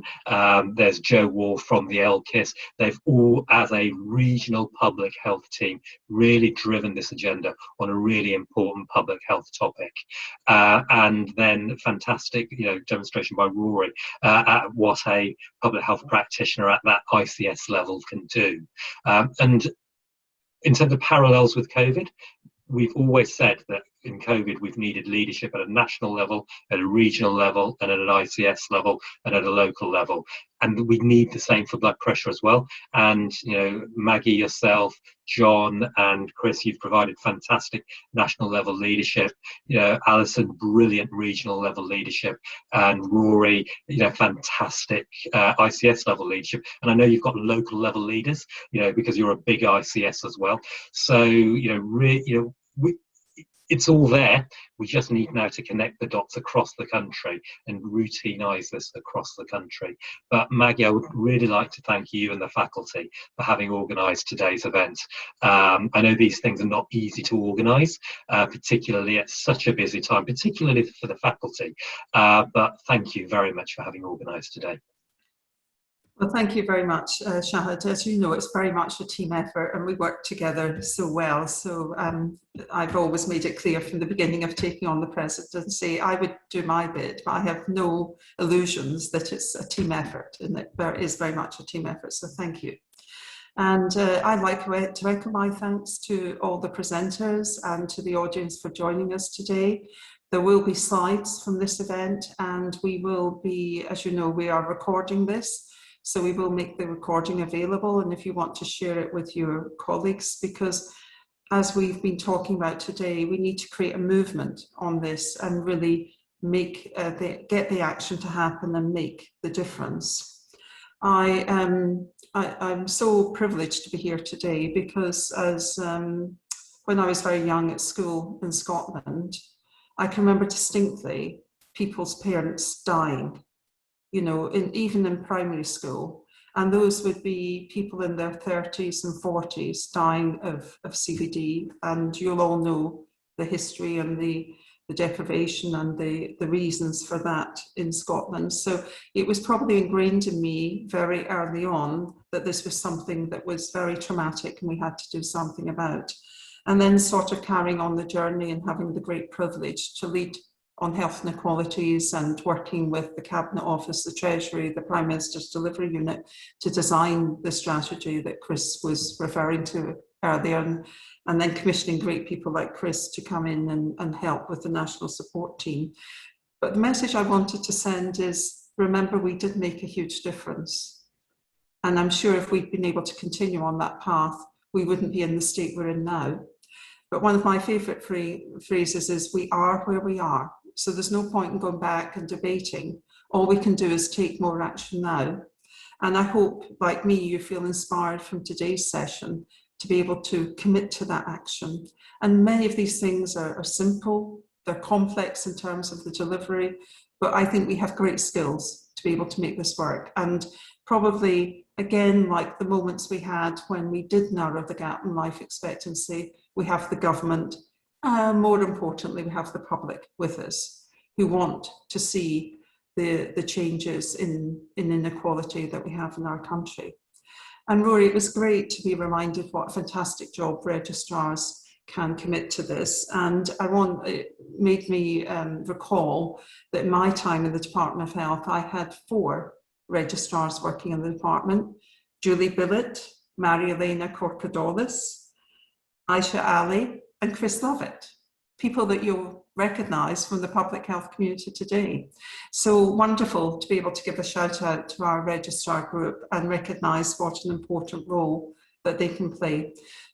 there's Joe Wall from the LKIS. They've all, as a regional public health team, really driven this agenda on a really important public health topic. And then fantastic, demonstration by Rory at what a public health practitioner at that ICS level can do. And in terms of parallels with COVID, we've always said that in COVID, we've needed leadership at a national level, at a regional level, and at an ICS level, and at a local level. And we need the same for blood pressure as well. And, Maggie, yourself, John, and Chris, you've provided fantastic national level leadership. Alison, brilliant regional level leadership. And Rory, fantastic ICS level leadership. And I know you've got local level leaders, because you're a big ICS as well. So, it's all there. We just need now to connect the dots across the country and routinise this across the country. But Maggie, I would really like to thank you and the faculty for having organised today's event. I know these things are not easy to organise, particularly at such a busy time, particularly for the faculty. But thank you very much for having organised today.
Well, thank you very much, Shahed. As you know, it's very much a team effort and we work together so well. So I've always made it clear from the beginning of taking on the presidency, I would do my bit, but I have no illusions that it's a team effort, and it is very much a team effort. So thank you. And I'd like to echo my thanks to all the presenters and to the audience for joining us today. There will be slides from this event, and we will be, as you know, we are recording this. So we will make the recording available, and if you want to share it with your colleagues, because as we've been talking about today, we need to create a movement on this and really make get the action to happen and make the difference. I'm so privileged to be here today because when I was very young at school in Scotland, I can remember distinctly people's parents dying. Even in primary school, and those would be people in their 30s and 40s dying of CVD, and you'll all know the history and the deprivation and the reasons for that in Scotland. So it was probably ingrained in me very early on that this was something that was very traumatic and we had to do something about. And then sort of carrying on the journey and having the great privilege to lead on health inequalities and working with the Cabinet Office, the Treasury, the Prime Minister's Delivery Unit to design the strategy that Chris was referring to earlier, and then commissioning great people like Chris to come in and help with the national support team. But the message I wanted to send is, remember, we did make a huge difference. And I'm sure if we'd been able to continue on that path, we wouldn't be in the state we're in now. But one of my favourite phrases is, we are where we are. So there's no point in going back and debating. All we can do is take more action now. And I hope, like me, you feel inspired from today's session to be able to commit to that action. And many of these things are simple, they're complex in terms of the delivery, but I think we have great skills to be able to make this work. And probably, again, like the moments we had when we did narrow the gap in life expectancy, we have the government. More importantly, we have the public with us who want to see the changes in inequality that we have in our country. And Rory, it was great to be reminded what a fantastic job registrars can commit to this. And it made me recall that in my time in the Department of Health, I had 4 registrars working in the department: Julie Billett, Mary Elena Corcodolis, Aisha Ali, and Chris Lovett, people that you'll recognise from the public health community today. So wonderful to be able to give a shout out to our registrar group and recognise what an important role that they can play.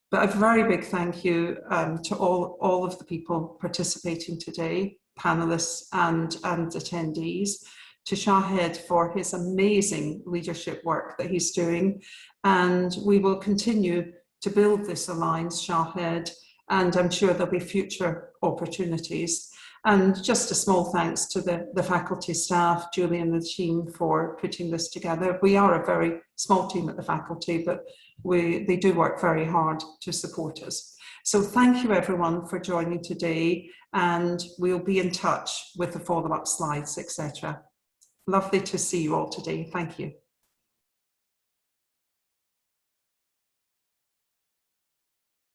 But a very big thank you to all of the people participating today, panellists and attendees, to Shahed for his amazing leadership work that he's doing. And we will continue to build this alliance, Shahed, and I'm sure there'll be future opportunities. And just a small thanks to the faculty staff, Julie and the team, for putting this together. We are a very small team at the faculty, but they do work very hard to support us. So thank you everyone for joining today, and we'll be in touch with the follow-up slides, etc. Lovely to see you all today. Thank you.